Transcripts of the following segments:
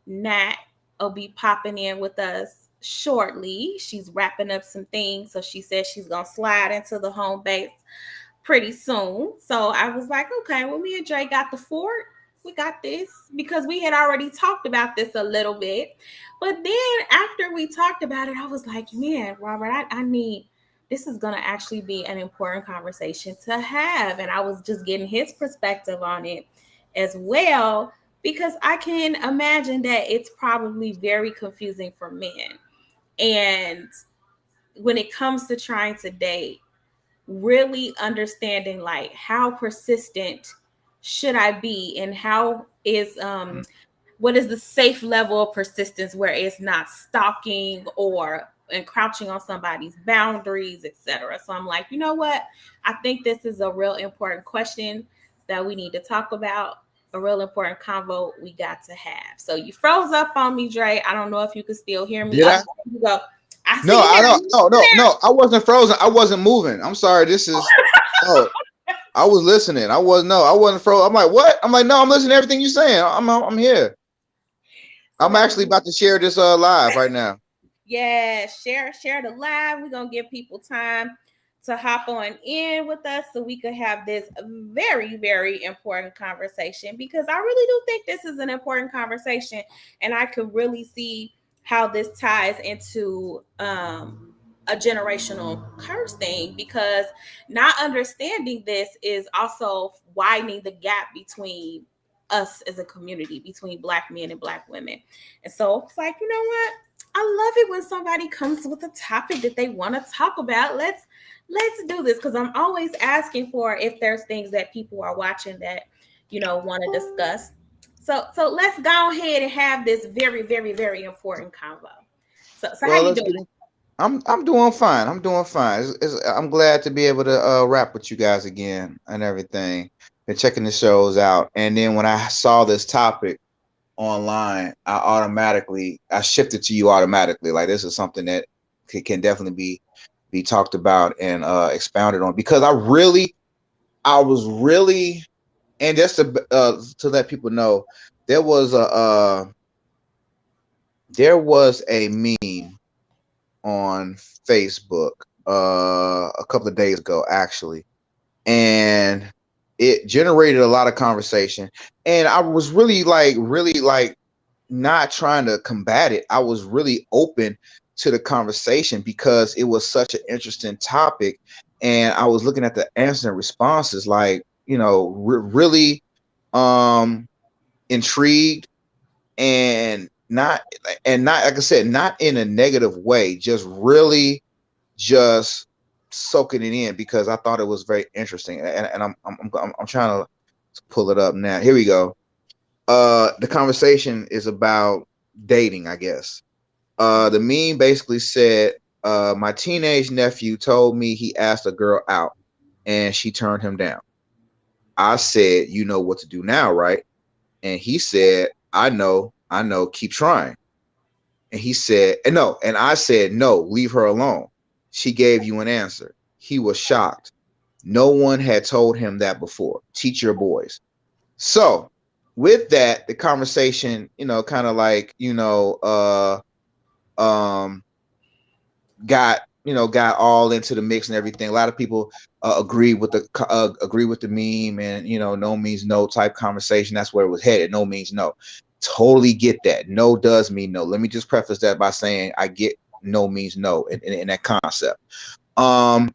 Nat will be popping in with us shortly. She's wrapping up some things, so she said she's gonna slide into the home base pretty soon. So I was like, okay, well, me and Dre got the fort. We got this because we had already talked about this a little bit. But then after we talked about it, I was like, man, Robert, I need this is going to actually be an important conversation to have. And I was just getting his perspective on it as well because I can imagine that it's probably very confusing for men. And when it comes to trying to date, really understanding like how persistent should I be and how is what is the safe level of persistence where it's not stalking or encroaching on somebody's boundaries, etc. So I'm like, you know what? I think this is a real important question that we need to talk about, a real important convo we got to have. So you froze up on me, Dre. I don't know if you can still hear me. Did I? You go. I No, see you I don't. now. No, no, no. I wasn't frozen. I wasn't moving. I'm sorry. This is. Oh, I was listening. I was no. I wasn't frozen. I'm like, what? I'm like, no. I'm listening to everything you're saying. I'm here. So I'm that actually about to share this live right now. yeah, share the live. We're gonna give people time to hop on in with us so we could have this very, very important conversation because I really do think this is an important conversation and I could really see how this ties into a generational curse thing because not understanding this is also widening the gap between us as a community, between black men and black women. And so it's like, you know what? I love it when somebody comes with a topic that they want to talk about. Let's do this because I'm always asking for if there's things that people are watching that want to discuss. So let's go ahead and have this very very very important convo. So how Well, you let's doing? get in. I'm doing fine. I'm doing fine. I'm glad to be able to rap with you guys again and everything, and checking the shows out. And then when I saw this topic online, I shifted to you automatically. Like this is something that can definitely be talked about and expounded on because I was really, and just to let people know, there was a meme on Facebook a couple of days ago actually, and it generated a lot of conversation. And I was really like not trying to combat it. I was really open to the conversation because it was such an interesting topic, and I was looking at the answer and responses, like really um intrigued and not like I said, not in a negative way, just really just soaking it in because I thought it was very interesting. And I'm trying to pull it up now. Here we go. The conversation is about dating, I guess. The meme basically said, my teenage nephew told me he asked a girl out and she turned him down. I said, you know what to do now, right? And he said, I know, keep trying. And he said, and no, and I said, no, leave her alone. She gave you an answer. He was shocked. No one had told him that before. Teach your boys. So with that, the conversation, kind of like, um, got all into the mix and everything. A lot of people agree with the meme and no means no type conversation. That's where it was headed. No means no. Totally get that. No does mean no. Let me just preface that by saying I get no means no in that concept. Um,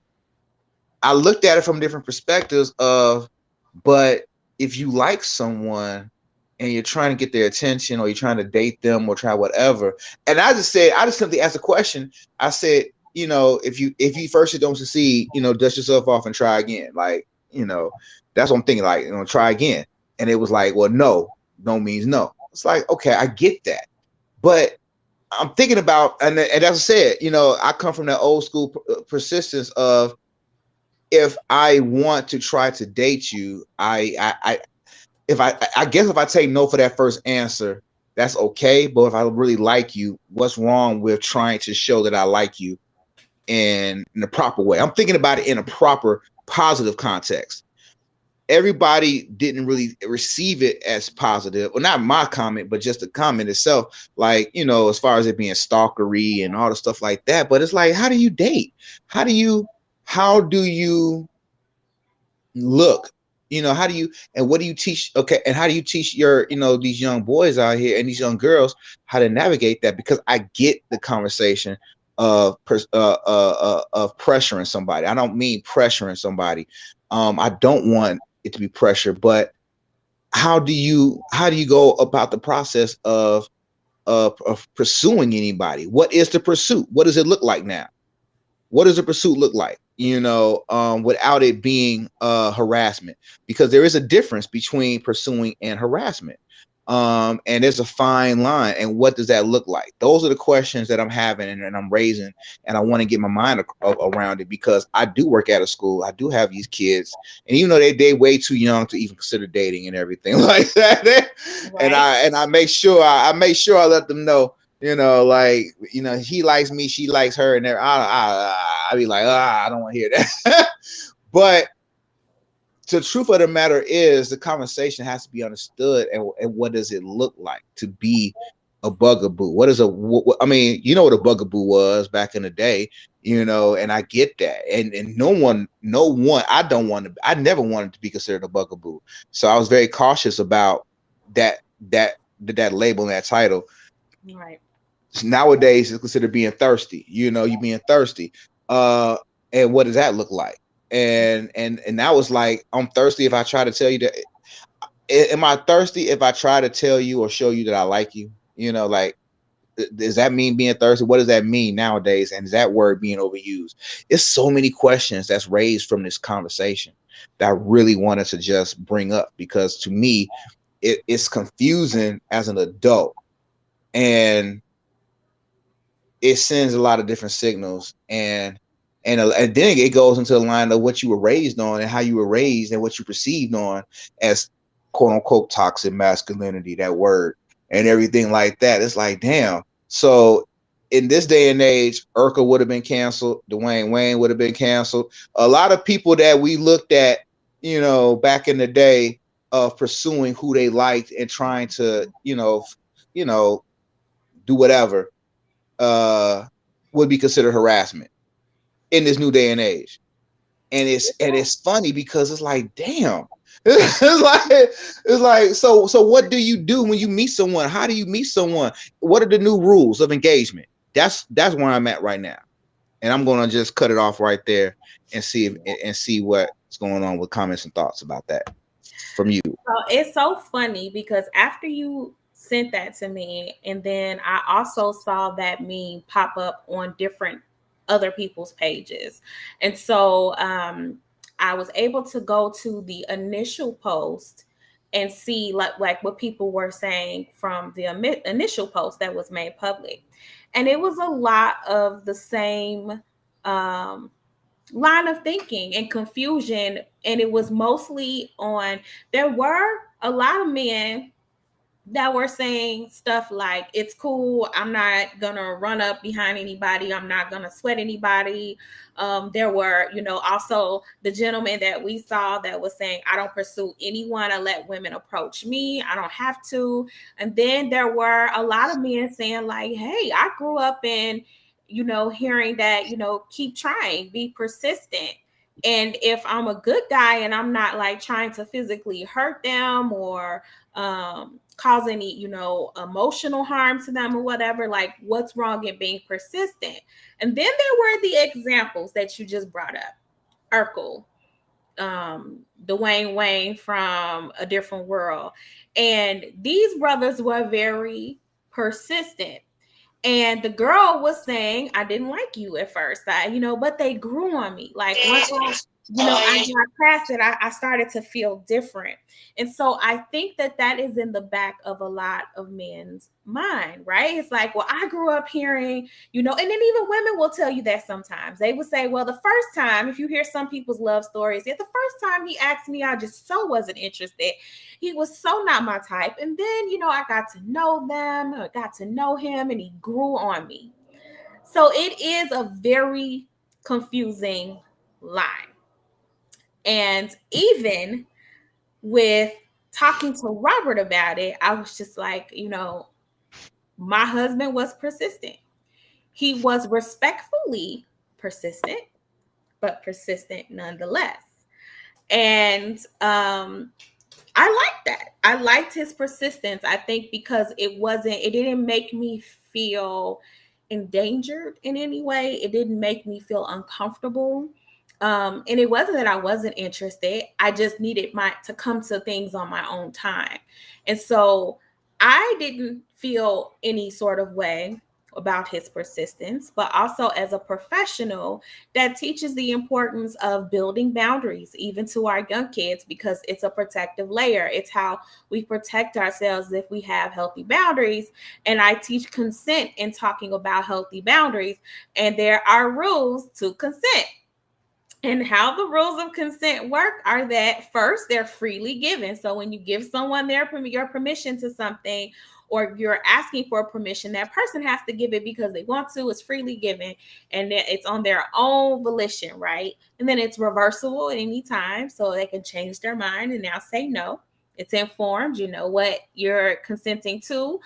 I looked at it from different perspectives but if you like someone and you're trying to get their attention or you're trying to date them or try whatever, and I just simply asked a question. I said, if you first don't succeed, dust yourself off and try again. Like, that's what I'm thinking. Like, try again. And it was like, well, no means no. It's like, okay, I get that, but I'm thinking about, and as I said, I come from that old school persistence of, if I want to try to date you, I guess if I take no for that first answer, that's okay. But if I really like you, what's wrong with trying to show that I like you in the proper way? I'm thinking about it in a proper, positive context. everybody didn't really receive it as positive. Well, not my comment, but just the comment itself. Like, as far as it being stalkery and all the stuff like that. But it's like, how do you date? How do you, how do you look? How do you, and what do you teach? Okay, and how do you teach your, these young boys out here and these young girls how to navigate that? Because I get the conversation of pressuring somebody. I don't mean pressuring somebody. I don't want it to be pressure, but how do you go about the process of pursuing anybody? What is the pursuit? What does it look like now? What does a pursuit look like, without it being harassment? Because there is a difference between pursuing and harassment. And there's a fine line. And what does that look like? Those are the questions that I'm having, and I'm raising, and I want to get my mind around it, because I do work at a school. I do have these kids, and even though they way too young to even consider dating and everything like that, and Right. I make sure I let them know, like, he likes me, she likes her, and I be like, I don't want to hear that. But the truth of the matter is, the conversation has to be understood, and what does it look like to be a bugaboo? What is I mean, what a bugaboo was back in the day, and I get that, and no one, I never wanted to be considered a bugaboo, so I was very cautious about that that label and that title. Right. Nowadays it's considered being thirsty. You being thirsty. uh and what does that look like? And that was like, I'm thirsty if I try to tell you that. Am I thirsty if I try to tell you or show you that I like you? Like, does that mean being thirsty? What does that mean nowadays? And is that word being overused? It's so many questions that's raised from this conversation that I really wanted to just bring up, because to me, it's confusing as an adult, and it sends a lot of different signals, and then it goes into the line of what you were raised on and how you were raised and what you perceived on as quote unquote toxic masculinity, that word, and everything like that. It's like, damn. So in this day and age, Urkel would have been canceled, Dwayne Wayne would have been canceled. A lot of people that we looked at, back in the day, of pursuing who they liked and trying to, you know, do whatever, uh, would be considered harassment in this new day and age. And it's funny because it's like, damn. It's like, so what do you do when you meet someone? How do you meet someone? What are the new rules of engagement? That's where I'm at right now. And I'm gonna just cut it off right there and see what's going on with comments and thoughts about that from you. So it's so funny because after you sent that to me, and then I also saw that meme pop up on different other people's pages. And so I was able to go to the initial post and see like what people were saying from the initial post that was made public. And it was a lot of the same um, line of thinking and confusion. And it was mostly on, there were a lot of men that were saying stuff like, it's cool, I'm not gonna run up behind anybody, I'm not gonna sweat anybody. There were, also the gentleman that we saw that was saying, I don't pursue anyone, I let women approach me, I don't have to. And then there were a lot of men saying like, hey, I grew up in, hearing that, keep trying, be persistent. And if I'm a good guy and I'm not like trying to physically hurt them or cause any, emotional harm to them or whatever, like what's wrong in being persistent? And then there were the examples that you just brought up. Urkel, Dwayne Wayne from A Different World. And these brothers were very persistent. And the girl was saying, I didn't like you at first, but they grew on me. Like once I got past it, I started to feel different. And so I think that is in the back of a lot of men's mind, right? It's like, well, I grew up hearing, and then even women will tell you that sometimes. They will say, well, the first time, if you hear some people's love stories, the first time he asked me, I just so wasn't interested. He was so not my type. And then, I got to know them, I got to know him, and he grew on me. So it is a very confusing line. And even with talking to Robert about it, I was just like, my husband was persistent. He was respectfully persistent, but persistent nonetheless. And I liked that. I liked his persistence. I think because it didn't make me feel endangered in any way. It didn't make me feel uncomfortable. And it wasn't that I wasn't interested. I just needed to come to things on my own time. And so I didn't feel any sort of way about his persistence, but also as a professional that teaches the importance of building boundaries, even to our young kids, because it's a protective layer. It's how we protect ourselves if we have healthy boundaries. And I teach consent in talking about healthy boundaries. And there are rules to consent. And how the rules of consent work are that first, they're freely given. So when you give someone your permission to something, or you're asking for permission, that person has to give it because they want to. It's freely given, and it's on their own volition, right? And then it's reversible at any time, so they can change their mind and now say no. It's informed. You know what you're consenting to.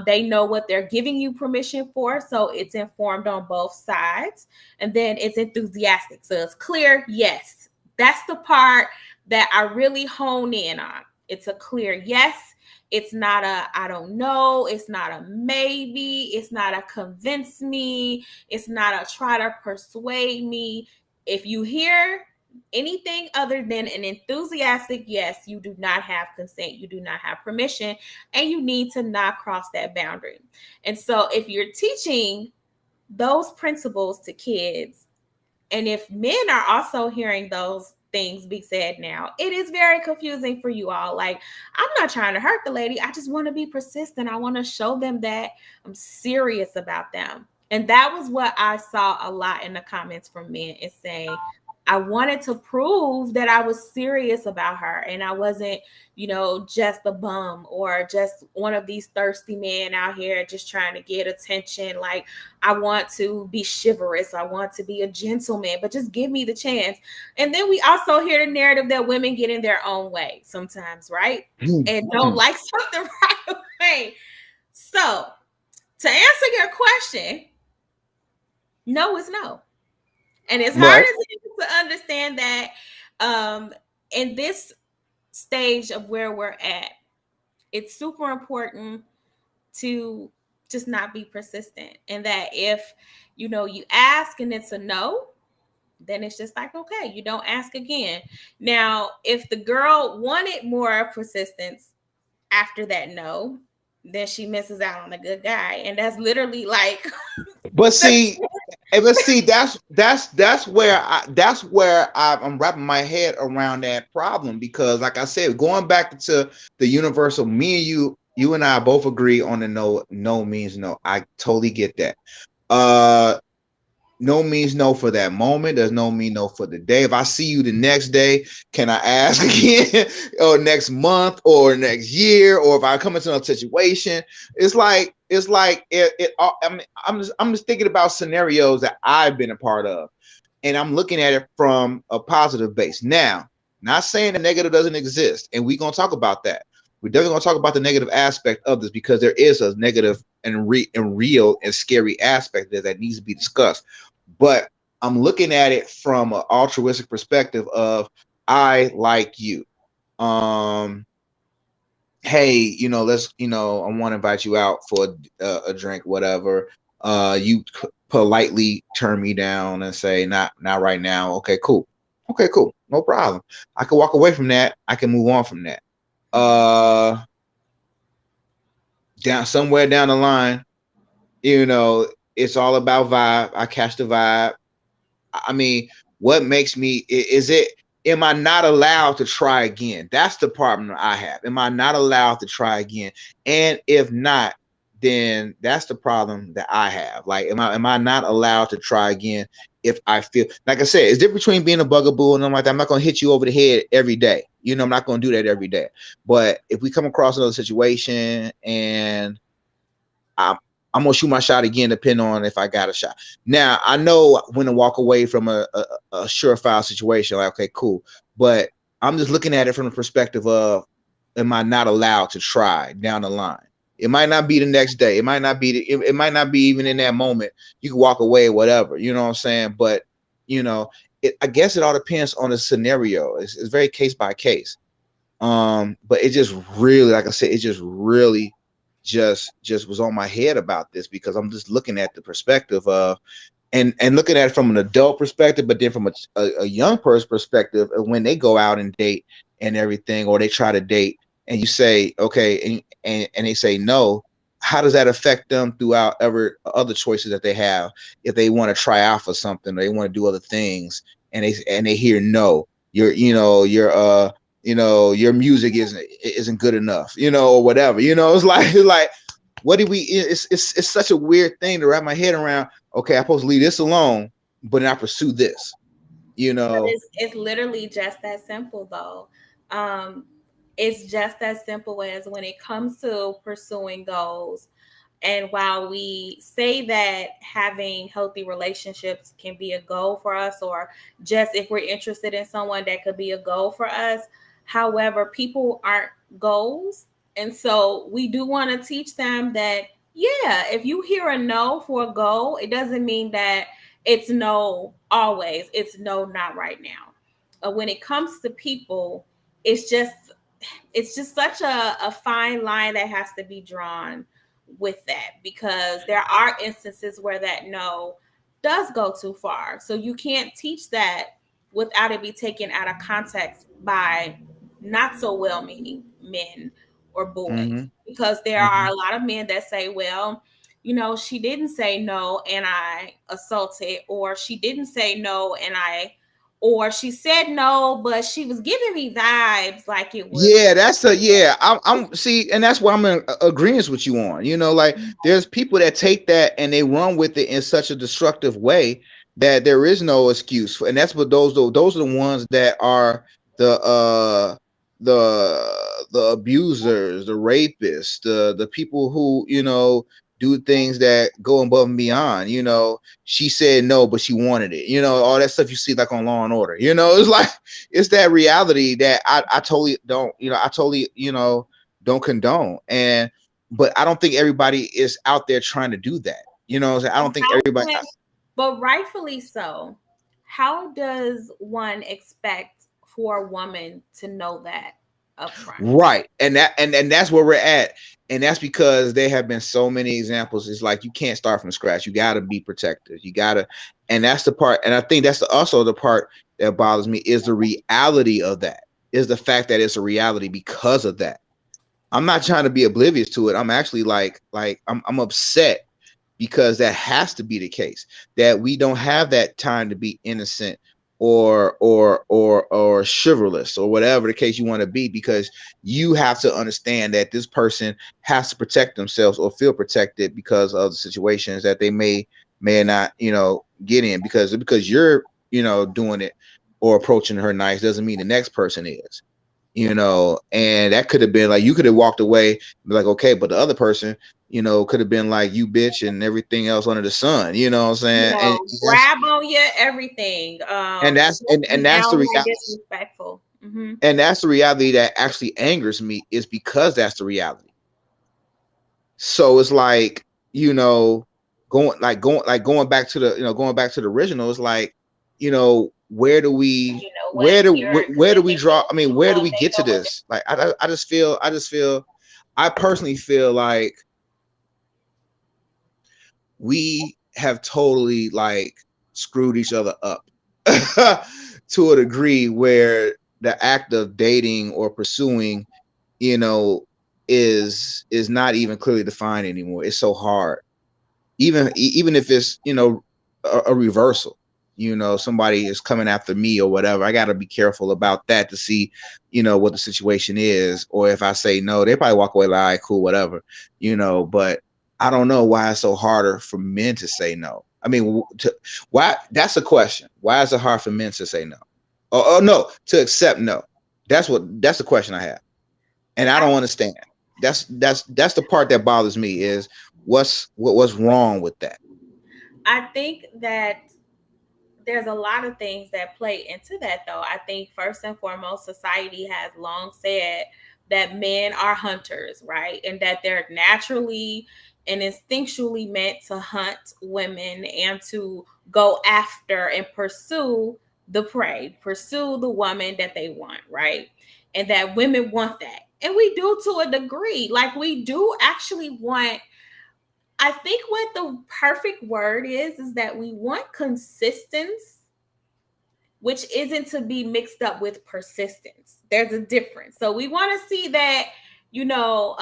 They know what they're giving you permission for, so it's informed on both sides. And then it's enthusiastic, so it's clear. Yes, that's the part that I really hone in on. It's a clear yes. It's not a I don't know. It's not a maybe. It's not a convince me. It's not a try to persuade me. If you hear anything other than an enthusiastic yes, you do not have consent. You do not have permission, and you need to not cross that boundary. And so if you're teaching those principles to kids, and if men are also hearing those things be said now, it is very confusing for you all. Like, I'm not trying to hurt the lady. I just want to be persistent. I want to show them that I'm serious about them. And that was what I saw a lot in the comments from men, is saying, I wanted to prove that I was serious about her and I wasn't, just a bum or just one of these thirsty men out here just trying to get attention. Like, I want to be chivalrous. I want to be a gentleman, but just give me the chance. And then we also hear the narrative that women get in their own way sometimes, right? And don't like something right away. So, to answer your question, no is no. And as hard Right. as it is to understand that, in this stage of where we're at, it's super important to just not be persistent. And that if, you ask and it's a no, then it's just like, okay, you don't ask again. Now, if the girl wanted more persistence after that no, then she misses out on a good guy. And that's literally like, But see, that's where I'm wrapping my head around that problem, because, like I said, going back to the universal, me and you and I both agree on the no. No means no. I totally get that. Uh, no means no for that moment. There's no mean no for the day. If I see you the next day, can I ask again? Or next month, or next year, or if I come into a situation, I mean, I'm just thinking about scenarios that I've been a part of, and I'm looking at it from a positive base. Now, not saying the negative doesn't exist, and we're gonna talk about that. We're definitely gonna talk about the negative aspect of this, because there is a negative and real and scary aspect there that needs to be discussed. But I'm looking at it from an altruistic perspective of, I like you. Um, hey, let's, I want to invite you out for a drink, whatever. You politely turn me down and say, not right now. Okay, cool. Okay, cool. No problem. I can walk away from that. I can move on from that. Uh, down somewhere down the line, it's all about vibe. I catch the vibe. I mean, what makes me is it? Am I not allowed to try again? That's the problem I have. Am I not allowed to try again? And if not, then that's the problem that I have. Like, am I not allowed to try again if I feel, like I said, it's different between being a bugaboo and I'm like, I'm not gonna hit you over the head every day. I'm not gonna do that every day. But if we come across another situation and I'm I'm gonna shoot my shot again, depending on if I got a shot. Now I know when to walk away from a surefire situation. Like, okay, cool, but I'm just looking at it from the perspective of, am I not allowed to try down the line? It might not be the next day. It might not be. It might not be even in that moment. You can walk away, whatever. You know what I'm saying? But you know, I guess it all depends on the scenario. It's very case by case. But it just really, like I said, it just really just was on my head about this because I'm just looking at the perspective of and looking at it from an adult perspective, but then from a young person perspective, when they go out and date and everything, or they try to date, and you say okay, and they say no, how does that affect them throughout ever other choices that they have if they want to try out for something or they want to do other things, and they hear no, your music isn't good enough, or whatever, it's like what do we it's such a weird thing to wrap my head around. Okay, I'm supposed to leave this alone, but then I pursue this, But it's literally just that simple though. Um, it's just as simple as when it comes to pursuing goals. And while we say that having healthy relationships can be a goal for us, or just if we're interested in someone, that could be a goal for us. However, people aren't goals. And so we do want to teach them that, yeah, if you hear a no for a goal, it doesn't mean that it's no always. It's no, not right now. When it comes to people, it's just it's just such a fine line that has to be drawn with that, because there are instances where that no does go too far. So you can't teach that without it be taken out of context by not so well meaning men or boys. mm-hmm, Because there are mm-hmm. a lot of men that say, well, she didn't say no and I assaulted, or she didn't say no and or she said no, but she was giving me vibes like it was. Yeah, I'm see, and that's what I'm in agreement with you on. Like there's people that take that and they run with it in such a destructive way that there is no excuse for, and that's what those are the ones that are the abusers, the rapists, the people who do things that go above and beyond. She said no, but she wanted it. All that stuff you see like on Law and Order. It's like it's that reality that I totally don't, I totally, don't condone. But I don't think everybody is out there trying to do that. I don't think everybody. But rightfully so. How does one expect for a woman to know that up front? Right. And that's where we're at. And that's because there have been so many examples. It's like you can't start from scratch. You gotta be protected. You gotta, and that's the part, and I think that's also the part that bothers me is the reality of that. Is the fact that it's a reality because of that. I'm not trying to be oblivious to it. I'm actually I'm upset because that has to be the case, that we don't have that time to be innocent or chivalrous or whatever the case you want to be, because you have to understand that this person has to protect themselves or feel protected because of the situations that they may not get in, because you're doing it or approaching her nice doesn't mean the next person is. And that could have been like you could have walked away and be like, okay, but the other person, could have been like you bitch and everything else under the sun, what I'm saying? Grab on you, everything. And that's the Downright reality. disrespectful. Mm-hmm. And that's the reality that actually angers me, is because that's the reality. So it's like, going back to the original, it's like, where do we where do we draw? I mean, where do we get to this? Like, I just feel I personally feel like we have totally like screwed each other up to a degree where the act of dating or pursuing, you know, is not even clearly defined anymore. It's so hard, even if it's a reversal. Somebody is coming after me or whatever, I got to be careful about that to see what the situation is, or if I say no, they probably walk away like, all right, cool, whatever. But I don't know why it's so harder for men to say no. I mean, why? That's a question. Why is it hard for men to say no? Oh no, to accept no. That's the question I have, and I I, don't understand. That's the part that bothers me, is what's wrong with that. I think that there's a lot of things that play into that, though. I think first and foremost, society has long said that men are hunters, right? And that they're naturally and instinctually meant to hunt women and to go after and pursue the prey, pursue the woman that they want, right? And that women want that. And we do to a degree. Like, we do actually want, I think what the perfect word is that we want consistency, which isn't to be mixed up with persistence. There's a difference. So we want to see that, you know,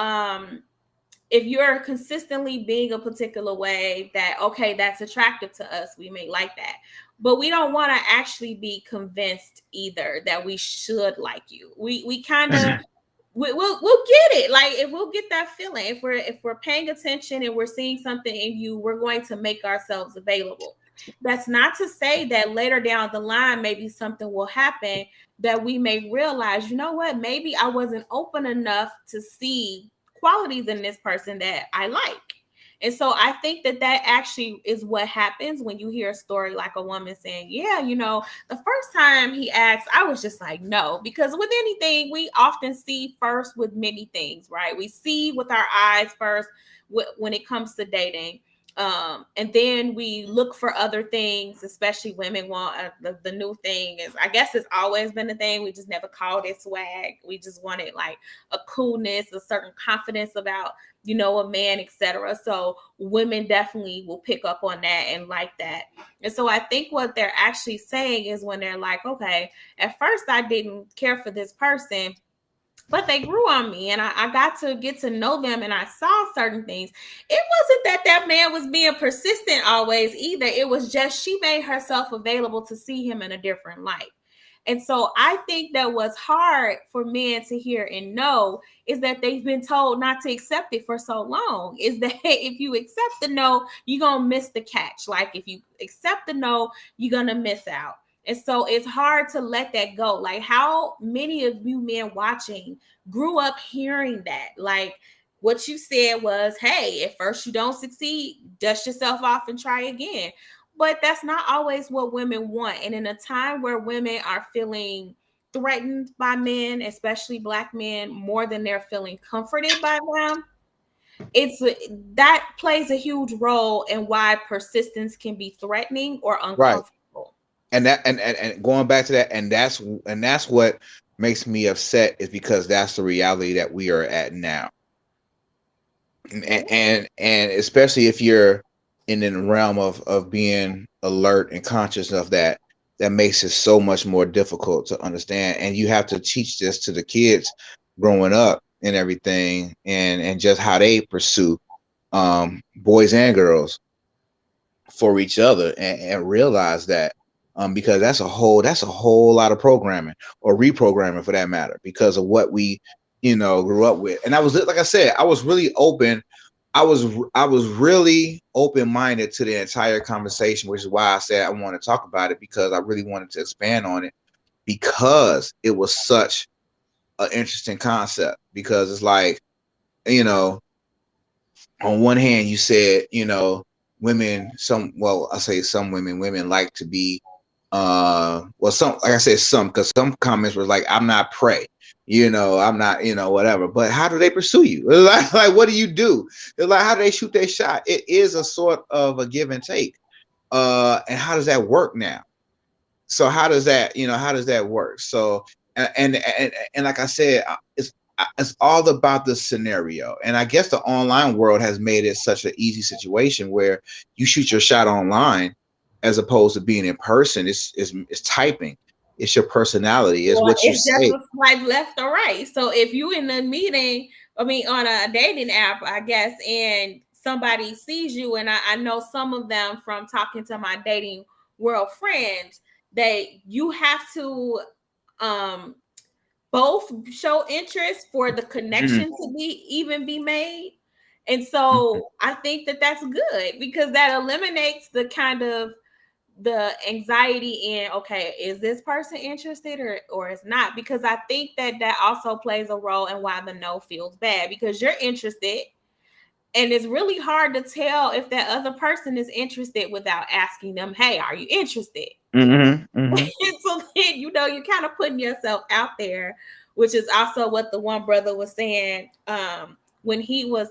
if you're consistently being a particular way, that okay, that's attractive to us, we may like that. But we don't want to actually be convinced either that we should like you. We kind of we'll get it. Like, if we'll get that feeling, if we're paying attention and we're seeing something in you, we're going to make ourselves available. That's not to say that later down the line maybe something will happen that we may realize, you know what, maybe I wasn't open enough to see qualities in this person that I like. And so I think that that actually is what happens when you hear a story like a woman saying, yeah, the first time he asked, I was just like, no, because with anything, we often see first with many things, right? We see with our eyes first when it comes to dating. And then we look for other things, especially women want the new thing is, I guess it's always been a thing. We just never called it swag. We just wanted like a coolness, a certain confidence about, a man, etc. So women definitely will pick up on that and like that. And so I think what they're actually saying is when they're like, okay, at first I didn't care for this person, but they grew on me and I got to get to know them and I saw certain things. It wasn't that that man was being persistent always either. It was just she made herself available to see him in a different light. And so I think that what's hard for men to hear and know is that they've been told not to accept it for so long. Is that if you accept the no, you're going to miss the catch. Like, if you accept the no, you're going to miss out. And so it's hard to let that go. Like, how many of you men watching grew up hearing that? Like, what you said was, hey, at first you don't succeed, dust yourself off and try again. But that's not always what women want. And in a time where women are feeling threatened by men, especially Black men, more than they're feeling comforted by them, it's that plays a huge role in why persistence can be threatening or Right. uncomfortable. And that and going back to that, and that's what makes me upset, is because that's the reality that we are at now. And especially if you're in the realm of being alert and conscious of that, that makes it so much more difficult to understand. And you have to teach this to the kids growing up and everything, and just how they pursue boys and girls for each other, and realize that, because that's a whole lot of programming, or reprogramming for that matter, because of what we grew up with. And I was, like I said, I was really open minded to the entire conversation, which is why I said I want to talk about it, because I really wanted to expand on it, because it was such an interesting concept. Because it's like, you know on one hand, you said, women, well, I say some women like to be, well, some, like I said, some, because some comments were like, I'm not prey, I'm not, whatever. But how do they pursue you? Like, what do you do? They're like, how do they shoot their shot? It is a sort of a give and take. And how does that work now? So how does that work? So, and like I said, it's all about the scenario. And I guess the online world has made it such an easy situation where you shoot your shot online, as opposed to being in person. It's typing. It's your personality. It's Or what you it's just say. a swipe left or right. So if you in a meeting, I mean, on a dating app, I guess, and somebody sees you, and I know some of them from talking to my dating world friends, that you have to um both show interest for the Mhm. connection to be made. And Mhm. so I think that that's good, because that eliminates the kind of the anxiety in, okay, is this person interested or is not? Because I think that that also plays a role in why the no feels bad, because you're interested And it's really hard to tell if that other person is interested without asking them, hey, are you interested? Mm-hmm. Mm-hmm. And so then, you're kind of putting yourself out there, which is also what the one brother was saying, when he was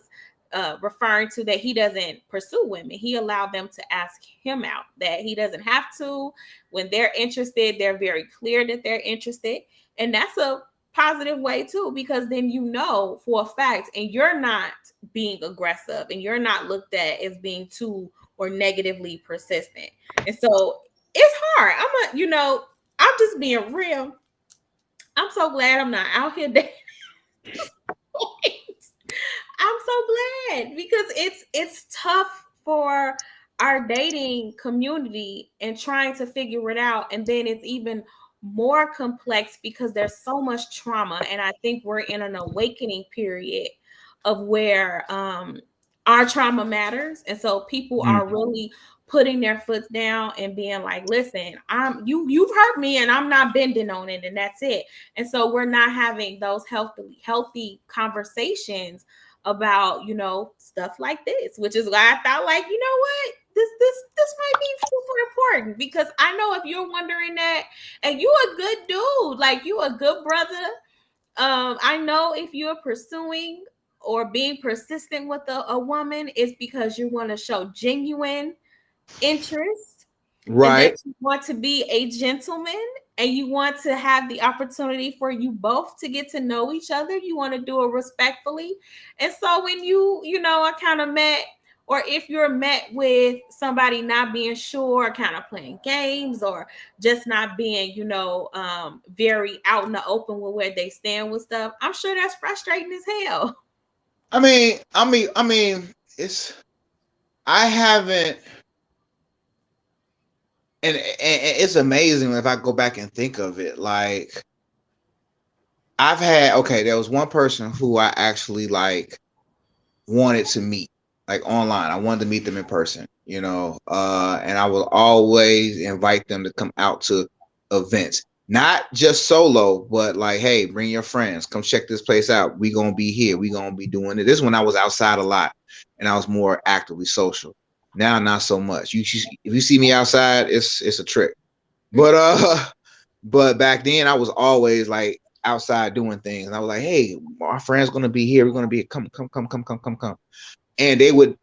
referring to that he doesn't pursue women. He allowed them to ask him out, that he doesn't have to. When they're interested, they're very clear that they're interested. And that's a positive way too, because then for a fact, and you're not being aggressive and you're not looked at as being too or negatively persistent. And so it's hard. I'm just being real. I'm so glad I'm not out here dating. I'm so glad, because it's tough for our dating community and trying to figure it out. And then it's even more complex because there's so much trauma. And I think we're in an awakening period of where our trauma matters. And so people are really putting their foot down and being like, listen, you've hurt me and I'm not bending on it, and that's it. And so we're not having those healthy conversations about stuff like this, which is why I thought, like, what, this might be super important, because I know if you're wondering that, and you a good dude, like, you a good brother. I know if you're pursuing or being persistent with a woman, it's because you want to show genuine interest, and that Right. you want to be a gentleman, and you want to have the opportunity for you both to get to know each other. You want to do it respectfully. And so when are kind of met, or if you're met with somebody not being sure, kind of playing games, or just not being, very out in the open with where they stand with stuff, I'm sure that's frustrating as hell. I mean, it's I haven't, and it's amazing if I go back and think of it. Like, I've had, okay, there was one person who I actually like wanted to meet, like online. I wanted to meet them in person, and I will always invite them to come out to events, not just solo, but like, hey, bring your friends, come check this place out. We gonna be here. We gonna be doing it. This is when I was outside a lot, and I was more actively social. Now, not so much. If you see me outside, it's a trick. But but back then I was always like outside doing things, and I was like, hey, our friend's gonna be here. We're gonna be, come, and they would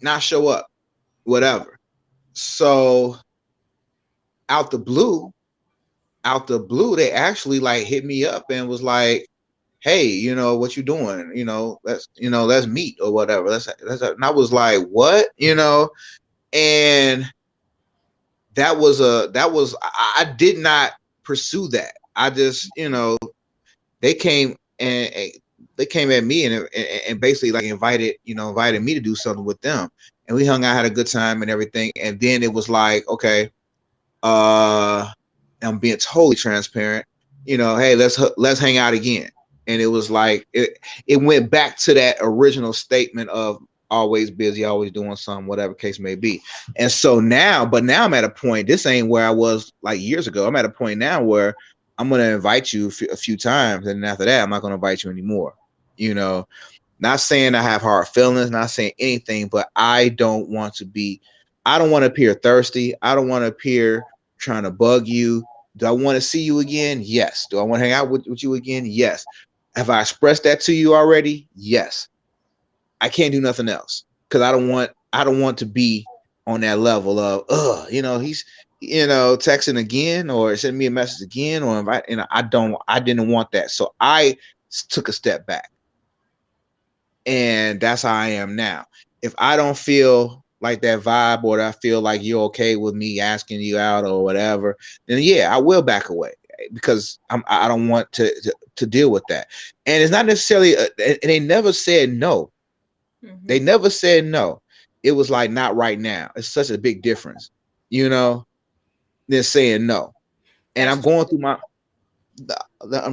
not show up, whatever. So out the blue, they actually like hit me up and was like, hey, what you doing? Let's meet or whatever. And I was like, what? And I did not pursue that. I just, they came and they came at me and basically like invited me to do something with them, and we hung out, had a good time and everything. And then it was like, okay, uh I'm being totally transparent, hey, let's hang out again. And it was like it went back to that original statement of always busy, always doing something, whatever case may be. And so now I'm at a point, this ain't where I was like years ago. I'm at a point now where I'm going to invite you a few times, and after that I'm not going to invite you anymore. you know Not saying I have hard feelings, not saying anything, but I don't want to appear thirsty. I don't want to appear trying to bug you. Do I want to see you again? Yes. Do I want to hang out with you again? Yes. Have I expressed that to you already? Yes. I can't do nothing else, because I don't want to be on that level of, he's texting again or sending me a message again or invite. I didn't want that. So I took a step back, and that's how I am now. If I don't feel like that vibe, or I feel like you're okay with me asking you out or whatever, then yeah, I will back away, because I don't want to deal with that. And it's not necessarily, and they never said no. They Mm-hmm. never said no. It was like, not right now. It's such a big difference, you know, than saying no. And That's I'm true.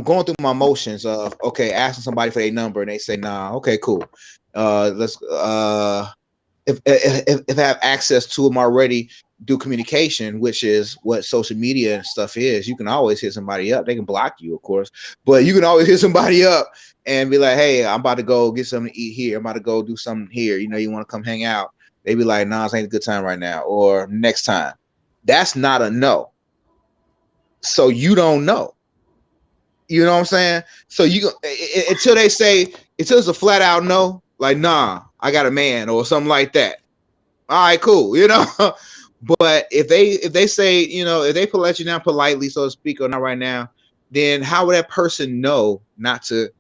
going through my motions of, okay, asking somebody for their number and they say nah. Okay, cool. Let's if I have access to them already, do communication, which is what social media and stuff is. You can always hit somebody up. They can block you, of course, but you can always hit somebody up and be like, "Hey, I'm about to go get something to eat here. I'm about to go do something here. You know, you want to come hang out?" They be like, "Nah, it ain't a good time right now," or "Next time." That's not a no. So you don't know. You know what I'm saying? So until they say, until it's a flat out no, like, "Nah, I got a man," or something like that. All right, cool. You know. But if they say, if they let you down politely, so to speak, or not right now, then how would that person know not to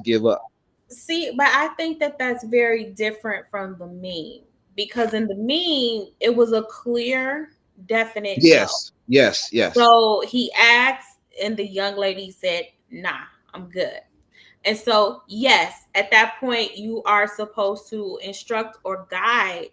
give up? See, but I think that that's very different from the meme, because in the meme it was a clear, definite no. Yes, yes, yes. So he asked, and the young lady said, "Nah, I'm good." And so, yes, at that point, you are supposed to instruct or guide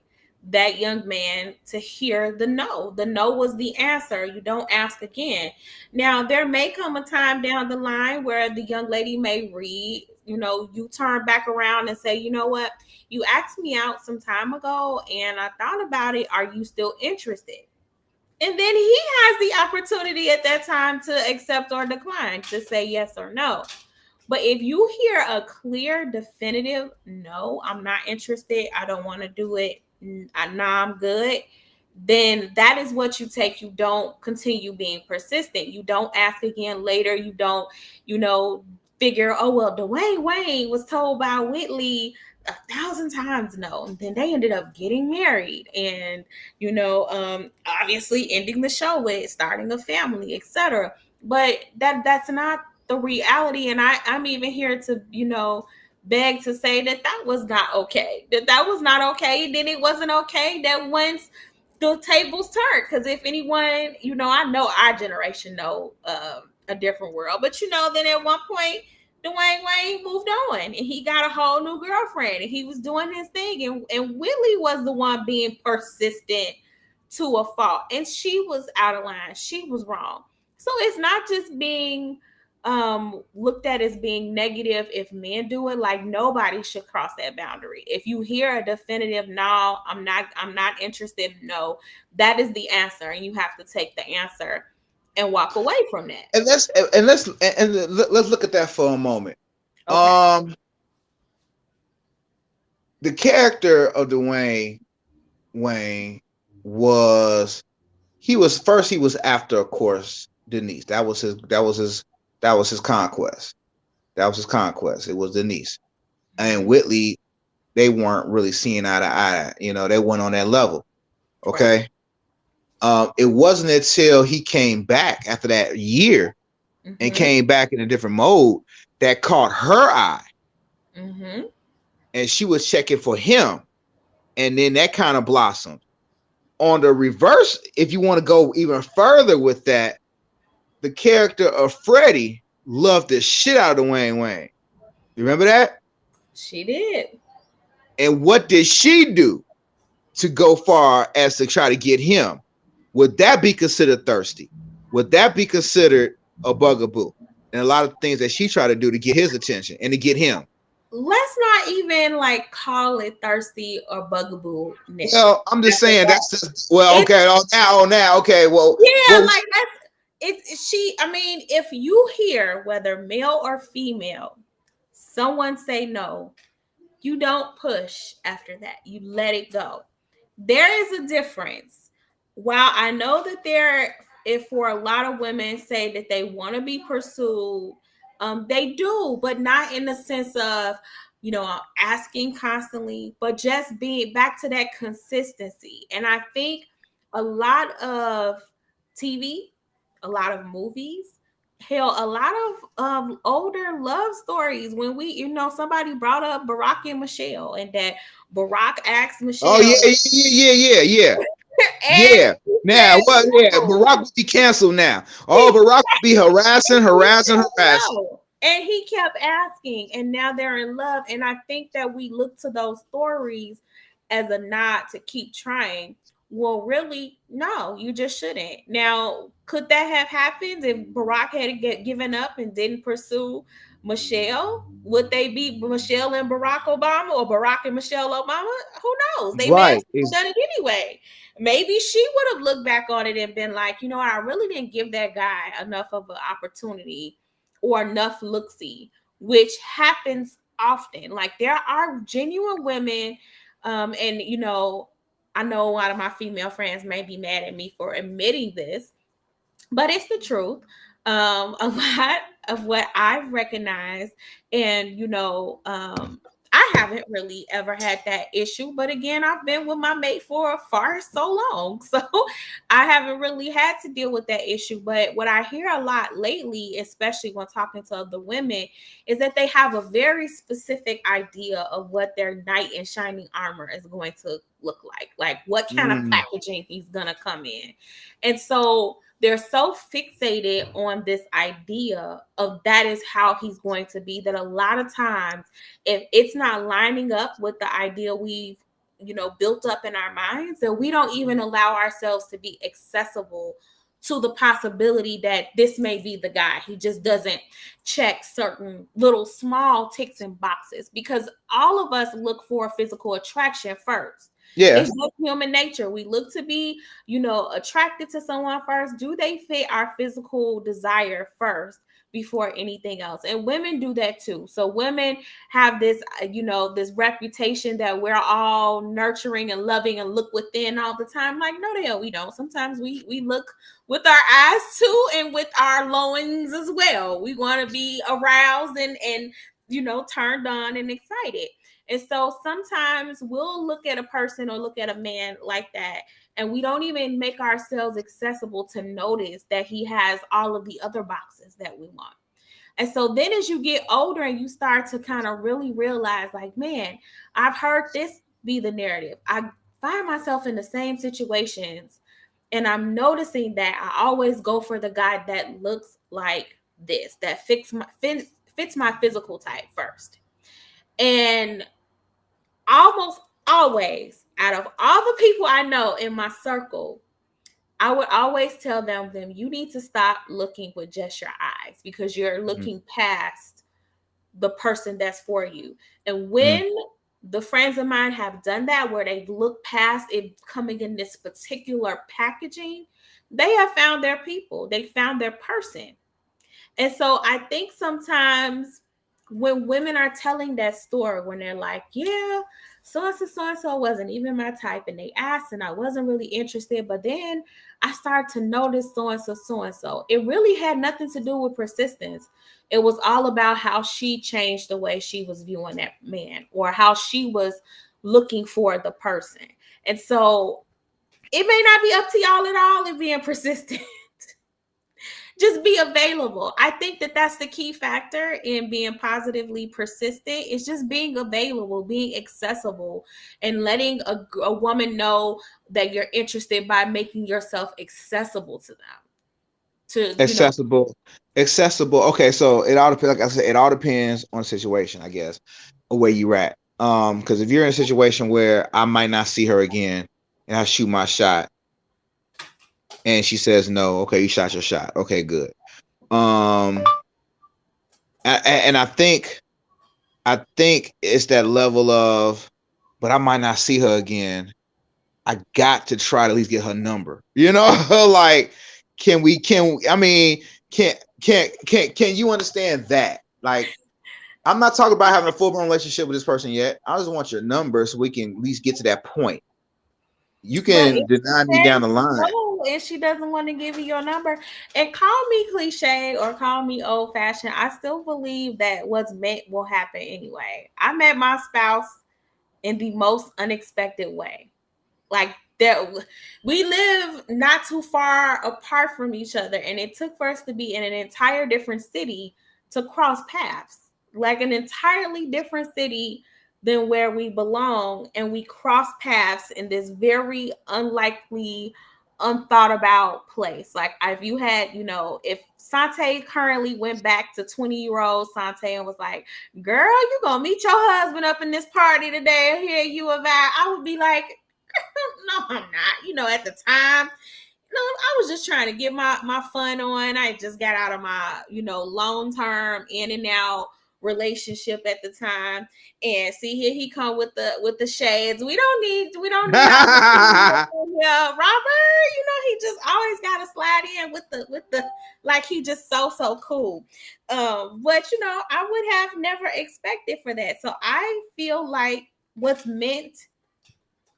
that young man to hear the no. The no was the answer. You don't ask again. Now, there may come a time down the line where the young lady may read, you turn back around and say, "You know what? You asked me out some time ago and I thought about it. Are you still interested?" And then he has the opportunity at that time to accept or decline, to say yes or no. But if you hear a clear, definitive no, I'm not interested, I don't want to do it, nah, I'm good, then that is what you take. You don't continue being persistent. You don't ask again later. You don't, figure, oh, well, Dwayne Wayne was told by Whitley 1,000 times no. And then they ended up getting married and, obviously ending the show with starting a family, etc. But that's not the reality. And I'm even here to, beg to say that that was not okay. That was not okay. Then it wasn't okay that once the tables turned. Because if anyone, I know our generation know a different world, but then at one point, Dwayne Wayne moved on and he got a whole new girlfriend and he was doing his thing. And Willie was the one being persistent to a fault. And she was out of line. She was wrong. So it's not just being looked at as being negative if men do it. Like, nobody should cross that boundary. If you hear a definitive no, I'm not interested, no, that is the answer, and you have to take the answer and walk away from that. And let's look at that for a moment. Okay. The character of Dwayne Wayne was he was after, of course, Denise. That was his conquest. That was his conquest. It was Denise. And Mm-hmm. Whitley, they weren't really seeing eye to eye. They weren't on that level. Right. Okay. It wasn't until he came back after that year and Mm-hmm. came back in a different mode that caught her eye. Mm-hmm. And she was checking for him. And then that kind of blossomed. On the reverse, if you want to go even further with that, the character of Freddie loved the shit out of Dwayne Wayne. You remember that? She did. And what did she do to go far as to try to get him? Would that be considered thirsty? Would that be considered a bugaboo? And a lot of things that she tried to do to get his attention and to get him. Let's not even like call it thirsty or bugaboo-ness. Well, I'm just saying that's just, well, It's okay. Now, okay. Yeah, Well, like it's she. I mean, if you hear, whether male or female, someone say no, you don't push after that. You let it go. There is a difference. While I know that if for a lot of women say that they want to be pursued, they do, but not in the sense of, asking constantly, but just being back to that consistency. And I think a lot of TV, a lot of movies, hell, a lot of older love stories. When somebody brought up Barack and Michelle, and that Barack asked oh Michelle, yeah. and Yeah. she Now, said what? Yeah, no. Barack would be canceled now. Oh, He Barack would be harassing, he harassing, said harassing. no. And he kept asking, and now they're in love. And I think that we look to those stories as a nod to keep trying. Well, really, no, you just shouldn't. Now, could that have happened if Barack had given up and didn't pursue Michelle? Would they be Michelle and Barack Obama or Barack and Michelle Obama? Who knows? They may have Right. still done it anyway. Maybe she would have looked back on it and been like, you know what, I really didn't give that guy enough of an opportunity or enough look-see, which happens often. Like there are genuine women, and I know a lot of my female friends may be mad at me for admitting this, but it's the truth. A lot of what I've recognized, and I haven't really ever had that issue. But again, I've been with my mate for far so long, so I haven't really had to deal with that issue. But what I hear a lot lately, especially when talking to other women, is that they have a very specific idea of what their knight in shining armor is going to look like what kind of Mm. packaging he's gonna come in, and so they're so fixated on this idea of that is how he's going to be, that a lot of times if it's not lining up with the idea we've built up in our minds, that we don't even allow ourselves to be accessible to the possibility that this may be the guy. He just doesn't check certain little small ticks and boxes, because all of us look for physical attraction first. Yeah. It's just human nature. We look to be attracted to someone first. Do they fit our physical desire first before anything else? And women do that too. So women have this, this reputation that we're all nurturing and loving and look within all the time. Like, no, the hell we don't. Sometimes we look with our eyes too, and with our loins as well. We want to be aroused and turned on and excited. And so sometimes we'll look at a person or look at a man like that, and we don't even make ourselves accessible to notice that he has all of the other boxes that we want. And so then as you get older and you start to kind of really realize, like, man, I've heard this be the narrative. I find myself in the same situations, and I'm noticing that I always go for the guy that looks like this, that fits my physical type first. And almost always, out of all the people I know in my circle, I would always tell them you need to stop looking with just your eyes, because you're Mhm. looking past the person that's for you. And Mm. when the friends of mine have done that, where they've looked past it coming in this particular packaging, they have found their people. They found their person. And so I think sometimes when women are telling that story, when they're like, yeah, so and so wasn't even my type, and they asked and I wasn't really interested, but then I started to notice so and so. It really had nothing to do with persistence. It was all about how she changed the way she was viewing that man, or how she was looking for the person. And so it may not be up to y'all at all in being persistent. Just be available. I think that that's the key factor in being positively persistent. It's just being available, being accessible, and letting a woman know that you're interested by making yourself accessible to them. Accessible. Accessible. Okay, so it all depends. Like I said, it all depends on the situation, I guess, or where you're at. Because if you're in a situation where I might not see her again, and I shoot my shot, and she says no, okay, you shot your shot. Okay, good. Um, and I think it's that level of, but I might not see her again. I got to try to at least get her number. Like, I mean, can you understand that? Like, I'm not talking about having a full blown relationship with this person yet. I just want your number so we can at least get to that point. You But can if she deny me down says the line. no and she doesn't want to give you your number, and call me cliche or call me old fashioned, I still believe that what's meant will happen anyway. I met my spouse in the most unexpected way. Like that, we live not too far apart from each other, and it took for us to be in an entire different city to cross paths, like an entirely different city than where we belong, and we cross paths in this very unlikely, unthought about place. Like, if you had, if Sante currently went back to 20-year-old Sante and was like, girl, you gonna meet your husband up in this party today and hear you about, I would be like, no, I'm not. At the time, I was just trying to get my fun on. I just got out of my, long term in and out relationship at the time. And see, here he come with the shades. We don't need all the yeah, Robert. He just always got to slide in with the like he just so cool. But I would have never expected for that. So I feel like what's meant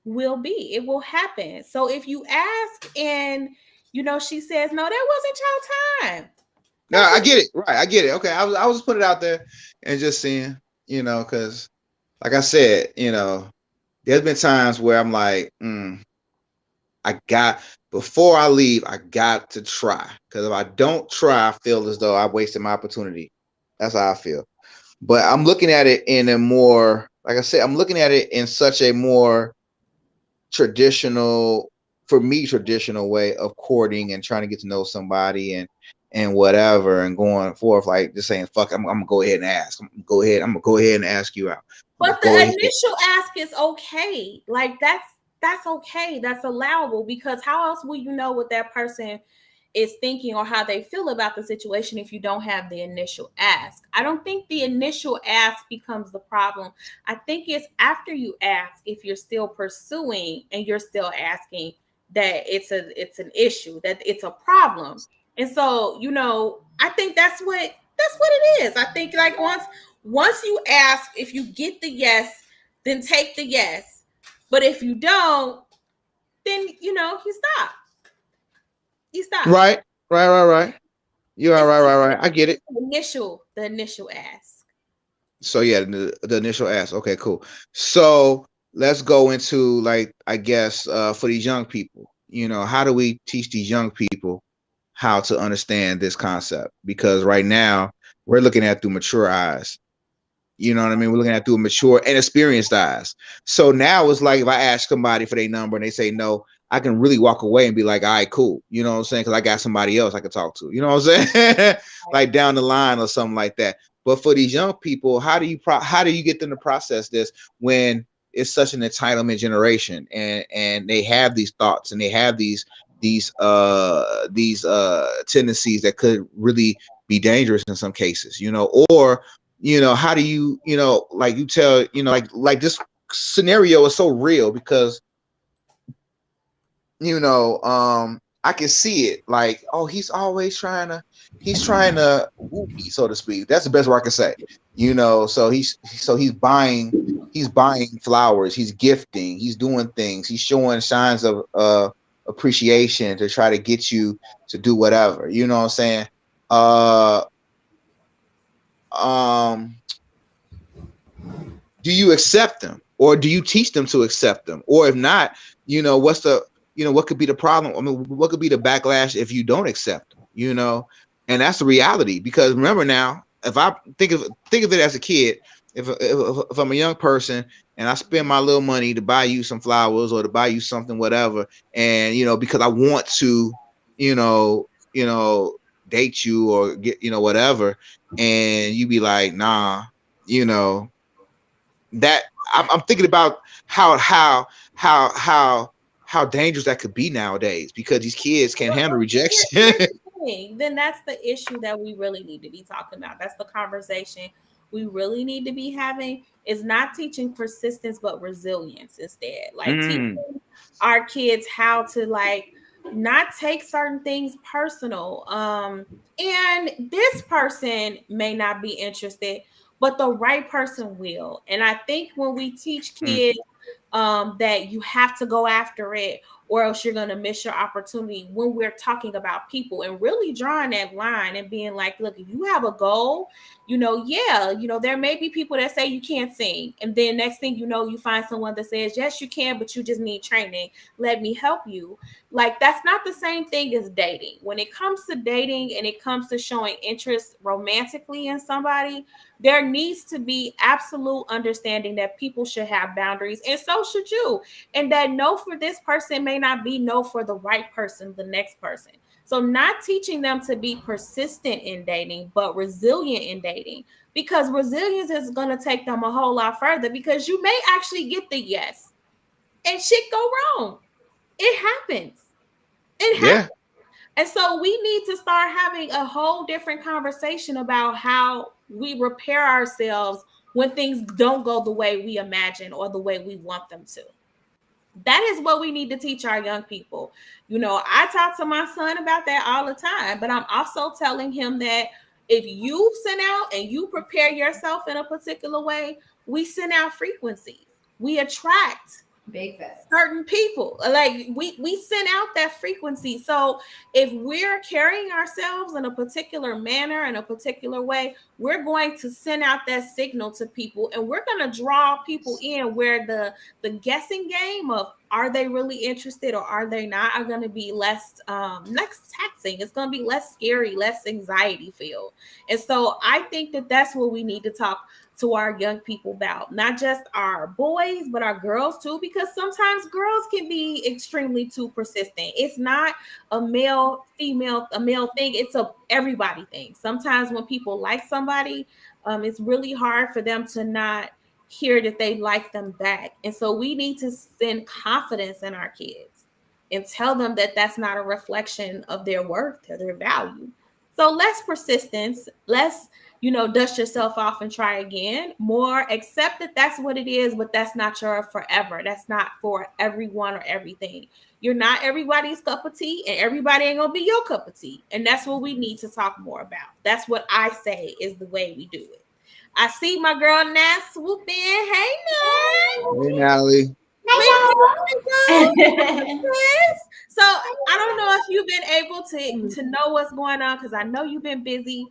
will be. It will happen. So if you ask and she says, no, that wasn't your time. No, That I just get it. Right, I get it. Okay, I was just putting it out there and just seeing, because like I said, there's been times where I'm like, I got before I leave, I got to try because if I don't try, I feel as though I wasted my opportunity. That's how I feel. But I'm looking at it in a more, like I said, I'm looking at it in such a more traditional, for me, traditional way of courting and trying to get to know somebody and whatever and going forth, like just saying, fuck, I'm gonna go ahead and ask. I'm gonna go ahead and ask you out. I'm gonna but the go ahead. initial ask is okay. Like that's okay. That's allowable because how else will you know what that person is thinking or how they feel about the situation if you don't have the initial ask. I don't think the initial ask becomes the problem. I think it's after you ask, if you're still pursuing and you're still asking, that it's an issue, that it's a problem. And so, I think that's what it is. I think like once you ask, if you get the yes, then take the yes. But if you don't, then you stop. You stop. Right, right. You are It's right. I get it. the initial ask. So yeah, the initial ask. Okay, cool. So let's go into like I guess for these young people, how do we teach these young people how to understand this concept? Because right now we're looking at through mature eyes. You know what I mean? We're looking at through mature and experienced eyes. So now it's like if I ask somebody for their number and they say no, I can really walk away and be like, all right, cool. You know what I'm saying? Because I got somebody else I can talk to. You know what I'm saying? Like down the line or something like that. But for these young people, how do you get them to process this when it's such an entitlement generation and they have these thoughts and they have these tendencies that could really be dangerous in some cases, or how do like you tell, like this scenario is so real because I can see it like, oh, he's trying to whoop me, so to speak. That's the best word I can say. So he's buying flowers, he's gifting, he's doing things, he's showing signs of appreciation to try to get you to do whatever. You know what I'm saying? Uh um do you accept them or do you teach them to accept them? Or if not, what could be the problem? I mean, what could be the backlash if you don't accept them, and that's the reality. Because remember now, if I think of it as a kid, if I'm a young person and I spend my little money to buy you some flowers or to buy you something, whatever, and because I want to, you know, you know, date you or get, whatever, and you be like, nah, you know, that I'm thinking about how how dangerous that could be nowadays because these kids can't handle Well, rejection. here's the thing. Then that's the issue that we really need to be talking about. That's the conversation we really need to be having. Is not teaching persistence, but resilience instead. Like teaching Mm, our kids how to not take certain things personal. And this person may not be interested, but the right person will. And I think when we teach mm, kids that you have to go after it or else you're going to miss your opportunity, when we're talking about people and really drawing that line and being like, look, if you have a goal, there may be people that say you can't sing, and then next thing you know, you find someone that says yes you can, but you just need training, let me help you. Like, that's not the same thing as dating. When it comes to dating and it comes to showing interest romantically in somebody, there needs to be absolute understanding that people should have boundaries, and so should you. And that no for this person may not be no for the right person, the next person. So, not teaching them to be persistent in dating, but resilient in dating, because resilience is going to take them a whole lot further because you may actually get the yes and shit go wrong. It happens. It yeah, happens. And so we need to start having a whole different conversation about how We repair ourselves when things don't go the way we imagine or the way we want them to. That is what we need to teach our young people. I talk to my son about that all the time, but I'm also telling him that if you send out and you prepare yourself in a particular way, we send out frequencies. We attract Big facts. certain people. Like we send out that frequency. So if we're carrying ourselves in a particular manner, in a particular way, we're going to send out that signal to people, and we're going to draw people in where the guessing game of are they really interested or are they not are going to be less taxing. It's going to be less scary, less anxiety filled. And so I think that that's what we need to talk to our young people about, not just our boys, but our girls too, because sometimes girls can be extremely too persistent. It's not a male thing. It's a everybody thing. Sometimes when people like somebody, it's really hard for them to not hear that they like them back. And so we need to send confidence in our kids and tell them that that's not a reflection of their worth or their value. So less persistence, less dust yourself off and try again. More accept that that's what it is, but that's not your forever. That's not for everyone or everything. You're not everybody's cup of tea, and everybody ain't gonna be your cup of tea. And that's what we need to talk more about. That's what I say is the way we do it. I see my girl Nas swoop in. Hey, Hey, Nas. Natalie. So I don't know if you've been able to know what's going on, because I know you've been busy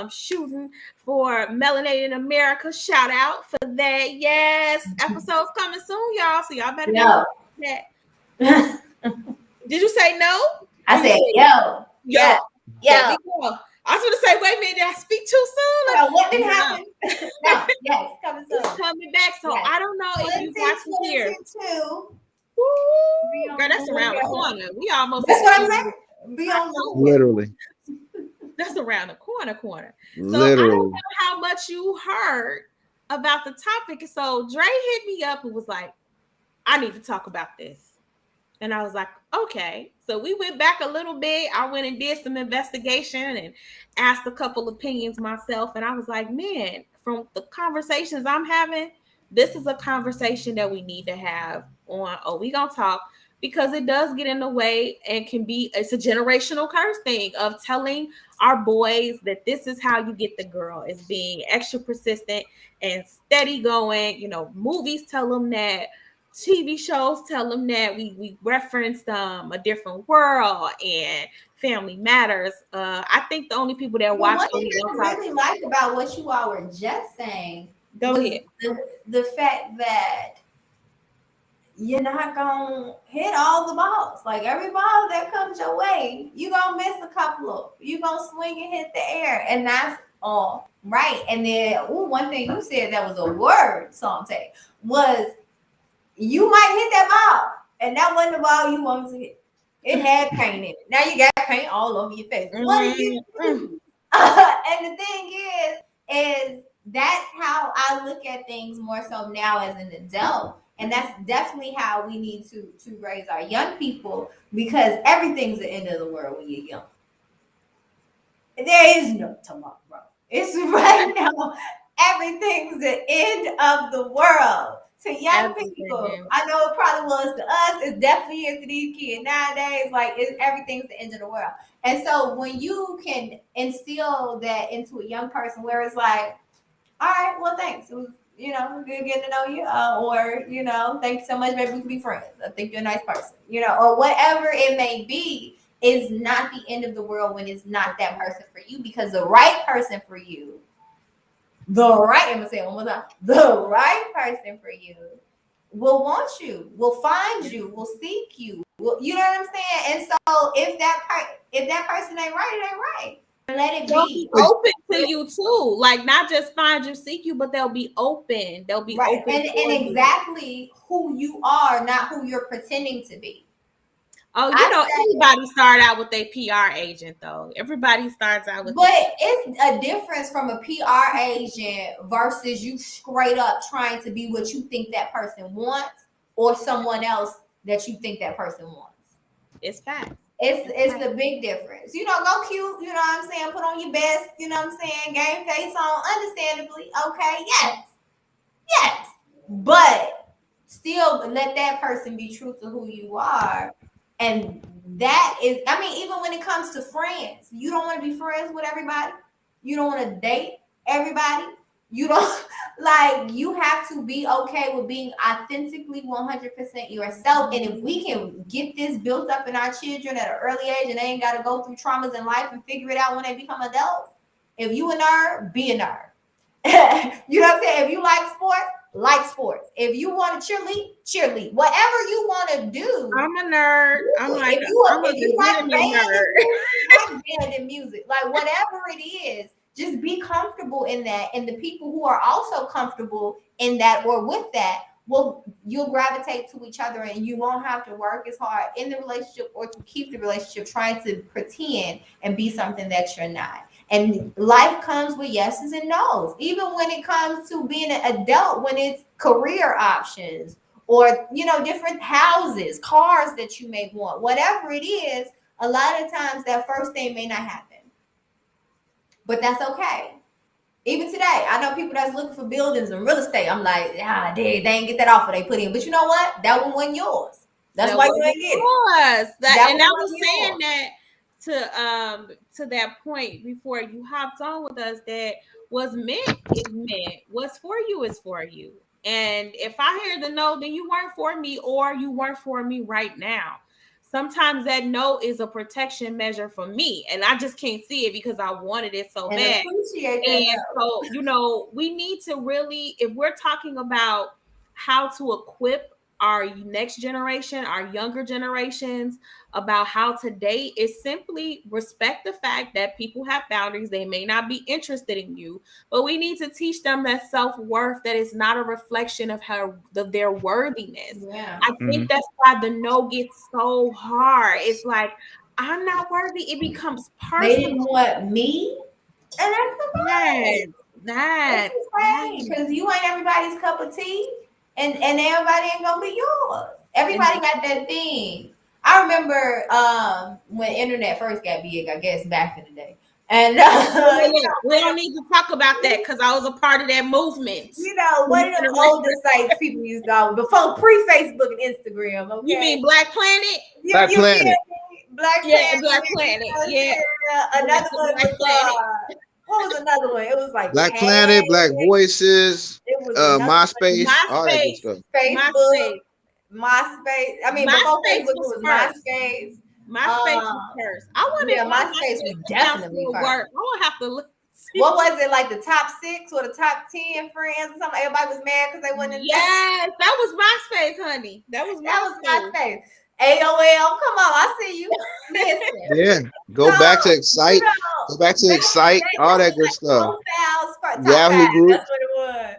shooting for Melanated America. Shout out for that. Yes, episode's coming soon, y'all. So y'all better get that. Did you say no? I said yo. Yo. Yeah. I was gonna say, wait a minute, did I speak too soon? Well, what did happen? No, yes, coming soon. It's coming back. So yes. I don't know if you got to hear. Girl, that's around the corner. We almost. That's what I'm saying. Be on Literally. That's around the corner. So Literally. I don't know how much you heard about the topic. So Dre hit me up and was like, I need to talk about this. And I was like, okay. So we went back a little bit. I went and did some investigation and asked a couple opinions myself. And I was like, man, from the conversations I'm having, this is a conversation that we need to have on We Gonna Talk, because it does get in the way and it's a generational curse thing of telling our boys that this is how you get the girl, is being extra persistent and steady going. Movies tell them that, TV shows tell them that. We referenced A Different World and Family Matters. I think the only people that watch what I really like about what you all were just saying was the fact that you're not gonna hit all the balls. Like every ball that comes your way, you're gonna miss a couple of. You're gonna swing and hit the air, and that's all right. And then one thing you said that was a word, Sante, was you might hit that ball, and that wasn't the ball you wanted to hit. It had paint in it. Now you got paint all over your face. What do you do? And the thing is that's how I look at things more so now as an adult. And that's definitely how we need to raise our young people, because everything's the end of the world when you're young. There is no tomorrow. It's right now. Everything's the end of the world. To young people, I know it probably was to us. It definitely is to these kids nowadays. Like everything's the end of the world. And so when you can instill that into a young person, where it's like, all right, well, thanks. It was, good getting to know you, or thank you so much, maybe we can be friends. I think you're a nice person, or whatever it may be, is not the end of the world when it's not that person for you, because the right person for you. I'm gonna say it one more time. The right person for you will want you, will find you, will seek you. You know what I'm saying? And so if that person ain't right, it ain't right. Let it be open to you too. Like not just find you, seek you, but they'll be open. They'll be right. open. And exactly who you are, not who you're pretending to be. Oh, everybody start out with a PR agent, though. Everybody starts out with. But it's a difference from a PR agent versus you straight up trying to be what you think that person wants, or someone else that you think that person wants. It's facts. It's the big difference. Go cute, you know what I'm saying? Put on your best, you know what I'm saying? Game face on, understandably. Okay, yes. Yes. But still let that person be true to who you are. And that is, I mean, even when it comes to friends, you don't want to be friends with everybody. You don't want to date everybody. You don't like, you have to be okay with being authentically 100% yourself. And if we can get this built up in our children at an early age and they ain't got to go through traumas in life and figure it out when they become adults, if you a nerd, be a nerd. You know what I'm saying? If you like sports. If you want to cheerlead. Whatever you want to do. I'm a nerd. I'm like, I'm a legitimate nerd. Like band and music, like whatever it is, just be comfortable in that. And the people who are also comfortable in that or with that, well, you'll gravitate to each other and you won't have to work as hard in the relationship or to keep the relationship trying to pretend and be something that you're not. And life comes with yeses and nos, even when it comes to being an adult, when it's career options or, different houses, cars that you may want, whatever it is, a lot of times that first thing may not happen. But that's okay. Even today, I know people that's looking for buildings and real estate. I'm like, they ain't get that offer they put in. But you know what? That one wasn't yours. That's why you ain't get it. And I was saying that to that point before you hopped on with us, that what's meant is meant. What's for you is for you. And if I hear the no, then you weren't for me, or you weren't for me right now. Sometimes that no is a protection measure for me, and I just can't see it because I wanted it so bad. And so, we need to really, if we're talking about how to equip our next generation, our younger generations, about how to date, is simply respect the fact that people have boundaries. They may not be interested in you, but we need to teach them that self-worth, that is not a reflection of their worthiness. Yeah. I think that's why the no gets so hard. It's like, I'm not worthy. It becomes personal. They didn't want me, and that's that because you ain't everybody's cup of tea, and everybody ain't gonna be yours. Everybody got that thing. I remember when internet first got big, I guess back in the day. And we don't need to talk about that because I was a part of that movement. One of the older sites people used to go before pre-Facebook and Instagram. Okay? You mean Black Planet? Black Planet. Black Planet. Black Planet. Yeah. Another one was what was another one? It was like Black Planet, Black Voices, MySpace, all that good stuff. Facebook, MySpace. I mean, before Facebook was MySpace. MySpace was first. I wonder if MySpace was definitely first. I would have to look. What was it, like the top 6 or the top 10 friends or something? Everybody was mad because they wasn't in Yes, that was MySpace, honey. That was MySpace. AOL, come on, I see you. Listen. Yeah, go back to Excite. Go back to Excite, all that good stuff. Yahoo group. That's what it was.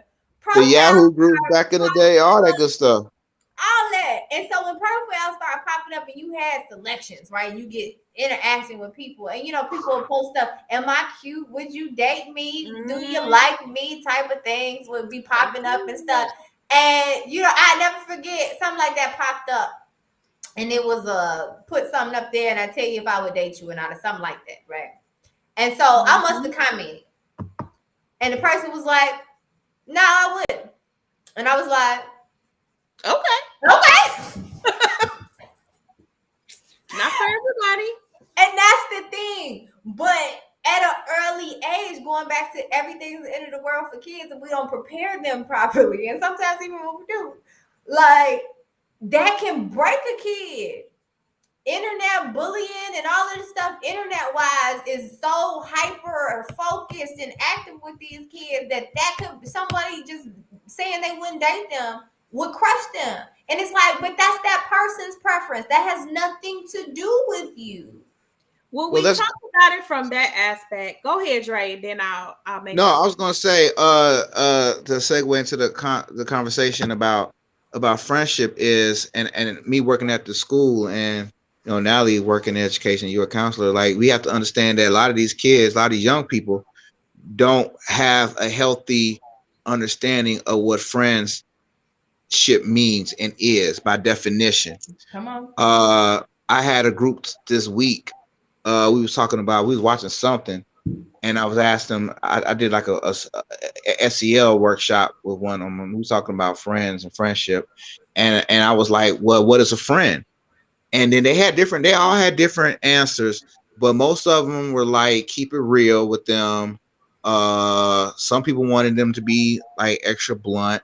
The Yahoo group back in the day, all that good stuff. All that. And so when profiles start popping up and you had selections, right? You get interaction with people, and people will post stuff. Am I cute? Would you date me? Do you like me? Type of things would be popping up and stuff. And I never forget something like that popped up. And it was put something up there, and I tell you if I would date you or not, or something like that, right? And so I must have commented, and the person was like, "No, I wouldn't," and I was like, "Okay." Not for everybody, and that's the thing. But at an early age, going back to everything's the end of the world for kids, and we don't prepare them properly, and sometimes even when we do, like. That can break a kid. Internet bullying and all of this stuff, internet-wise, is so hyper focused and active with these kids that could somebody just saying they wouldn't date them would crush them. And it's like, but that's that person's preference. That has nothing to do with you. Well, we talk about it from that aspect. Go ahead, Dre, and then I'll make. No, I was gonna say, to segue into the conversation about friendship is, and me working at the school, and Natalie working in education, you're a counselor. Like, we have to understand that a lot of these kids, a lot of these young people, don't have a healthy understanding of what friendship means and is by definition. Come on. I had a group this week. We was talking about, we was watching something, and I was asking them. I did like a SEL workshop with one of them. We was talking about friends and friendship, and I was like, well, what is a friend? And then they all had different answers, but most of them were like, keep it real with them. Some people wanted them to be like extra blunt,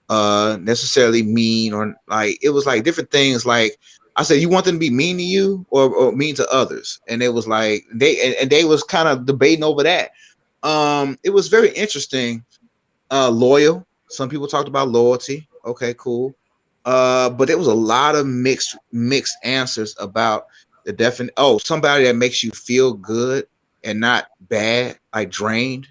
necessarily mean, or like, it was like different things. Like I said, you want them to be mean to you, or mean to others? And it was like and they was kind of debating over that. It was very interesting. Loyal. Some people talked about loyalty. Okay, cool. But there was a lot of mixed answers about the definite. Oh, somebody that makes you feel good and not bad, like drained.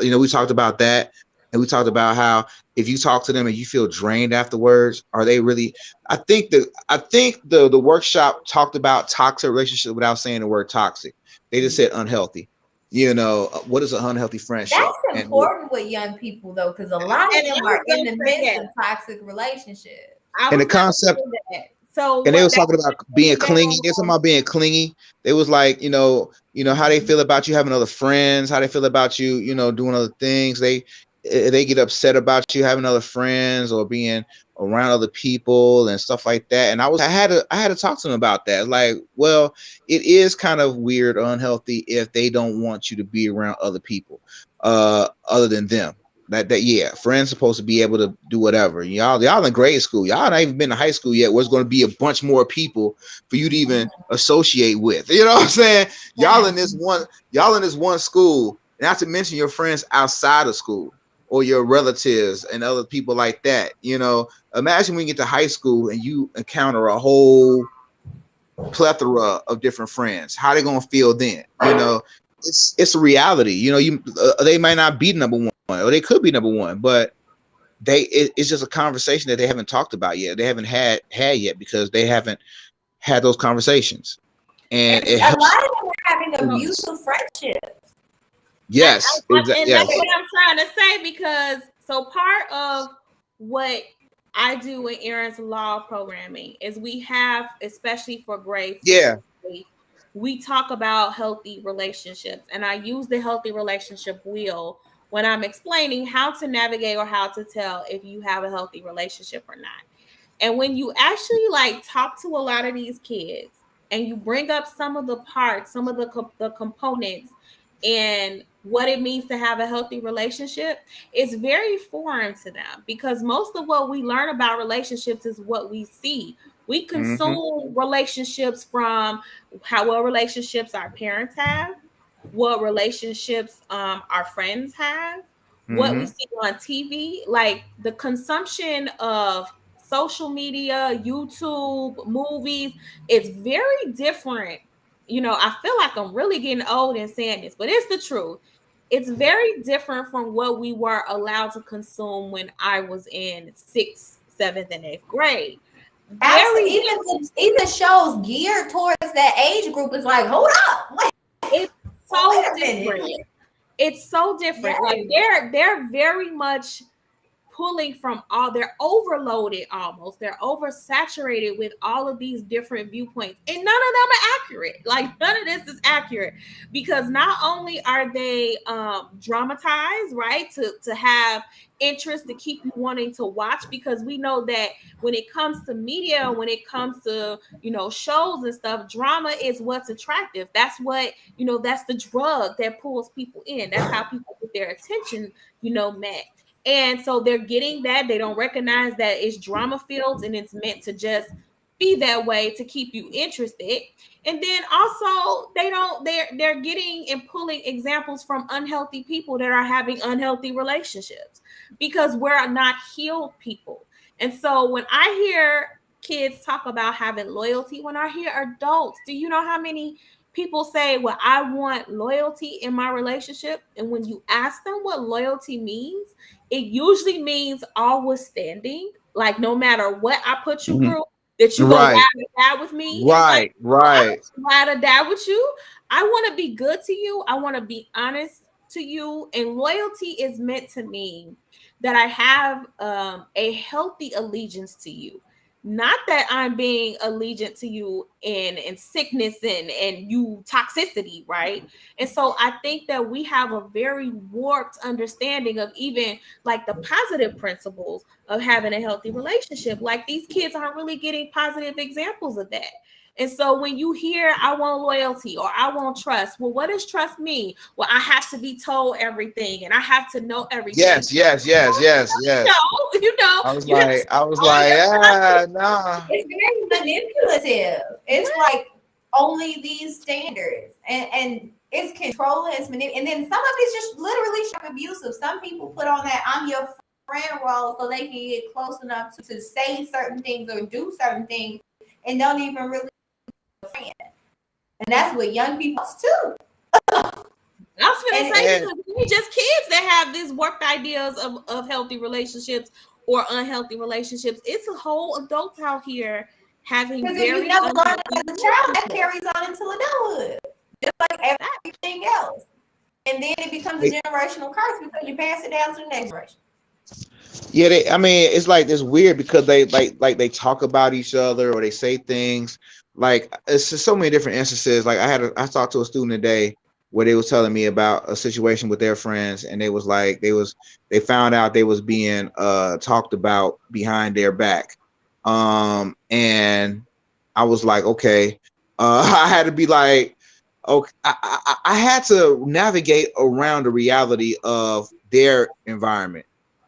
We talked about that, and we talked about how if you talk to them and you feel drained afterwards, are they really? I think the workshop talked about toxic relationship without saying the word toxic. They just said unhealthy. What is an unhealthy friendship? That's And important with young people though, because a lot of And them I are was in gonna the say midst that. of toxic relationships. I and was the gonna concept, say that. So and they what was that talking about being was clingy. They're talking about being clingy. They was like, how they feel about you having other friends, how they feel about you, doing other things. They get upset about you having other friends or being around other people and stuff like that. And I had to talk to them about that. Like, well, it is kind of weird or unhealthy if they don't want you to be around other people, other than them. That yeah, friends supposed to be able to do whatever. Y'all in grade school. Y'all not even been to high school yet. Where it's going to be a bunch more people for you to even associate with. You know what I'm saying? Y'all in this one. Y'all in this one school. Not to mention your friends outside of school or your relatives and other people like that. Imagine when you get to high school and you encounter a whole plethora of different friends. How they gonna feel then? It's a reality. They might not be number one, or they could be number one, but it's just a conversation that they haven't talked about yet. They haven't had yet because they haven't had those conversations, and It's it a helps lot of them are having ease. abusive friendships. Yes, exactly. and that's Yes. what I'm trying to say, because so part of what I do in Aaron's law programming is we have, especially for grade 6 Yeah. and 8, we talk about healthy relationships, and I use the healthy relationship wheel when I'm explaining how to navigate or how to tell if you have a healthy relationship or not. And when you actually like talk to a lot of these kids and you bring up some of the parts, some of the components, and what it means to have a healthy relationship, it's very foreign to them, because most of what we learn about relationships is what we see. We Mm-hmm. consume relationships from what relationships our parents have, what relationships our friends have, what we Mm-hmm. see on TV, like the consumption of social media, YouTube, movies. It's very different. I feel like I'm really getting old and saying this, but it's the truth. It's very different from what we were allowed to consume when I was in sixth, seventh, and eighth grade. Very Absolutely. Even shows geared towards that age group is like, hold up, It's wait so a minute. different. It's so Yeah. different. Like they're very much pulling from all, they're overloaded, almost they're oversaturated with all of these different viewpoints, and none of them are accurate. Like none of this is accurate, because not only are they dramatized, right, to have interest, to keep you wanting to watch, because we know that when it comes to media, when it comes to shows and stuff, drama is what's attractive. That's what, that's the drug that pulls people in. That's how people get their attention met. And so they're getting that. They don't recognize that it's drama filled and it's meant to just be that way to keep you interested. And then also they're getting and pulling examples from unhealthy people that are having unhealthy relationships, because we're not healed people. And so when I hear kids talk about having loyalty, when I hear adults, do you know how many people say, well, I want loyalty in my relationship? And when you ask them what loyalty means, it usually means always standing. Like no matter what I put you Mm-hmm. through, that you go ride Right. or die with me. It's like, Right. well, I Right. don't ride or die with you. I want to be good to you. I want to be honest to you. And loyalty is meant to mean that I have a healthy allegiance to you. Not that I'm being allegiant to you in sickness and you toxicity, right? And so I think that we have a very warped understanding of even like the positive principles of having a healthy relationship. Like these kids aren't really getting positive examples of that. And so when you hear I want loyalty or I want trust, well, what does trust mean? Well, I have to be told everything and I have to know everything. Yes, yes, yes, yes, yes. You have to I was all like, your trust. ah, nah. It's very manipulative. It's like only these standards, and it's controlling, it's manipulating, and then some of it's just literally abusive. Some people put on that "I'm your friend" role so they can get close enough to say certain things or do certain things, and don't even really be a friend. And that's what young people too. I was gonna say And because we just kids that have these warped ideas of healthy relationships or unhealthy relationships. It's a whole adults out here having Because if you very never learned unhealthy as a child, that relationships. carries on into adulthood, just like everything else. And then it becomes a generational curse because you pass it down to the next generation. yeah, I mean, it's like it's weird because they like they talk about each other or they say things like it's just so many different instances. Like I talked to a student today where they was telling me about a situation with their friends, and they was like they found out they was being talked about behind their back, and I was like, okay, I had to be like, okay, I had to navigate around the reality of their environment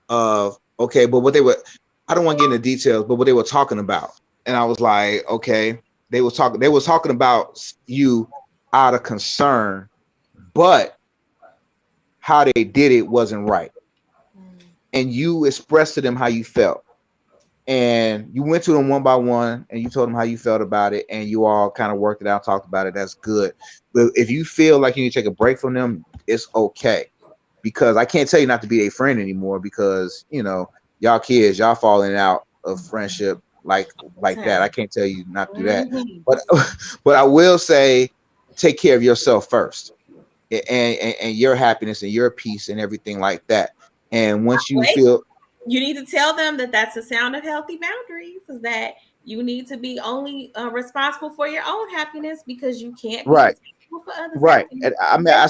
of okay, but what they were, I don't want to get into details, but what they were talking about. And I was like, okay, they was talking about you out of concern, but how they did it wasn't right. And you expressed to them how you felt. And you went to them one by one and you told them how you felt about it, and you all kind of worked it out, talked about it. That's good. But if you feel like you need to take a break from them, it's okay. Because I can't tell you not to be a friend anymore because, y'all kids, y'all falling out of friendship like that. I can't tell you not to do that. Mm-hmm. But but I will say take care of yourself first, and your happiness and your peace and everything like that. And once you Wait, feel you need to tell them that that's a sound of healthy boundaries. Is that you need to be only responsible for your own happiness because you can't be right. responsible for others' Right. happiness. And I mean, I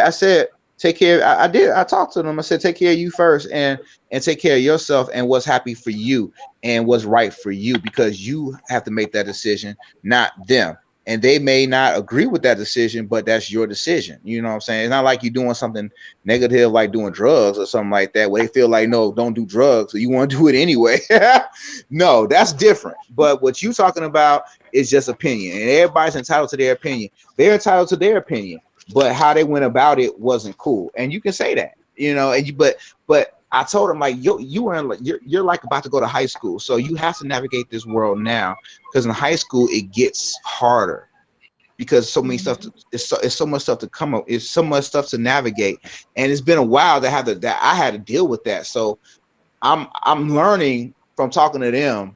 said, take care. I did. I talked to them. I said, take care of you first, and take care of yourself and what's happy for you and what's right for you, because you have to make that decision, not them. And they may not agree with that decision, but that's your decision. You know what I'm saying? It's not like you're doing something negative, like doing drugs or something like that, where they feel like, no, don't do drugs, so you want to do it anyway. No, that's different. But what you talking about is just opinion, and everybody's entitled to their opinion. They're entitled to their opinion, but how they went about it wasn't cool. And you can say that, and but I told him, like, you were you're like about to go to high school, so you have to navigate this world now, because in high school it gets harder because so many stuff it's so much stuff to come up, it's so much stuff to navigate, and it's been a while that I had to deal with that. So I'm learning from talking to them,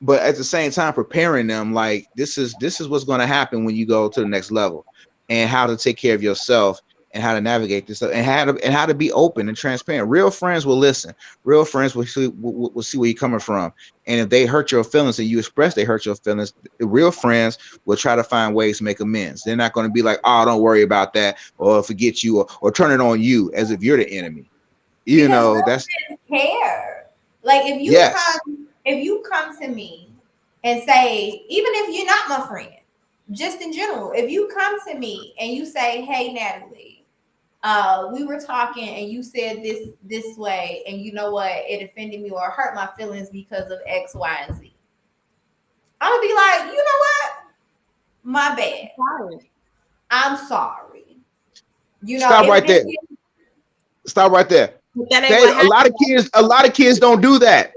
but at the same time preparing them, like this is what's going to happen when you go to the next level, and how to take care of yourself, and how to navigate this stuff, and how to be open and transparent. Real friends will listen. Real friends will see where you're coming from, and if they hurt your feelings and you express they hurt your feelings, the real friends will try to find ways to make amends. They're not going to be like, oh, don't worry about that, or forget you, or turn it on you as if you're the enemy. Because That's real friends care. Like yes. if you come to me and say, even if you're not my friend, just in general, if you come to me and you say, "Hey, Natalie, we were talking and you said this way, and you know what, it offended me or hurt my feelings because of X, Y, and Z." I'm gonna be like, you know what? My bad. I'm sorry. Stop right there. Stop right there. That ain't what A happened. lot of kids don't do that.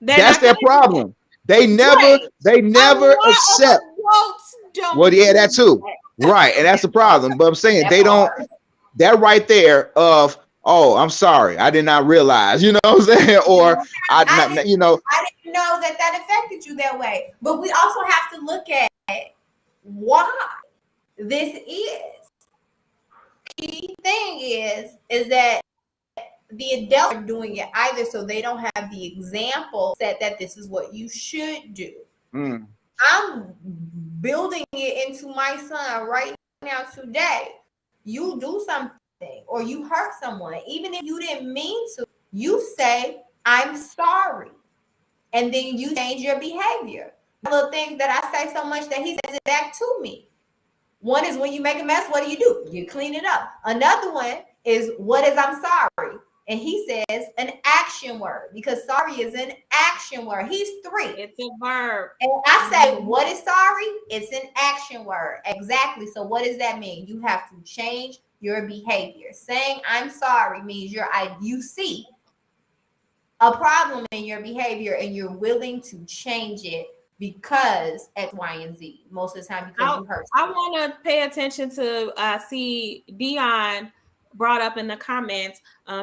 They're That's not their gonna do that. problem. They never Right. they A never lot of accept. adults don't Well, yeah, do that too. that. Right. And that's the problem. But I'm saying That they don't, part. that right there of, oh, I'm sorry, I did not realize, you know what I'm saying? Or I I not, didn't I didn't know that affected you that way. But we also have to look at why this is. Key thing is that the adults are doing it either, so they don't have the example set that this is what you should do. I'm building it into my son right now today. You do something or you hurt someone, even if you didn't mean to, you say, I'm sorry. And then you change your behavior. Little things that I say so much that he says it back to me. One is when you make a mess, what do? You clean it up. Another one is, what is I'm sorry? And he says an action word, because sorry is an action word. He's 3. It's a verb. And I say, what is sorry? It's an action word. Exactly. So what does that mean? You have to change your behavior. Saying I'm sorry means you see a problem in your behavior and you're willing to change it because X, Y, and Z. Most of the time because you hurt someone. I want to pay attention to see Dion brought up in the comments,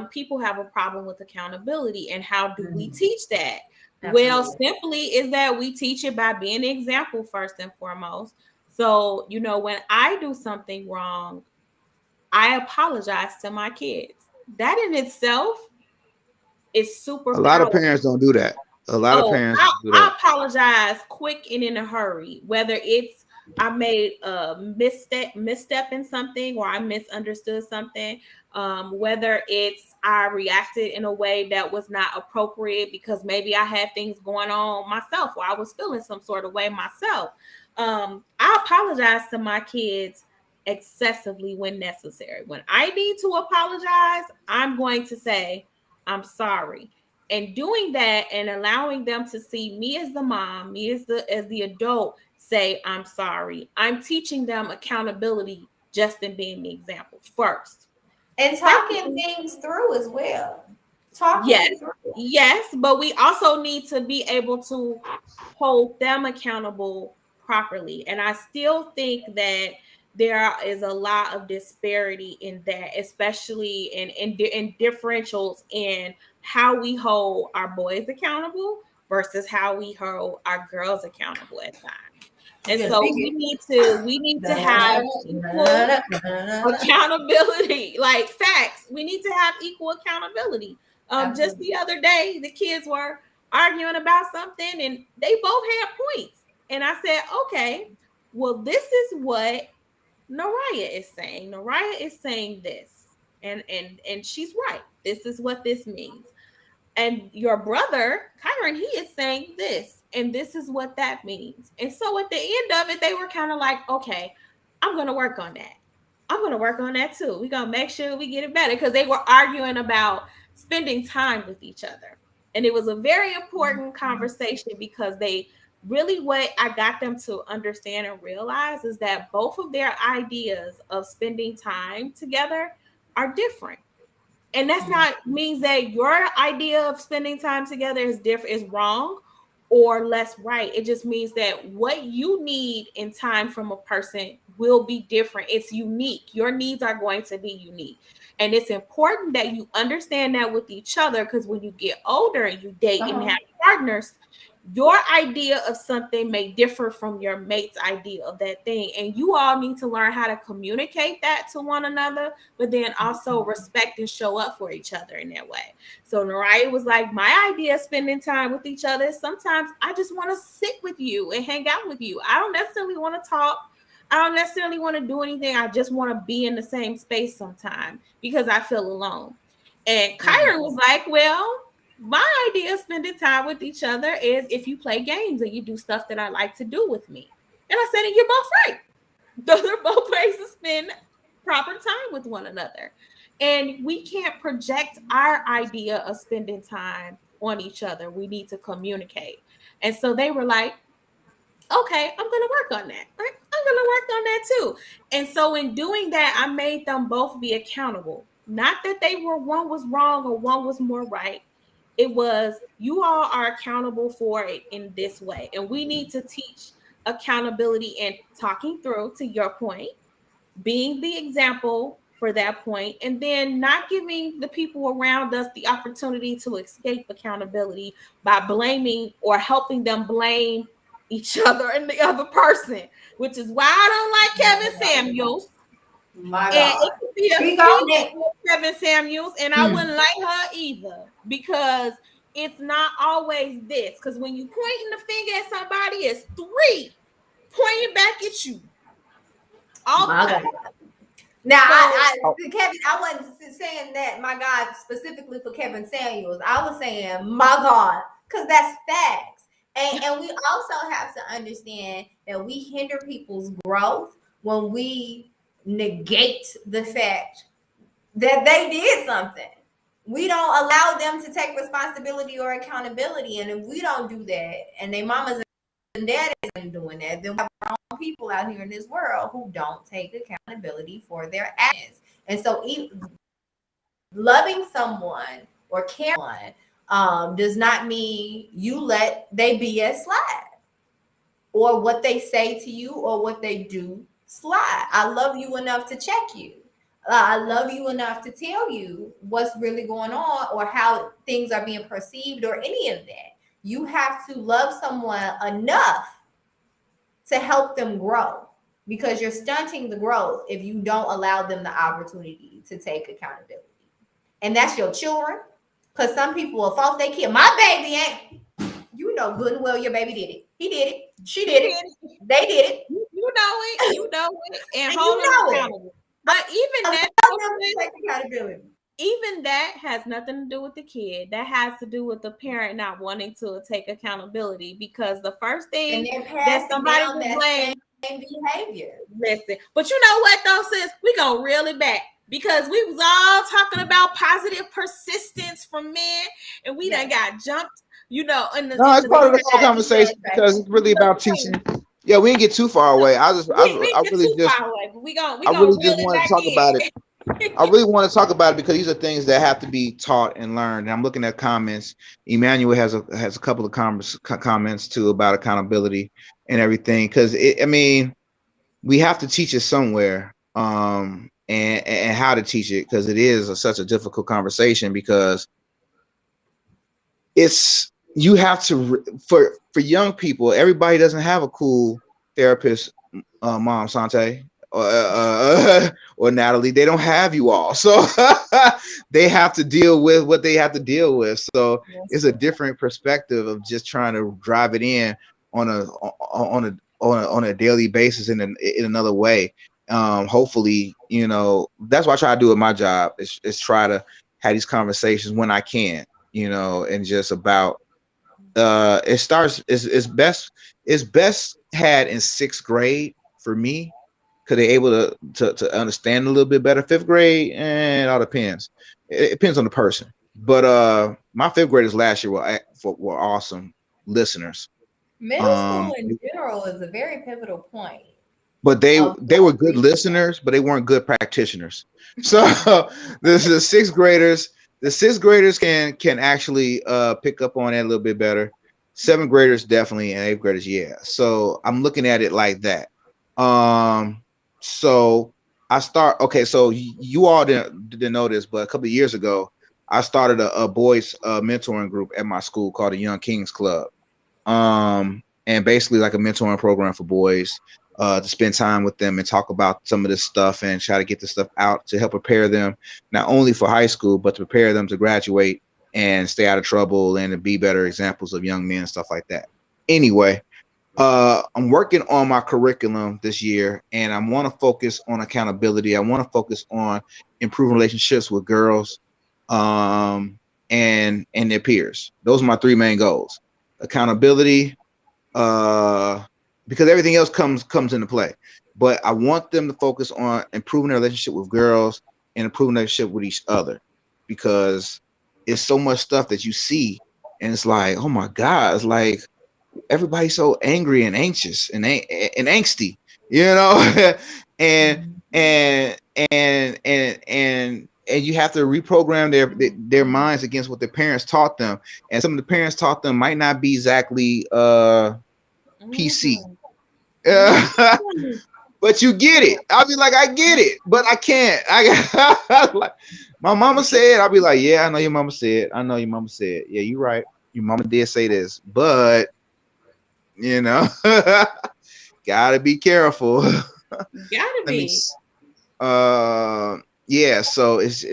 people have a problem with accountability. And how do we teach that? Absolutely. Well, simply is that we teach it by being an example first and foremost. So, when I do something wrong, I apologize to my kids. That in itself is super powerful. A lot of parents don't do that. A lot of parents do that. I apologize quick and in a hurry, whether it's I made a misstep in something, or I misunderstood something, whether it's I reacted in a way that was not appropriate because maybe I had things going on myself, or I was feeling some sort of way myself. I apologize to my kids excessively when necessary. When I need to apologize, I'm going to say, I'm sorry. And doing that and allowing them to see me as the mom, me as the adult say, I'm sorry. I'm teaching them accountability just in being the example first. And talking things through as well. Yes, but we also need to be able to hold them accountable properly. And I still think that there is a lot of disparity in that, especially in differentials in how we hold our boys accountable versus how we hold our girls accountable at times. And so we need to have equal accountability, like facts. We need to have equal accountability. Just the other day, the kids were arguing about something and they both had points. And I said, okay, well, this is what Naraya is saying. Naraya is saying this. And she's right. This is what this means. And your brother, Kyron, he is saying this. And this is what that means. And so at the end of it, they were kind of like, okay, I'm going to work on that. I'm going to work on that too. We're going to make sure we get it better, because they were arguing about spending time with each other. And it was a very important conversation, because they really, what I got them to understand and realize is that both of their ideas of spending time together are different. And that's not means that your idea of spending time together is wrong or less right. It just means that what you need in time from a person will be different. It's unique. Your needs are going to be unique. And it's important that you understand that with each other, because when you get older and you date and have partners, your idea of something may differ from your mate's idea of that thing. And you all need to learn how to communicate that to one another, but then also respect and show up for each other in that way. So Naraya was like, my idea of spending time with each other is sometimes I just want to sit with you and hang out with you. I don't necessarily want to talk. I don't necessarily want to do anything. I just want to be in the same space sometime because I feel alone. And Kyra was like, well, my idea of spending time with each other is if you play games and you do stuff that I like to do with me. And I said, and you're both right. Those are both ways to spend proper time with one another. And we can't project our idea of spending time on each other. We need to communicate. And so they were like, okay, I'm going to work on that. I'm going to work on that too. And so in doing that, I made them both be accountable. Not that one was wrong or one was more right. It was, you all are accountable for it in this way. And we need to teach accountability and talking through, to your point, being the example for that point, and then not giving the people around us the opportunity to escape accountability by blaming or helping them blame each other and the other person, which is why I don't like Kevin Samuels. My And God. it could be a Speak on it. female Kevin Samuels, and I wouldn't like her either because it's not always this. Because when you pointing the finger at somebody, it's three pointing back at you all the My time. God. Now, So Kevin, I wasn't saying that, my God, specifically for Kevin Samuels. I was saying, my God, because that's facts. And we also have to understand that we hinder people's growth when we negate the fact that they did something. We don't allow them to take responsibility or accountability. And if we don't do that, and their mamas and daddies ain't doing that, then we have our own people out here in this world who don't take accountability for their actions. And so, loving someone or caring does not mean you let they BS slide or what they say to you or what they do slide. I love you enough to check you. I love you enough to tell you what's really going on or how things are being perceived or any of that. You have to love someone enough to help them grow because you're stunting the growth if you don't allow them the opportunity to take accountability. And that's your children. Because some people will fault their kid. My baby ain't. You know good and well your baby did it. He did it. She did it. They did it. you know it. You know it. And And hold you them know it. accountable. But even that, Allow them to take accountability. even that has nothing to do with the kid. That has to do with the parent not wanting to take accountability because the first And thing they're that passing somebody down will that blame, same behavior. listen. But you know what though, sis? We gonna reel it back because we was all talking about positive persistence from men, and we done got jumped. You know, No, it's in the part of the whole Right. conversation because it's really about teaching. Yeah, we didn't get too far away. we I get really too just, far away, but we I gonna really reel just it wanted to back talk about it. in. I really want to talk about it because these are things that have to be taught and learned. And I'm looking at comments. Emmanuel has a couple of comments too about accountability and everything. Because I mean, we have to teach it somewhere, and how to teach it because it is such a difficult conversation because it's you have to for young people. Everybody doesn't have a cool therapist, mom Sante or Natalie. They don't have you all, so they have to deal with what they have to deal with. So it's a different perspective of just trying to drive it in on a daily basis in another way. Hopefully, that's what I try to do with my job is try to have these conversations when I can, and just about it starts it's best had in sixth grade for me because they're able to understand a little bit better. Fifth grade, and it all depends. It depends on the person. But my fifth graders last year were awesome listeners. Middle school in general is a very pivotal point. But they Of were good listeners, but they weren't good practitioners. So this is the sixth graders can actually pick up on it a little bit better. Seventh graders definitely, and eighth graders, yeah. So I'm looking at it like that. So I start okay. So you all didn't know this, but a couple of years ago, I started a boys mentoring group at my school called the Young Kings Club. And basically like a mentoring program for boys to spend time with them and talk about some of this stuff and try to get this stuff out to help prepare them not only for high school but to prepare them to graduate and stay out of trouble and to be better examples of young men and stuff like that. Anyway, I'm working on my curriculum this year and I want to focus on accountability. I want to focus on improving relationships with girls and their peers. Those are my three main goals: accountability, because everything else comes into play. But I want them to focus on improving their relationship with girls and improving their relationship with each other, because it's so much stuff that you see, and it's like, oh my God, it's like everybody's so angry and anxious and angsty, and and and you have to reprogram their minds against what their parents taught them, and some of the parents taught them might not be exactly PC. But you get it. I'll be like, I get it, but I can't. I got like my mama said. I'll be like, yeah, I know your mama said. I know your mama said. Yeah, you're right. Your mama did say this, but gotta be careful. Gotta be. Uh, yeah. So it's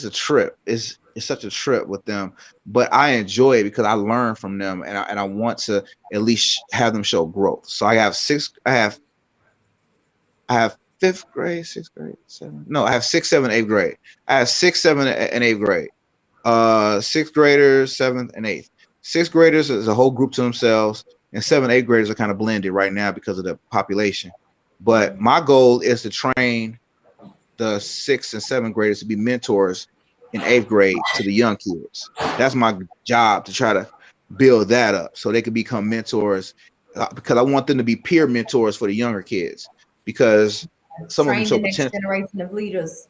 a trip. It's such a trip with them, but I enjoy it because I learn from them, and I want to at least have them show growth. So I have fifth grade, sixth grade, seven. No, I have sixth, seventh, eighth grade. I have sixth, seventh, and eighth grade. Sixth graders, seventh, and eighth. Sixth graders is a whole group to themselves, and seventh, eighth graders are kind of blended right now because of the population. But my goal is to train the sixth and seventh graders to be mentors in eighth grade to the young kids. That's my job, to try to build that up so they can become mentors, because I want them to be peer mentors for the younger kids, because some of them Train the show next potential. generation of leaders.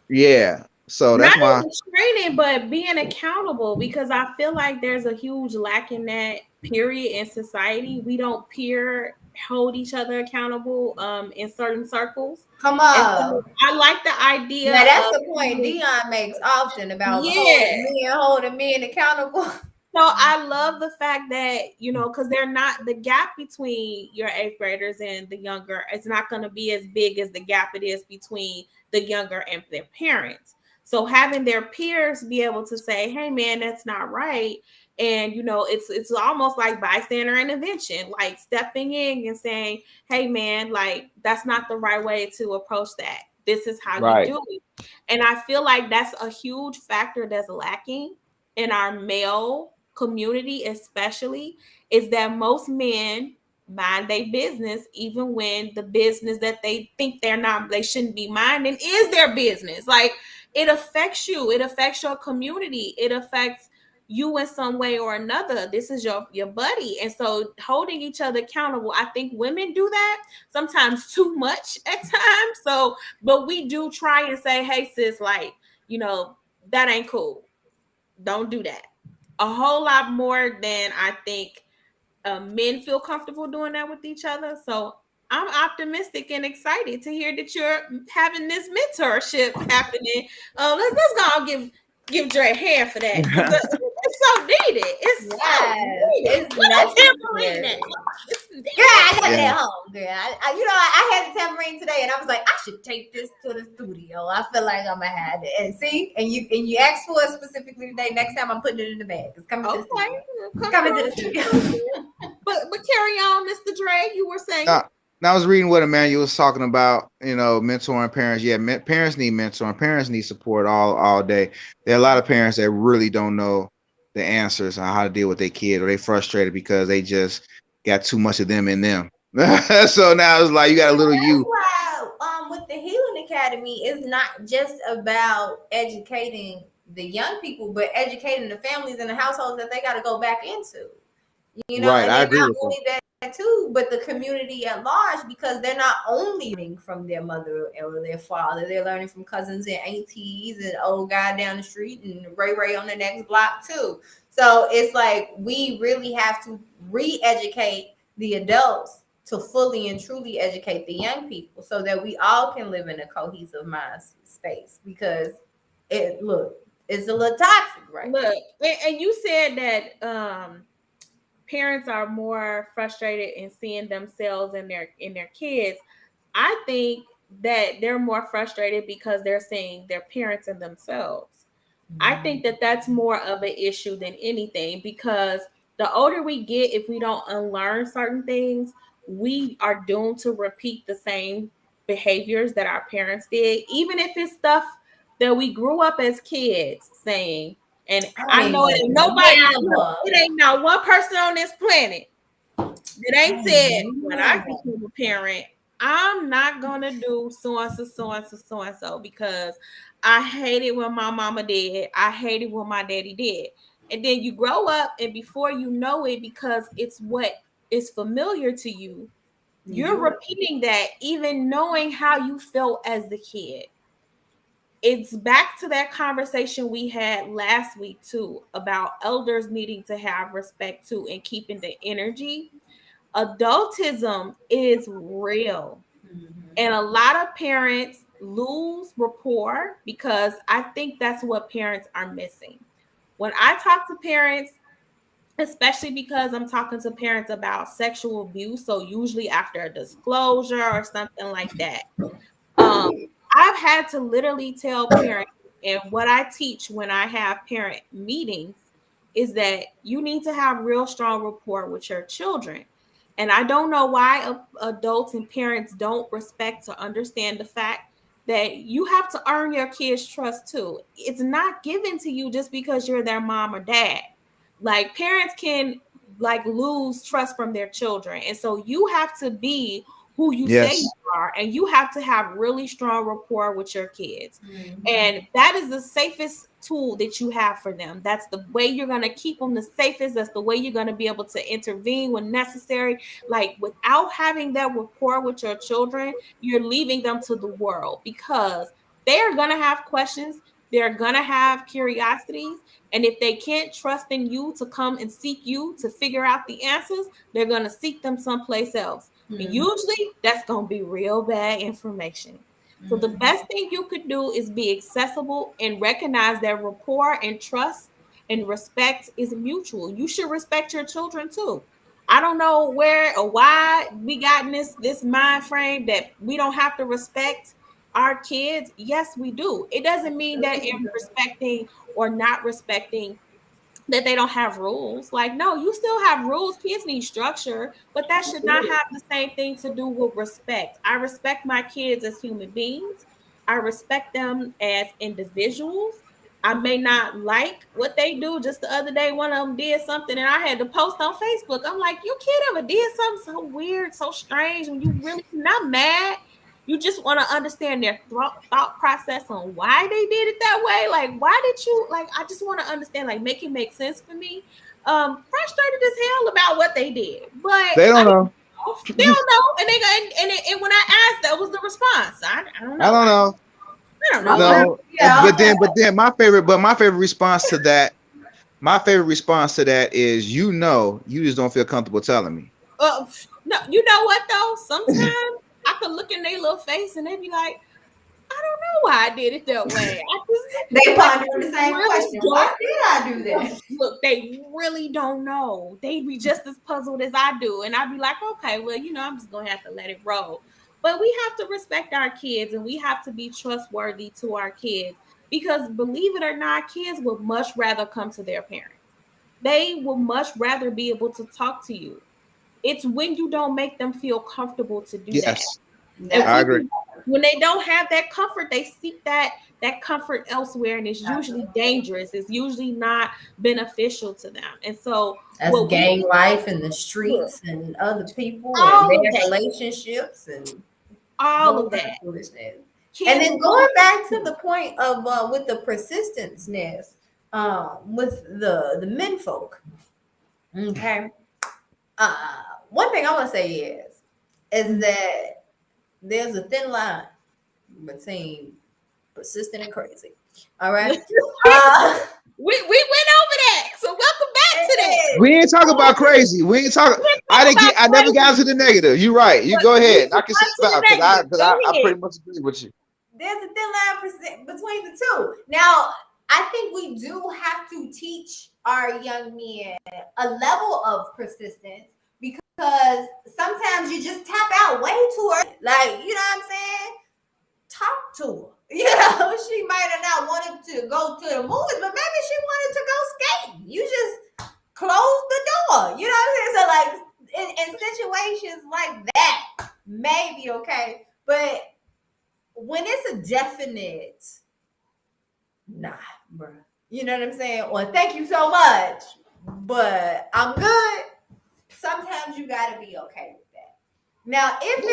Yeah. So Not that's my even training, but being accountable, because I feel like there's a huge lack in that period in society. We don't peer hold each other accountable in certain circles. Come And so on. I like the idea Now that's of the point Dion makes often about yeah. holding men accountable. So I love the fact that, because they're not, the gap between your eighth graders and the younger, it's not going to be as big as the gap it is between the younger and their parents. So having their peers be able to say, hey man, that's not right. And it's almost like bystander intervention, like stepping in and saying, hey man, like that's not the right way to approach that. This is how you right. do it. And I feel like that's a huge factor that's lacking in our male community, especially, is that most men mind their business, even when the business that they think they shouldn't be minding is their business. Like, it affects you, it affects your community, it affects you in some way or another. This is your buddy. And so holding each other accountable, I think women do that sometimes too much at times. So, but we do try and say, hey sis, like, that ain't cool, don't do that, a whole lot more than I think men feel comfortable doing that with each other. So I'm optimistic and excited to hear that you're having this mentorship happening. Let's go and give Dre a hand for that, because it's so needed. It's so Yes, needed. it's What a tambourine necessary. at? It's needed. Girl, I got it Yeah. at home, girl. I had the tambourine today, and I was like, I should take this to the studio. I feel like I'm gonna have it. And see, and you asked for it specifically today. Next time, I'm putting it in the bag. It's coming to the Okay, studio. It's come coming to the studio. through. But carry on, Mr. Dre. You were saying. Now, now I was reading what Emmanuel was talking about, mentoring parents. Yeah, parents need mentoring. Parents need support all day. There are a lot of parents that really don't know the answers on how to deal with their kid, or they frustrated because they just got too much of them in them. So now it's like you got a little That's you. why with the Healing Academy, it's not just about educating the young people, but educating the families and the households that they got to go back into. Right, And I then agree not with that. only that too, but the community at large, because they're not only learning from their mother or their father, they're learning from cousins and aunties and old guy down the street and Ray on the next block too. So it's like we really have to re-educate the adults to fully and truly educate the young people so that we all can live in a cohesive mind space, because it's a little toxic right Look, and you said that parents are more frustrated in seeing themselves in their kids. I think that they're more frustrated because they're seeing their parents in themselves. I think that that's more of an issue than anything, because the older we get, if we don't unlearn certain things, we are doomed to repeat the same behaviors that our parents did, even if it's stuff that we grew up as kids saying. And now. I I know it ain't nobody, look, never, it ain't not one person on this planet that ain't I said, when I never. become a parent, I'm not gonna do so and so, so and so, so and so, because I hate it when my mama did. I hate it when my daddy did. And then you grow up, and before you know it, because it's what is familiar to you, You you're do it. repeating that, even knowing how you felt as the kid. It's back to that conversation we had last week too, about elders needing to have respect too and keeping the energy. Adultism is real. And a lot of parents lose rapport, because I think that's what parents are missing. When I talk to parents, especially because I'm talking to parents about sexual abuse, so usually after a disclosure or something like that, I've had to literally tell parents, and what I teach when I have parent meetings is that you need to have real strong rapport with your children. And I don't know why adults and parents don't respect or understand the fact that you have to earn your kids' trust too. It's not given to you just because you're their mom or dad. Like parents can like lose trust from their children. And so you have to be who you say you Yes. are, and you have to have really strong rapport with your kids. Mm-hmm. And that is the safest tool that you have for them. That's the way you're going to keep them the safest. That's the way you're going to be able to intervene when necessary. Like without having that rapport with your children, you're leaving them to the world because they're going to have questions. They're going to have curiosities. And if they can't trust in you to come and seek you to figure out the answers, they're going to seek them someplace else. And usually that's going to be real bad information. So the best thing you could do is be accessible and recognize that rapport and trust and respect is mutual. You should respect your children too. I don't know where or why we got in this mind frame that we don't have to respect our kids. Yes, we do. It doesn't mean that in respecting or not respecting that they don't have rules. Like, no, you still have rules. Kids need structure, but that should not have the same thing to do with respect. I respect my kids as human beings. I respect them as individuals. I may not like what they do. Just the other day, one of them did something and I had to post on Facebook. I'm like, your kid ever did something so weird, so strange, when you really not mad. You just want to understand their thought process on why they did it that way. Like, why did you like? I just want to understand, like, make it make sense for me. Frustrated as hell about what they did, but They don't know. they don't know. And when I asked, that was the response. I don't I know. don't know. I don't know. No. Yeah. But then my favorite response to that, is, you just don't feel comfortable telling me. No, you know what though? Sometimes I could look in their little face and they be like, I don't know why I did it that way. They ponder the same really question. Why did I do that? Look, they really don't know. They be just as puzzled as I do. And I'd be like, okay, well, I'm just going to have to let it roll. But we have to respect our kids and we have to be trustworthy to our kids because believe it or not, kids would much rather come to their parents. They will much rather be able to talk to you. It's when you don't make them feel comfortable to do that. Yes. And I agree. when they don't have that comfort, they seek that comfort elsewhere, and it's usually dangerous. It's usually not beneficial to them. And so, That's gang life in the streets and other people all and of their that, relationships and all of that. And then going back to the point of with the persistenceness, with the men folk. Okay. One thing I want to say is that there's a thin line between persistent and crazy. All right. We went over that. So welcome back to that. We ain't talking about crazy. We ain't talking. I never got to the negative. You're right. You go ahead. Knock yourself out because I pretty much agree with you. There's a thin line between the two. Now, I think we do have to teach our young men a level of persistence because sometimes you just tap out way too early. Like, you know what I'm saying? Talk to her. You know, she might have not wanted to go to the movies, but maybe she wanted to go skating. You just close the door. You know what I'm saying? So, like, in situations like that, maybe okay. But when it's a definite, nah, bro. You know what I'm saying? Or thank you so much, but I'm good. Sometimes you gotta be okay with that. Now, if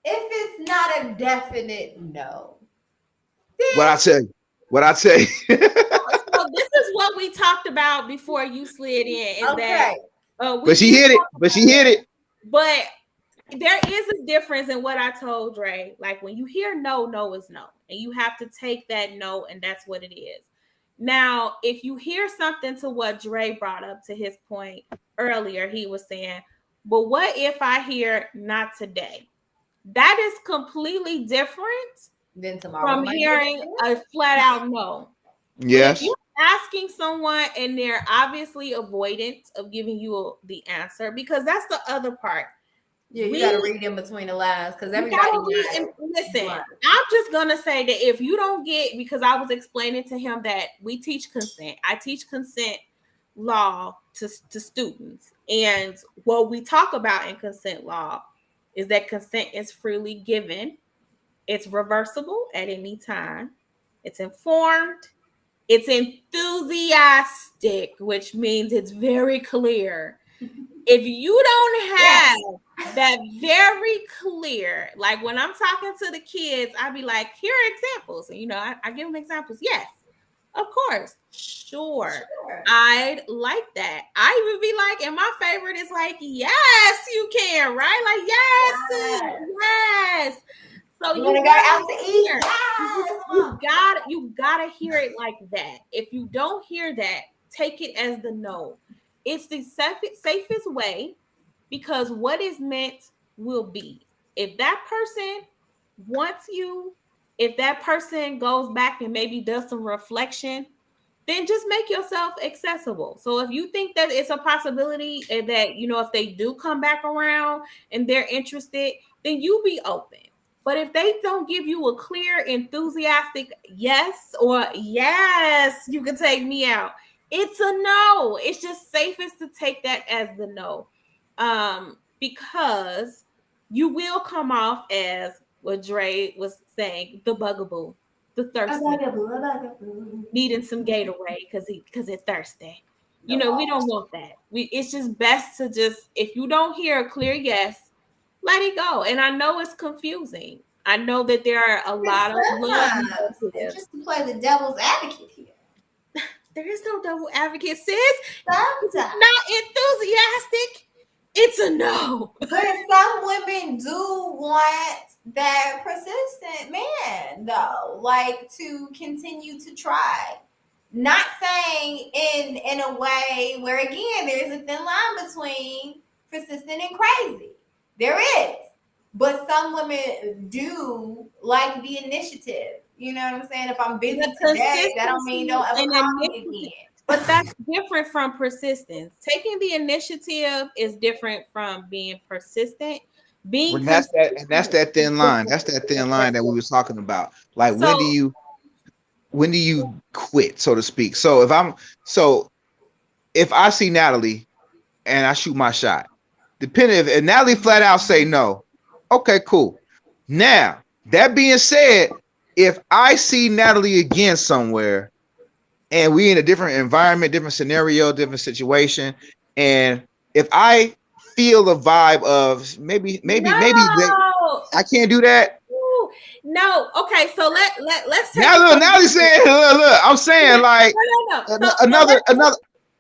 it's not a definite no, What I tell you. So this is what we talked about before you slid in. Is that but she hit it. But there is a difference in what I told Dre. Like when you hear no, no is no. And you have to take that no, and that's what it is. Now, if you hear something to what Dre brought up to his point earlier, he was saying, but what if I hear not today? That is completely different from hearing a flat out no. Yes. If you're asking someone and they're obviously avoidant of giving you the answer, because that's the other part. Yeah, you gotta read in between the lines because You everybody gotta read and listen. Right. I'm just gonna say that if you don't get, because I was explaining to him that we teach consent. I teach consent law to students, and what we talk about in consent law is that consent is freely given. It's reversible at any time. It's informed. It's enthusiastic, which means it's very clear. If you don't have that very clear, like when I'm talking to the kids, I be like, here are examples. And, I give them examples. Yes, of course. Sure. I'd like that. I even be like, and my favorite is like, yes, you can, right? Like, yes. So you want to go out to eat? You gotta hear it like that. If you don't hear that, take it as the no. It's the safest way, because what is meant will be. If that person wants you, if that person goes back and maybe does some reflection, then just make yourself accessible. So if you think that it's a possibility that, if they do come back around and they're interested, then you be open. But if they don't give you a clear, enthusiastic yes, or yes, you can take me out, it's a no. It's just safest to take that as the no. Because you will come off as what Dre was saying, the bugaboo, the thirsty, needing some Gatorade because it's thirsty. We don't want that. It's just best to just, if you don't hear a clear yes, let it go. And I know it's confusing. I know that there are a lot of love. Just to play the devil's advocate here. There is no devil advocate, sis. It's not enthusiastic. It's a no. But some women do want that persistent man, though, like to continue to try. Not saying in a way where, again, there's a thin line between persistent and crazy. There is. But some women do like the initiative. You know what I'm saying? If I'm busy today, that don't mean don't ever call me again. But that's different from persistence. Taking the initiative is different from being persistent. That's that thin line. That's that thin line that we was talking about. Like, when do you quit, so to speak? So if I see Natalie and I shoot my shot, depending if Natalie flat out say no, okay, cool. Now, that being said, if I see Natalie again somewhere and we in a different environment, different scenario, different situation, and if I feel the vibe of maybe I can't do that. No, okay, so let's take now he's saying look, I'm saying like another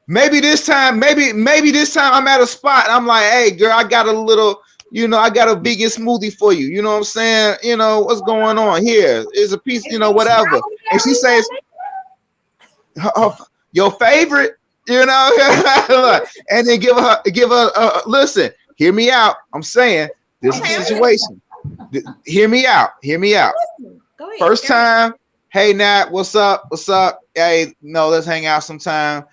maybe this time I'm at a spot and I'm like, hey girl, I got a little, I got a vegan smoothie for you. You know what I'm saying? What's going on here? Is a piece, whatever. And she says, your favorite, and then give her listen, hear me out. I'm saying this situation. Hear me out. Go ahead. First time, hey Nat, what's up? Hey, no, let's hang out sometime.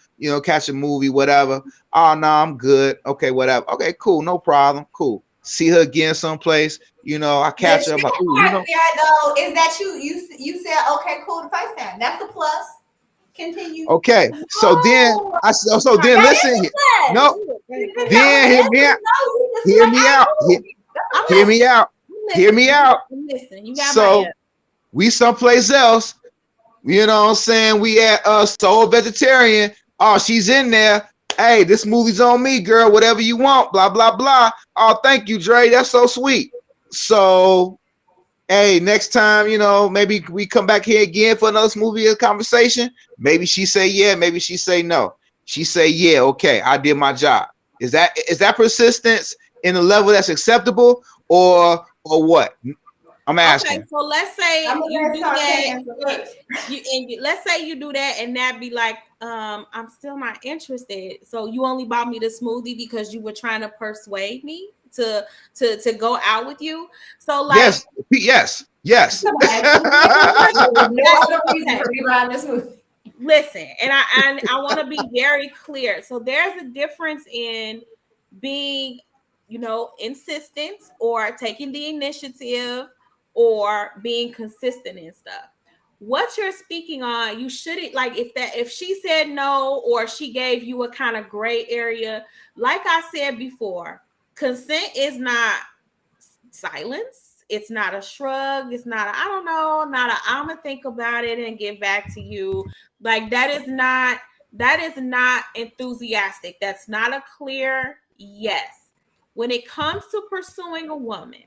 Catch a movie, whatever. Oh no, I'm good. Okay, whatever. Okay, cool, no problem. Cool. See her again someplace. I catch her. I'm like, though, is that you said okay, cool the first time. That's the plus. Continue. Okay, so then listen. No, then hear me out. Hear me out. Listen, you got so we someplace else. You know what I'm saying? We at Soul Vegetarian. Oh, she's in there. Hey, this movie's on me, girl. Whatever you want. Blah blah blah. Oh, thank you, Dre. That's so sweet. So, hey, next time, maybe we come back here again for another movie conversation. Maybe she say yeah. Maybe she say no. She say yeah. Okay, I did my job. Is that persistence in a level that's acceptable, or what? I'm asking. Okay, so let's say you do that. Let's say you do that, and that be like, I'm still not interested. So you only bought me the smoothie because you were trying to persuade me to go out with you. So like, yes. No other reason for me buying this smoothie. Listen, and I want to be very clear. So there's a difference in being insistence or taking the initiative or being consistent and stuff. What you're speaking on, you shouldn't, like, if she said no or she gave you a kind of gray area, like I said before, consent is not silence. It's not a shrug. It's not I don't know, not a I'm gonna think about it and get back to you. Like that is not enthusiastic. That's not a clear yes. When it comes to pursuing a woman,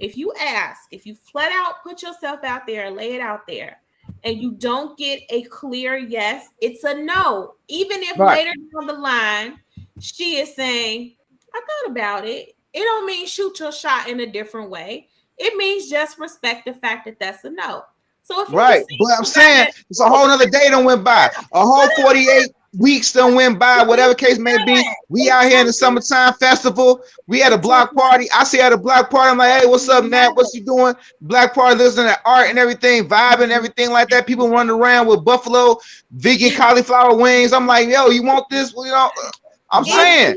if you flat out put yourself out there, lay it out there, and you don't get a clear yes, it's a no. Even if later down the line she is saying, I thought about it. It don't mean shoot your shot in a different way. It means just respect the fact that that's a no. So if but I'm saying it's a whole nother day done went by. A whole 48 weeks done went by, whatever case may be. We out here in the summertime festival. We had a block party. I see at a block party. I'm like, hey, what's up, Nat? What's you doing? Black party, listening to art and everything, vibing, everything like that. People running around with buffalo, vegan cauliflower wings. I'm like, yo, you want this? I'm saying,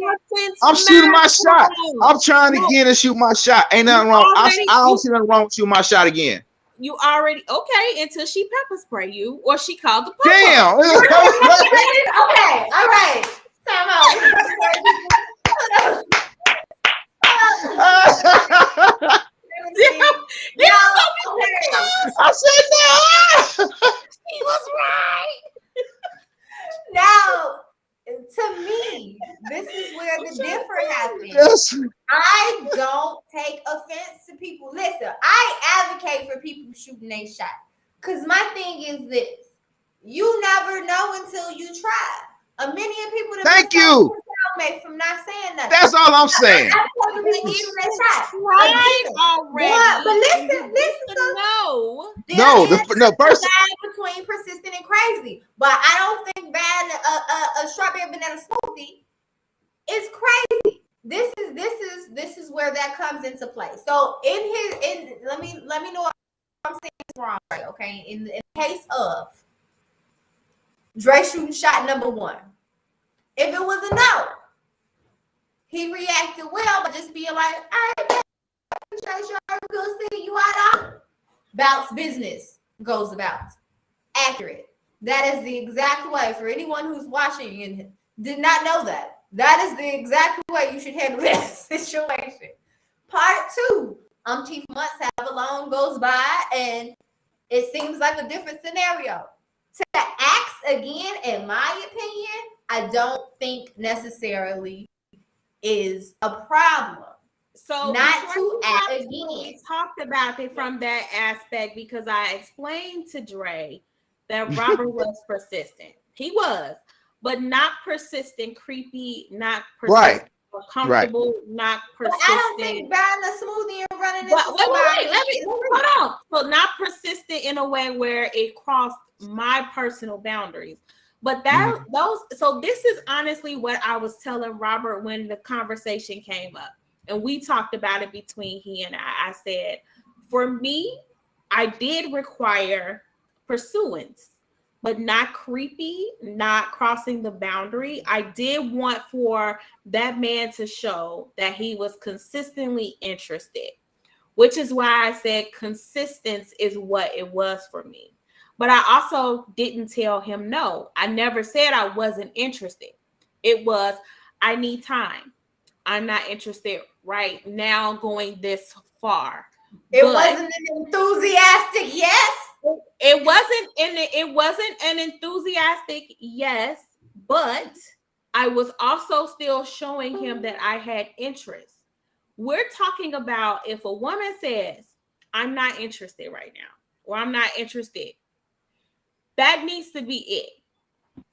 I'm shooting my shot. I'm trying to get and shoot my shot. Ain't nothing wrong. I don't see nothing wrong with shooting my shot again. You already okay until she pepper spray you or she called the police. Damn. Okay, all right. Time out. I said no. He was right. Now, to me, this is where the difference happens. Yes. I don't take offense to people. Listen, I advocate for people shooting their shot. Because my thing is this. You never know until you try. A million people Thank you. From not saying nothing. That's all I'm saying. But listen. No, the person between persistent and crazy. But I don't think bad a strawberry banana smoothie is crazy. This is where that comes into play. So let me know if I'm saying this wrong, right? Okay. In the case of Dre shooting shot number one. If it was a no, he reacted well, but just being like, all right, we'll see you out. Bounce business goes about. Accurate. That is the exact way for anyone who's watching and did not know that. That is the exact way you should handle this situation. Part two, umpteen months have alone goes by and it seems like a different scenario. To ask again, in my opinion, I don't think necessarily is a problem. So not to act again. We talked about it from that aspect because I explained to Dre that Robert was persistent. He was, but not persistent, creepy, not persistent, comfortable, not persistent. But I don't think buying a smoothie and running into wait, let me hold on. So not persistent in a way where it crossed my personal boundaries. But so this is honestly what I was telling Robert when the conversation came up. And we talked about it between he and I. I said, for me, I did require pursuance, but not creepy, not crossing the boundary. I did want for that man to show that he was consistently interested, which is why I said consistency is what it was for me. But I also didn't tell him no. I never said I wasn't interested. It was, I need time. I'm not interested right now going this far. It wasn't an enthusiastic yes. It wasn't an enthusiastic yes, but I was also still showing him that I had interest. We're talking about if a woman says, I'm not interested right now, or I'm not interested, that needs to be it.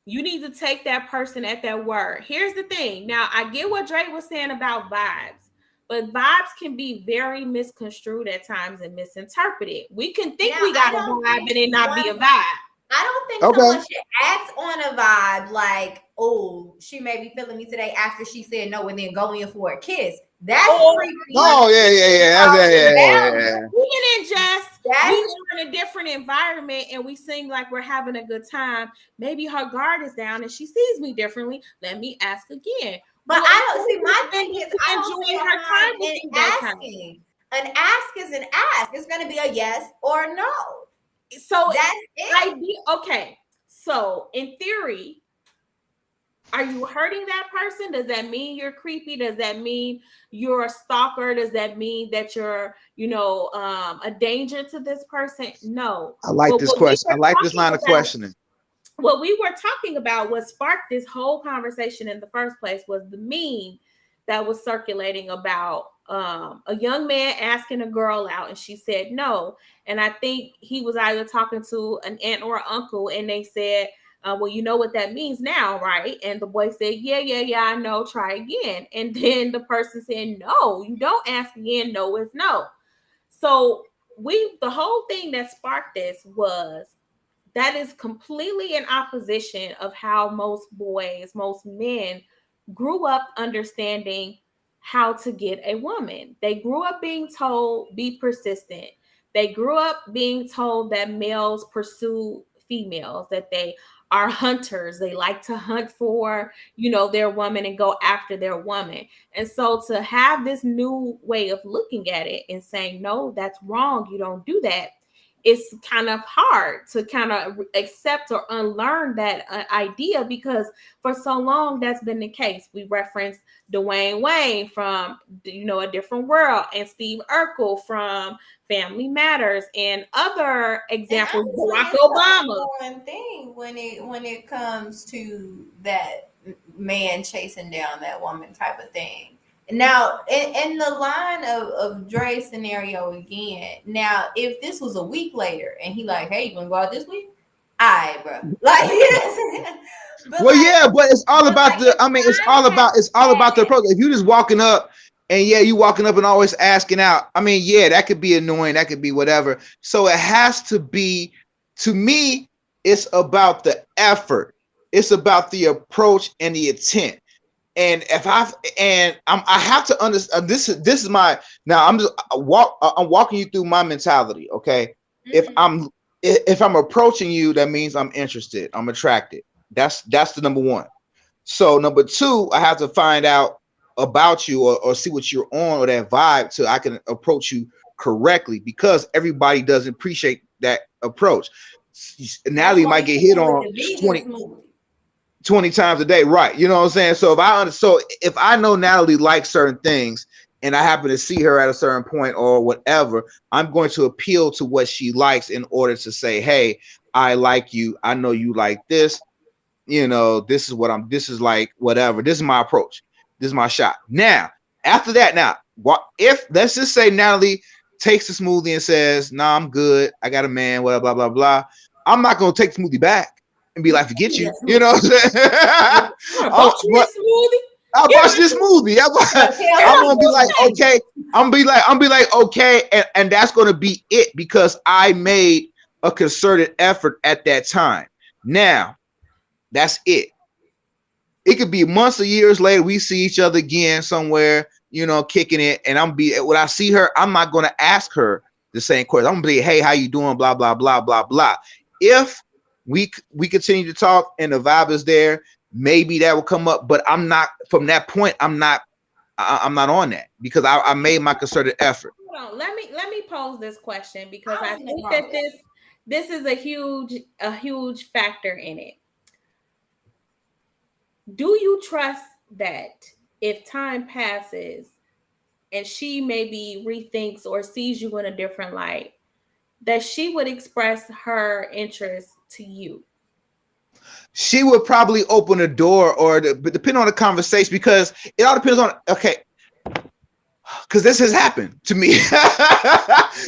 You need to take that person at their word. Here's the thing. Now, I get what Dre was saying about vibes, but vibes can be very misconstrued at times and misinterpreted. We can think we got a vibe and it not be a vibe. I don't think someone should act on a vibe like, oh, she may be feeling me today after she said no and then go in for a kiss. That's creepy. Oh, yeah. We didn't just we That's are in a different environment and we seem like we're having a good time. Maybe her guard is down and she sees me differently. Let me ask again. but Well, I don't see. My then thing get is, to I don't see enjoy a her harm time with in me that time. asking. An ask is an ask. It's going to be a yes or no. So That's it. okay. So in theory, are you hurting that person? Does that mean you're creepy? Does that mean you're a stalker? Does that mean that you're, a danger to this person? No. I like But this question. I like this line of questioning. what we were talking about, what sparked this whole conversation in the first place, was the meme that was circulating about a young man asking a girl out and she said no. And I think he was either talking to an aunt or uncle and they said, well, you know what that means now, right? And the boy said, yeah, I know, try again. And then the person said, no, you don't ask again, no is no. So the whole thing that sparked this was that is completely in opposition of how most boys, most men grew up understanding how to get a woman. They grew up being told, be persistent. They grew up being told that males pursue females, that they are hunters. They like to hunt for, their woman and go after their woman. And so to have this new way of looking at it and saying, no, that's wrong. You don't do that, it's kind of hard to kind of accept or unlearn that idea, because for so long that's been the case. We referenced Dwayne Wayne from A Different World and Steve Urkel from Family Matters and other examples. Barack Obama. One thing when it comes to that man chasing down that woman type of thing. Now, in the line of Dre's scenario again, now, if this was a week later and he like, hey, you want to go out this week? All right, bro. Like, but it's all about it's all about the approach. If you just walking up and you walking up and always asking out, that could be annoying. That could be whatever. So it has to be, to me, it's about the effort. It's about the approach and the intent. And I have to understand, this is my, now I'm walking you through my mentality. Okay. Mm-hmm. If I'm approaching you, that means I'm interested. I'm attracted. That's the number one. So number two, I have to find out about you or see what you're on, or that vibe, so I can approach you correctly, because everybody doesn't appreciate that approach. Natalie might get hit on 20 times a day, right? You know what I'm saying? So if I know Natalie likes certain things and I happen to see her at a certain point or whatever, I'm going to appeal to what she likes in order to say, hey, I like you. I know you like this. This is like whatever. This is my approach. This is my shot. Now, after that, if let's just say Natalie takes the smoothie and says, nah, I'm good. I got a man, blah, blah, blah, blah. I'm not going to take the smoothie back and be like, forget you. You know what I'm saying? I'll watch this movie. I'm gonna be like, okay. I'm gonna be like, okay, and that's gonna be it, because I made a concerted effort at that time. Now, that's it. It could be months or years later, we see each other again somewhere, kicking it, and when I see her, I'm not gonna ask her the same question. I'm gonna be, hey, how you doing? Blah, blah, blah, blah, blah. If we continue to talk and the vibe is there, maybe that will come up, but I'm not, from that point, I'm not on that, because I made my concerted effort. Hold on. Let me pose this question, because I think that this is a huge factor in it. Do you trust that if time passes and she maybe rethinks or sees you in a different light, that she would express her interest to you? She would probably open a door, but depending on the conversation, because it all depends on, okay, because this has happened to me.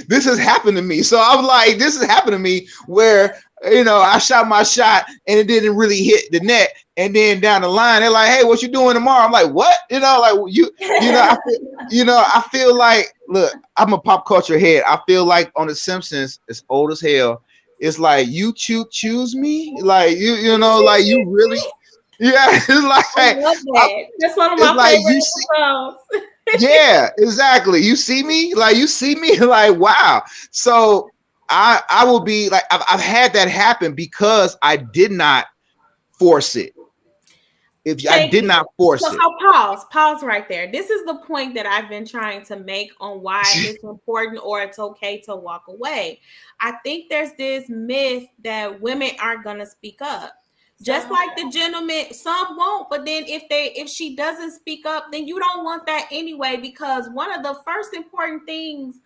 This has happened to me. So I'm like, this has happened to me where, I shot my shot and it didn't really hit the net. And then down the line, they're like, hey, what you doing tomorrow? I'm like, what? I feel like, look, I'm a pop culture head. I feel like on The Simpsons, it's old as hell. It's like, you choose me? Like, like you really, yeah. It's like, I love that. That's one of my favorite songs. Yeah, exactly. You see me? Like, wow. So I will be like, I've had that happen because I did not force it. If I Thank did you. not force So it. pause right there. This is the point that I've been trying to make on why it's important or it's okay to walk away. I think there's this myth that women aren't gonna speak up. Just Some like the gentleman, some won't, but then if she doesn't speak up, then you don't want that anyway, because one of the first important things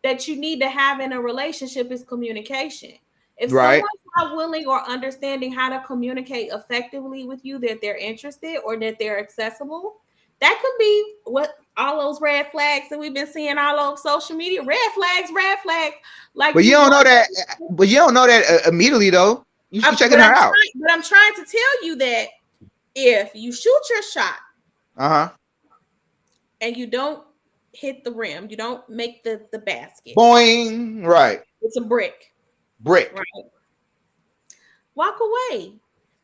that you need to have in a relationship is communication. If Right. someone's not willing or understanding how to communicate effectively with you, that they're interested or that they're accessible, that could be what all those red flags that we've been seeing all over social media. Red flags. Like But you you don't know want. that. But you don't know that immediately though. You checking her out. But I'm trying to tell you that if you shoot your shot Uh huh. and you don't hit the rim, you don't make the basket. Boing. Right. It's a brick, Brick. right? Walk away.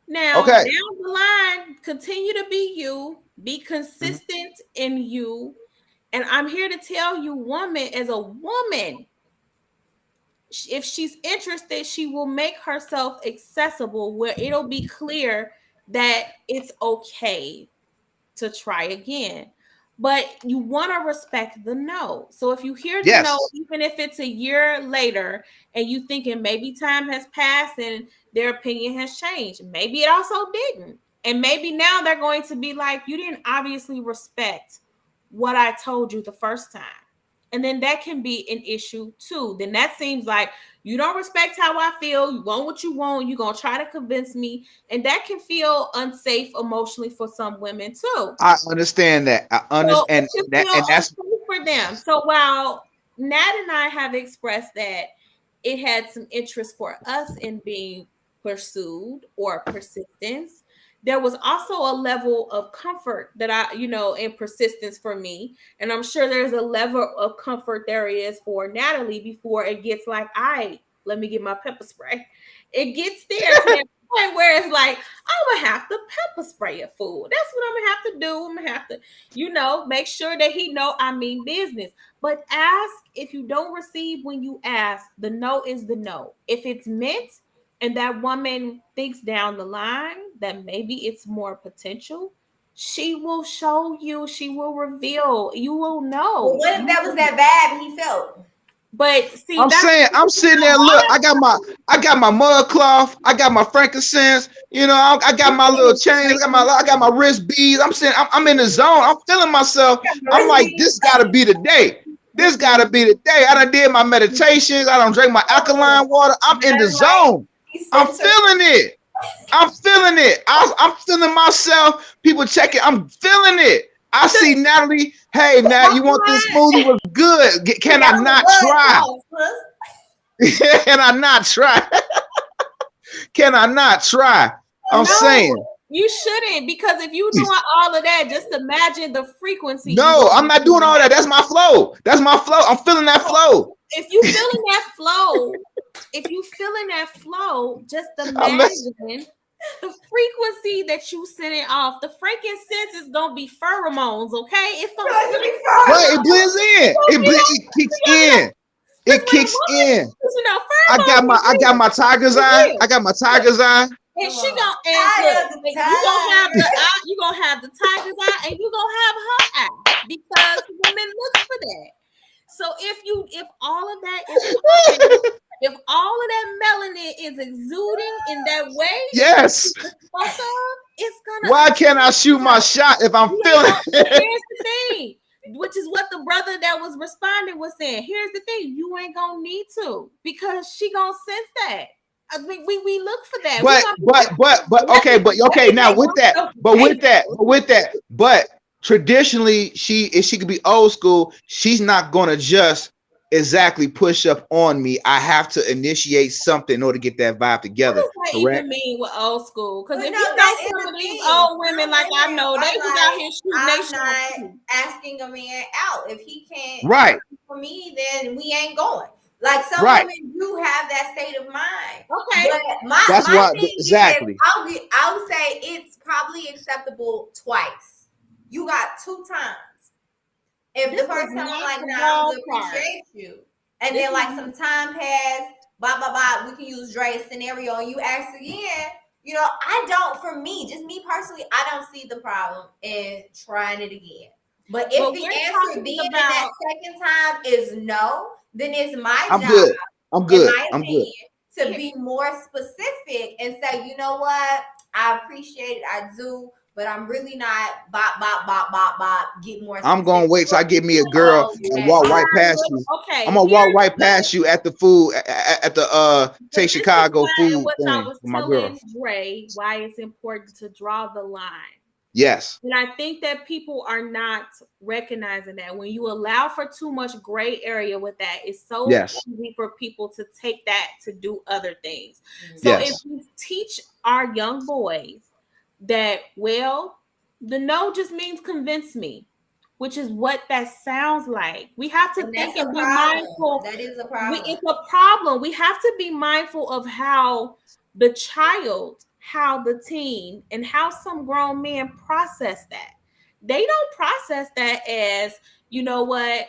Now, Okay. down the line, continue to be you, be Mhm. consistent in you. And I'm here to tell you, woman, as a woman, if she's interested, she will make herself accessible where it'll be clear that it's okay to try again. But you want to respect the no. So if you hear the no, Yes. even if it's a year later and you thinking maybe time has passed and their opinion has changed, maybe it also didn't. And maybe now they're going to be like, you didn't obviously respect what I told you the first time. And then that can be an issue too. Then that seems like you don't respect how I feel. You want what you want. You're going to try to convince me. And that can feel unsafe emotionally for some women too. I understand that. I So understand it can that, feel and that's unsafe for them. So while Nat and I have expressed that it had some interest for us in being pursued or persistence, there was also a level of comfort that in persistence for me. And I'm sure there's a level of comfort there is for Natalie before it gets like, let me get my pepper spray. It gets there to that point where it's like, I'm gonna have to pepper spray a fool. That's what I'm gonna have to do. I'm gonna have to, make sure that he know I mean business. But ask. If you don't receive when you ask, the no is the no. If it's meant and that woman thinks down the line that maybe it's more potential, she will show you, she will reveal, you will Well, know. what if that was that bad and he felt? But see, I'm that's saying. I'm sitting there. Look, I got my mud cloth. I got my frankincense. You know, I got my little chains. I got my wrist beads. I'm saying, I'm in the zone. I'm feeling myself. I'm like, this got to be the day. This got to be the day. I done did my meditations. I done drank my alkaline water. I'm in the That's right. zone. I'm feeling it. I'm feeling it. I'm feeling myself. People checking. I'm feeling it. I see Natalie. Hey, Nat, you want this smoothie? Was good. Can I not try? Can I not try? Can I not try? I'm saying. You shouldn't, because if you doing all of that, just imagine the frequency. No, I'm not doing all that. That's my flow. That's my flow. I'm feeling that flow. If you feeling that flow, just imagine the frequency that you sending off. The frankincense is gonna be pheromones, okay? It's gonna be right. It blends in. It kicks in. It kicks in. I got my tiger's eye. I got my tiger's eye. And she gonna you gonna have the tiger's eye, and you gonna have her eye, because women look for that. So if all of that is popping, if all of that melanin is exuding in that way, yes, it's gonna. Why can't I shoot my shot if I'm feeling it? Here's the thing, which is what the brother that was responding was saying. Here's the thing: you ain't gonna need to, because she gonna sense that. We look for that. Okay. Now with that. But traditionally, she could be old school. She's not gonna just exactly push up on me. I have to initiate something in order to get that vibe together. What does that even mean with old school? Because if you know some of these old women, like I know, they was out here shooting. I'm not asking a man out. If he can't right for me, then we ain't going. Like some women do have that state of mind. Okay. But my thing exactly. Is, I would say it's probably acceptable twice. You got 2 times. If the first time I'm like, nah, I appreciate you. And then like some time passed, blah blah blah. We can use Dre's scenario, and you ask again. I don't. For me, just me personally, I don't see the problem in trying it again. But if But the we're answer talking then in that about second time is no, then it's my I'm job, good. I'm in good. my I'm good. opinion, to be more specific and say, you know what, I appreciate it, I do, but I'm really not bop bop bop bop bop. Get more I'm specific. gonna wait till I get me a girl Oh, and that walk all right right. past you. I'm Okay, gonna walk here's right past you at the food at the so Take this is Chicago why, and food what I thing was for my girl. telling Dre, why it's important to draw the line. Yes. And I think that people are not recognizing that when you allow for too much gray area with that, it's so Yes. easy for people to take that to do other things. So if Yes. we teach our young boys that, well, the no just means convince me, which is what that sounds like. We have to and think that's a and be problem. mindful. That is a problem. It's a problem. We have to be mindful of how the child, how the teen, and how some grown men process that. They don't process that as, you know what,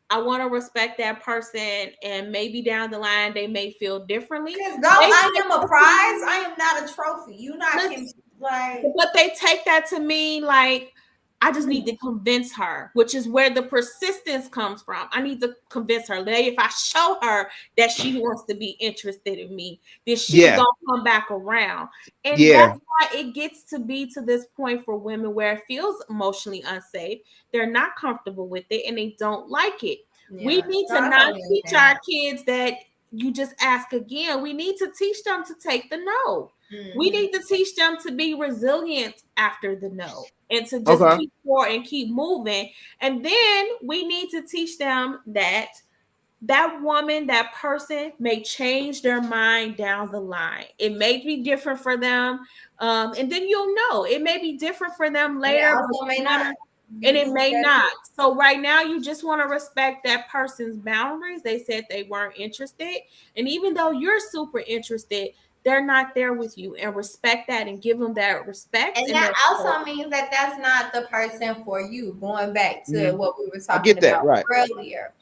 I want to respect that person, and maybe down the line they may feel differently. Because though They I take am a that prize, I am not a trophy. You not can to, like. but they take that to mean like I just need to convince her, which is where the persistence comes from. I need to convince her. That if I show her that she wants to be interested in me, then she's Yeah. gonna come back around. And that's Yeah. why it gets to be to this point for women where it feels emotionally unsafe. They're not comfortable with it and they don't like it. We Yeah, need so to I not totally teach understand our that. kids that you just ask again. We need to teach them to take the no. We Mm-hmm. need to teach them to be resilient after the no and to just Okay. keep forward and keep moving. And then we need to teach them that that woman, that person may change their mind down the line. It may be different for them. And then you'll know it may be different for them And it later, but also may you not. wanna, and You it just may gotta not. see. So right now you just want to respect that person's boundaries. They said they weren't interested. And even though you're super interested, they're not there with you, and respect that and give them that respect And and that that also means that that's not the person for you. Going back to Mhm. what we were I talking get that. about Right. earlier,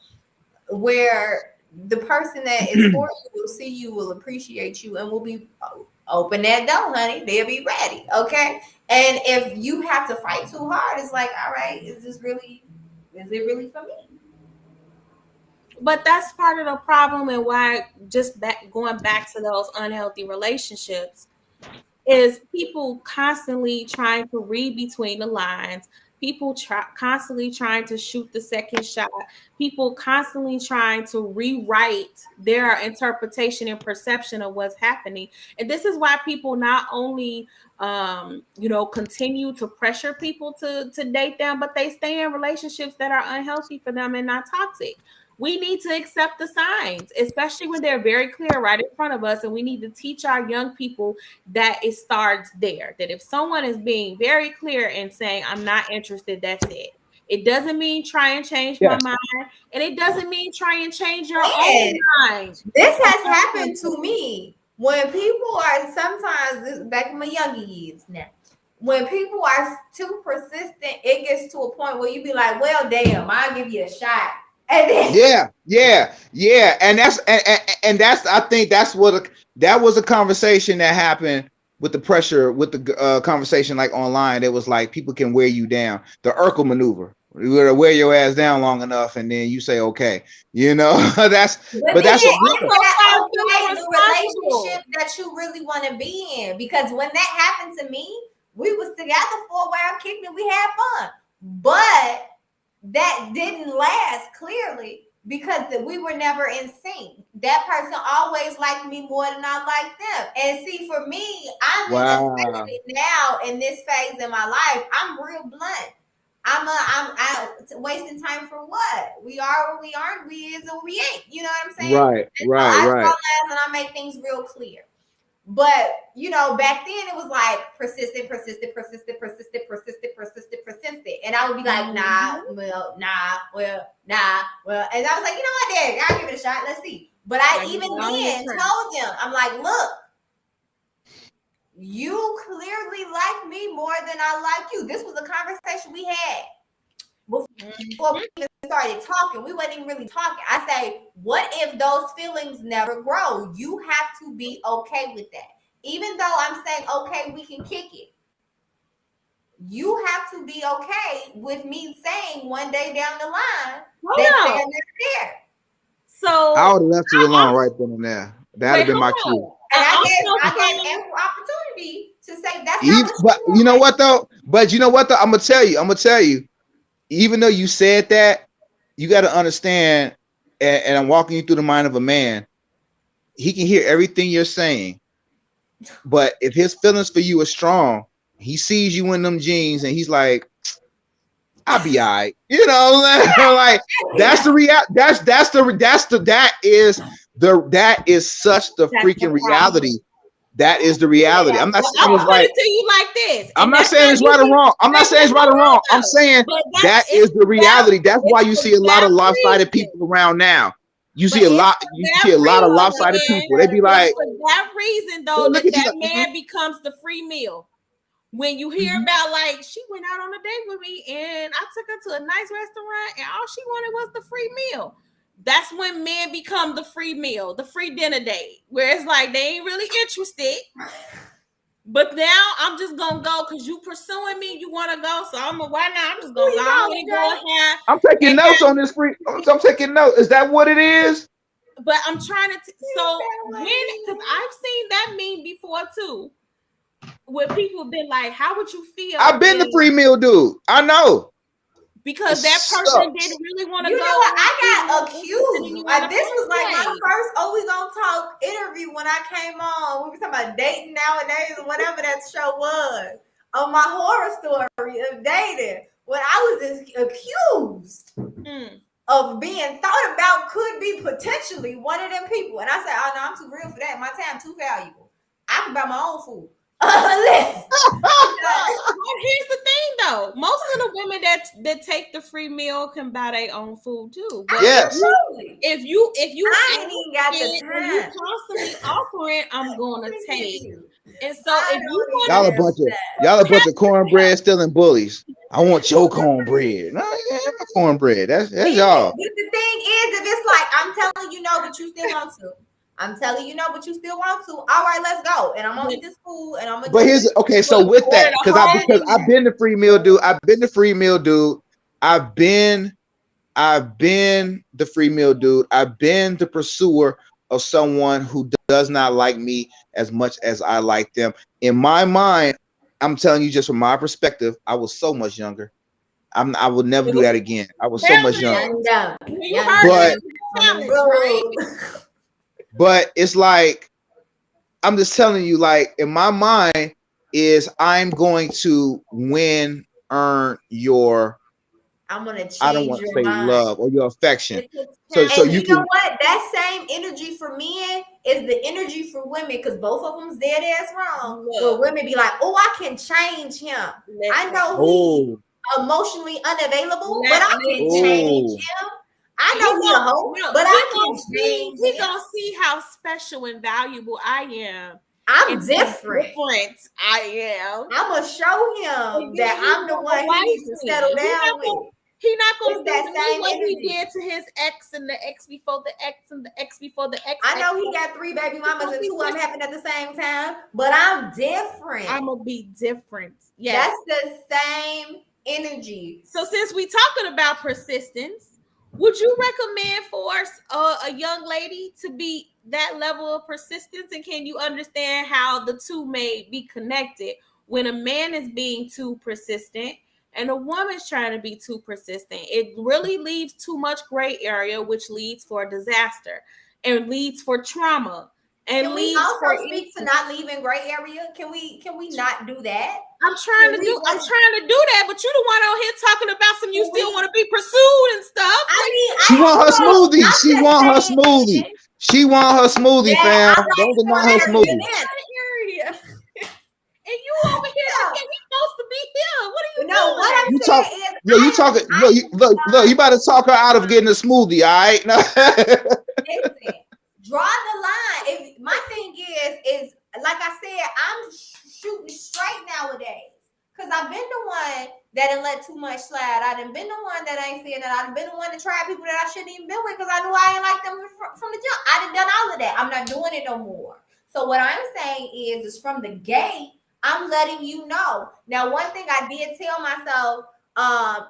where the person that is for you will see you, will appreciate you, and will be open that door, honey. They'll be ready. Okay. And if you have to fight too hard, it's like, all right, is it really for me? but that's part of the problem, and why just going back to those unhealthy relationships is people constantly trying to read between the lines, people constantly trying to shoot the second shot, people constantly trying to rewrite their interpretation and perception of what's happening. And this is why people not only continue to pressure people to date them, but they stay in relationships that are unhealthy for them and not toxic. We need to accept the signs, especially when they're very clear right in front of us. And we need to teach our young people that it starts there. That if someone is being very clear and saying, I'm not interested, that's it. It doesn't mean try and change my Yes. mind. And it doesn't mean try and change your And own mind. this has Okay. happened to me when people are sometimes back in my younger years now. When people are too persistent, it gets to a point where you be like, "Well, damn, I'll give you a shot," and then Yeah. Yeah. Yeah. And that's I think that's that was a conversation that happened with the pressure with the conversation like online. It was like people can wear you down. The Urkel maneuver. You gotta wear your ass down long enough, and then you say okay. That's but but then that's a People is real. also that start feeling okay? The responsible. relationship that you really want to be in, because when that happened to me, we was together for a while, kicking it, we had fun, but that didn't last clearly because we were never in sync. That person always liked me more than I liked them. And see, for me, Wow. especially now in this phase in my life, I'm real blunt. I'm wasting time for what? We are what we aren't, we is what we ain't. You know what I'm saying? Right. And so Right. I draw Right. lines and I make things real clear. But back then it was like persistent, persistent, persistent, persistent, persistent, persistent, persistent. And I would be like, nah, well, nah, well, nah, well. And I was like, you know what, Dad, I'll give it a shot. Let's see. But I Like, even on your then turn. told them, I'm like, look, you clearly like me more than I like you. This was a conversation we had. before we even started talking, we wasn't even really talking. I say, what if those feelings never grow? You have to be okay with that. Even though I'm saying, okay, we can kick it. You have to be okay with me saying one day down the line that they're never there. So I would have left you alone right then and there. That'd have been my cue. And I gave ample opportunity to say that's not But you know what though? I'm gonna tell you. Even though you said that, you got to understand. And I'm walking you through the mind of a man. He can hear everything you're saying, but if his feelings for you are strong, he sees you in them jeans, and he's like, "I'll be all right." You know, like that's the that is such the freaking reality. That is the reality. I'm not saying it's right. Put it to you like this. I'm not saying it's right or wrong. I'm not saying it's right or wrong. I'm saying that is the reality. That's why you see a lot of lopsided people around now. You see a lot of lopsided people. They be like, for that reason though, that man becomes the free meal. When you hear about like she went out on a date with me and I took her to a nice restaurant and all she wanted was the free meal. That's when men become the free meal, the free dinner date, where it's like they ain't really interested. But now I'm just gonna go because you pursuing me. You want to go, so why not? I'm just gonna go ahead. I'm taking notes on this free. I'm taking notes. Is that what it is? But I'm trying to. So when, because I've seen that meme before too, where people been like, "How would you feel?" I've been the free meal dude. I know. Because that person didn't really want to go. You know what? I got accused. This was like my first We Gon Talk interview when I came on. We were talking about dating nowadays or whatever that show was. On my horror story of dating. When I was accused of being thought about could be potentially one of them people. And I said, oh no, I'm too real for that. My time too valuable. I can buy my own food. But here's the thing though, most of the women that take the free meal can buy their own food too. But yes. If you I ain't even got the time. You constantly offering, I'm gonna take. And so if you want y'all a bunch of cornbread stealing bullies. I want your cornbread. No, yeah, cornbread. That's y'all. But the thing is, if it's like I'm telling you no, but you still want to. I'm telling you no, but you still want to. All right, let's go. And I'm gonna eat this food. And I'm gonna. But here's okay. So with that, because I've been the free meal dude. I've been the free meal dude. I've been the free meal dude. I've been the pursuer of someone who does not like me as much as I like them. In my mind, I'm telling you, just from my perspective, I was so much younger. I would never do that again. I was so much younger. But it's like, I'm just telling you, like, in my mind is I'm going to earn your, I'm going to change I don't want to say mind. Love or your affection. So you know what? That same energy for men is the energy for women, because both of them's dead ass wrong. Where women be like, oh, I can change him. I know he's emotionally unavailable, but I can change him. I know he's a hoe, but I can change him. We're going to see how special and valuable I am. I'm different. I am. I'm going to show him that I'm the one he needs to settle down with. He's not going to do what he did to his ex and the ex before the ex and the ex before the ex. I know he got 3 baby mamas and 2 of them happened at the same time, but I'm different. I'm going to be different. Yes. That's the same energy. So since we talking about persistence, would you recommend for a young lady to be that level of persistence? And can you understand how the two may be connected when a man is being too persistent and a woman's trying to be too persistent? It really leaves too much gray area, which leads for disaster and leads for trauma. And can we also speak to not leaving gray area? Can we not do that? I'm trying to do that, but you the one out here talking about some you still want to be pursued and stuff. She want her smoothie. She want her smoothie. She want her smoothie, fam. Don't deny her smoothie. And you over here thinking he's supposed to be here. What are you doing? What I'm saying is, you talking. Look, you about to talk her out of getting a smoothie, all right? Listen, draw the line. My thing is like I said, I'm shooting straight nowadays, because I've been the one that done let too much slide. I done been the one that ain't saying that. I done been the one to try people that I shouldn't even been with because I knew I ain't like them from the jump. I done done all of that. I'm not doing it no more. So what I'm saying is from the gate, I'm letting you know. Now, one thing I did tell myself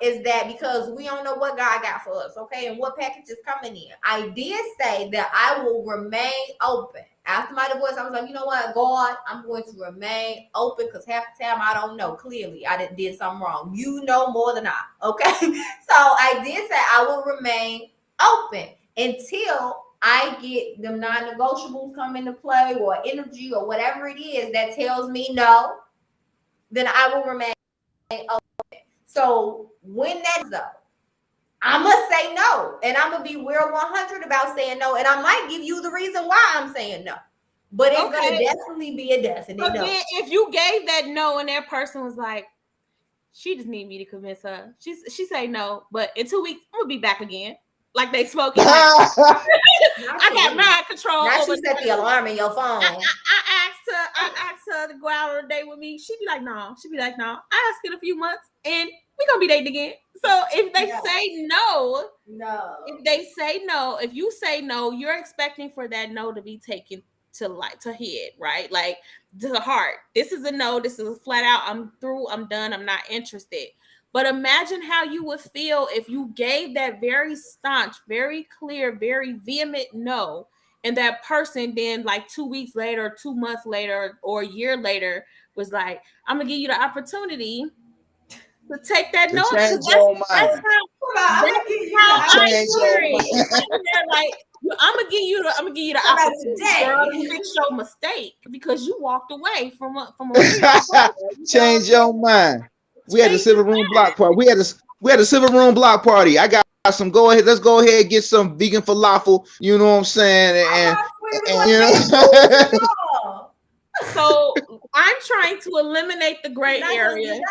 is that because we don't know what God got for us, okay, and what package is coming in. I did say that I will remain open. After my divorce, I was like, you know what, God, I'm going to remain open because half the time I don't know. Clearly, I did something wrong. You know more than I, okay? So I did say I will remain open until I get them non-negotiables come into play or energy or whatever it is that tells me no, then I will remain open. So when that is up, I'm going to say no. And I'm going to be real 100 about saying no. And I might give you the reason why I'm saying no. But it's going to definitely be a definite no. Then if you gave that no and that person was like, she just need me to convince her. She say no, but in 2 weeks, I'm going to be back again. Like they smoking. Like, I got mind control. Now she set the alarm in your phone. I asked her to go out on a date with me. She'd be like, no. She'd be like, no. I asked in a few months and we're going to be dating again. So if they say no, if you say no, you're expecting for that no to be taken to head, right? Like to the heart. This is a no. This is a flat out. I'm through. I'm done. I'm not interested. But imagine how you would feel if you gave that very staunch, very clear, very vehement no, and that person then like 2 weeks later, 2 months later, or a year later was like, I'm gonna give you the opportunity to take that no. Change your mind. That's how I feel. Like I'm gonna give you the opportunity, girl, to fix your mistake because you walked away from a change your mind. We had a Civil Room block party. We had a Civil Room block party. I got some. Go ahead. Let's go ahead and get some vegan falafel. You know what I'm saying? And you know. So I'm trying to eliminate the gray area.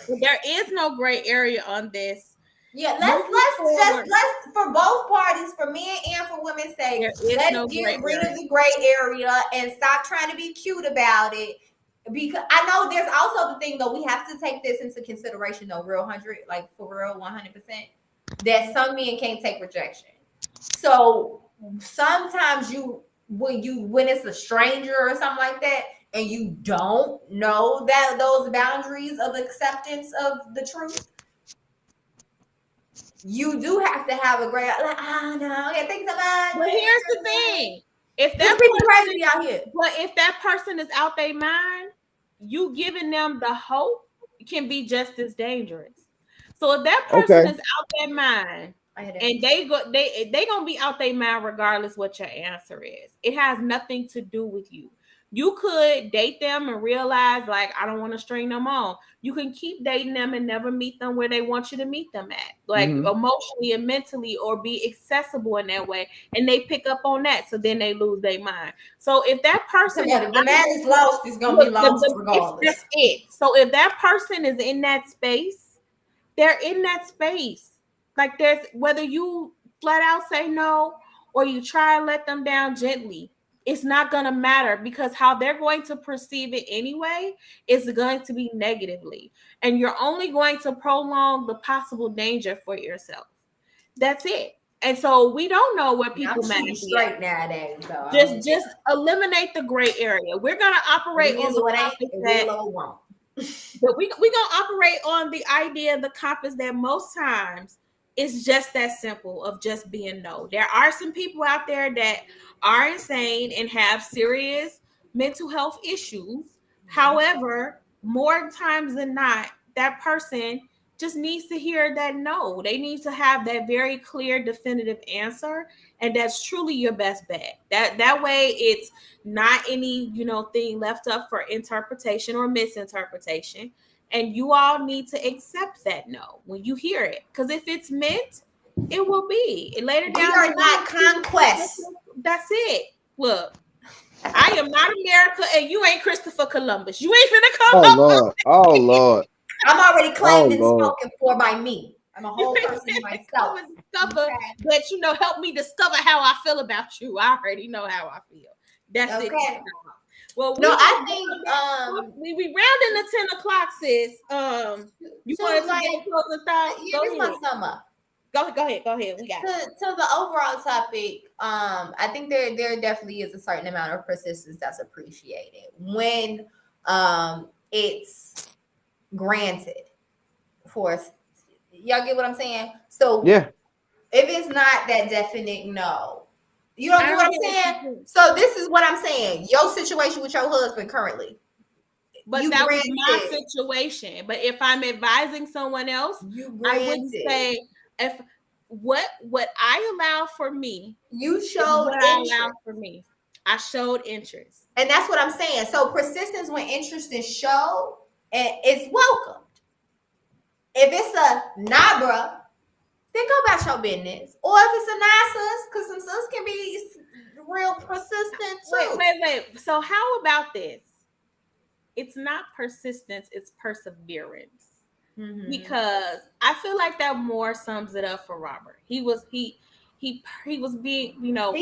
There is no gray area on this. Yeah, let's for both parties, for men and for women's sake, let's get rid of the gray area and stop trying to be cute about it. Because I know there's also the thing though, we have to take this into consideration though, real 100, like for real 100%, that some men can't take rejection. So sometimes when it's a stranger or something like that, and you don't know that those boundaries of acceptance of the truth, you do have to have a great like, oh no, yeah, thanks so much. But here's the thing. If that crazy out here. But if that person is out their mind, you giving them the hope can be just as dangerous. So if that person is out their mind and they gonna be out their mind regardless what your answer is. It has nothing to do with you. You could date them and realize, like, I don't want to string them on. You can keep dating them and never meet them where they want you to meet them at, like emotionally and mentally, or be accessible in that way. And they pick up on that, so then they lose their mind. So if that person, the man is lost, he's gonna be lost regardless. That's it. So if that person is in that space, they're in that space. Like there's whether you flat out say no or you try and let them down gently. It's not going to matter because how they're going to perceive it anyway is going to be negatively. And you're only going to prolong the possible danger for yourself. That's it. And so we don't know where people might straight nowadays. So just eliminate the gray area. We're going to operate on the compass but we're going to operate on the idea, the compass that most times it's just that simple of just being no. There are some people out there that are insane and have serious mental health issues. However, more times than not, that person just needs to hear that no. They need to have that very clear, definitive answer, and that's truly your best bet. That way, it's not any thing left up for interpretation or misinterpretation. And you all need to accept that no when you hear it. Because if it's meant, it will be. And later down, we are not conquest. That's it. Look, I am not America, and you ain't Christopher Columbus. You ain't finna come up. Lord. Oh, Lord. I'm already claimed and spoken for by me. I'm a whole person myself. But, help me discover how I feel about you. I already know how I feel. That's it. Well, No, we just I think we rounding the 10 o'clock, sis. You to wanted to like, give a closing thought? yeah, Go this ahead. my sum up. Go ahead. We got it. To the overall topic, I think there definitely is a certain amount of persistence that's appreciated when it's granted for us. Y'all get what I'm saying? So Yeah. if it's not that definite no, you don't I get don't what I'm get what saying? you do. So this is what I'm saying. Your situation with your husband currently, But you that was my granted, situation. But if I'm advising someone else, you I wouldn't granted, say if what I allow for me you is showed what I allow interest. for me. I showed interest. And that's what I'm saying. So persistence when interest is shown, and it's welcomed. If it's a nah, bruh, then go about your business. Or if it's a nah, sis, because some sis can be real persistent too. Wait. So how about this? It's not persistence, it's perseverance. Mm-hmm. Because I feel like that more sums it up for Robert. He was being, He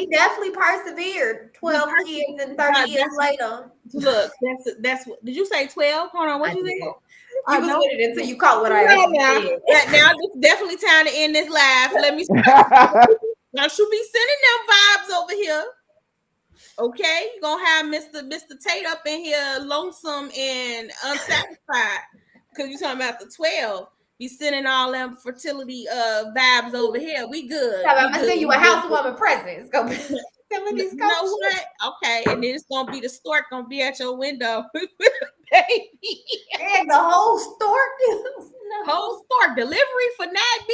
definitely persevered 12 kids and 30 years that's later. look, that's what did you say 12? Hold on, what I you did. say? You I was know. with it until you caught what I Right actually now, said. now it's definitely time to end this live. Let me now she'll be sending them vibes over here. Okay, you're gonna have Mr. Tate up in here lonesome and unsatisfied because you're talking about the 12. Be sending all them fertility vibes over here. We good. I'm We gonna good. send you We a good. housewarming present. It's gonna be some of these You know coaches. what? Okay, and then it's gonna be the stork gonna be at your window, baby. And the whole stork. Whole No. stork delivery for Nat B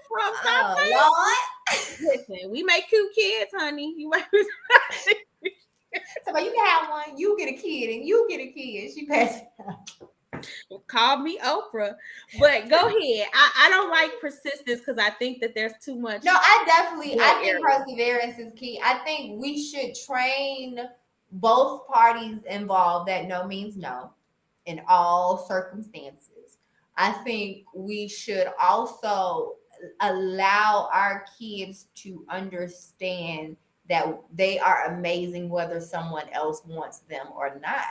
from Oh South. Lord. Listen, we make cute kids, honey. You might So you can have one, you get a kid, and you get a kid. She passed. call me Oprah. But go ahead. I don't like persistence because I think that there's too much. No, I think area. perseverance is key. I think we should train both parties involved that no means no in all circumstances. I think we should also allow our kids to understand that they are amazing whether someone else wants them or not.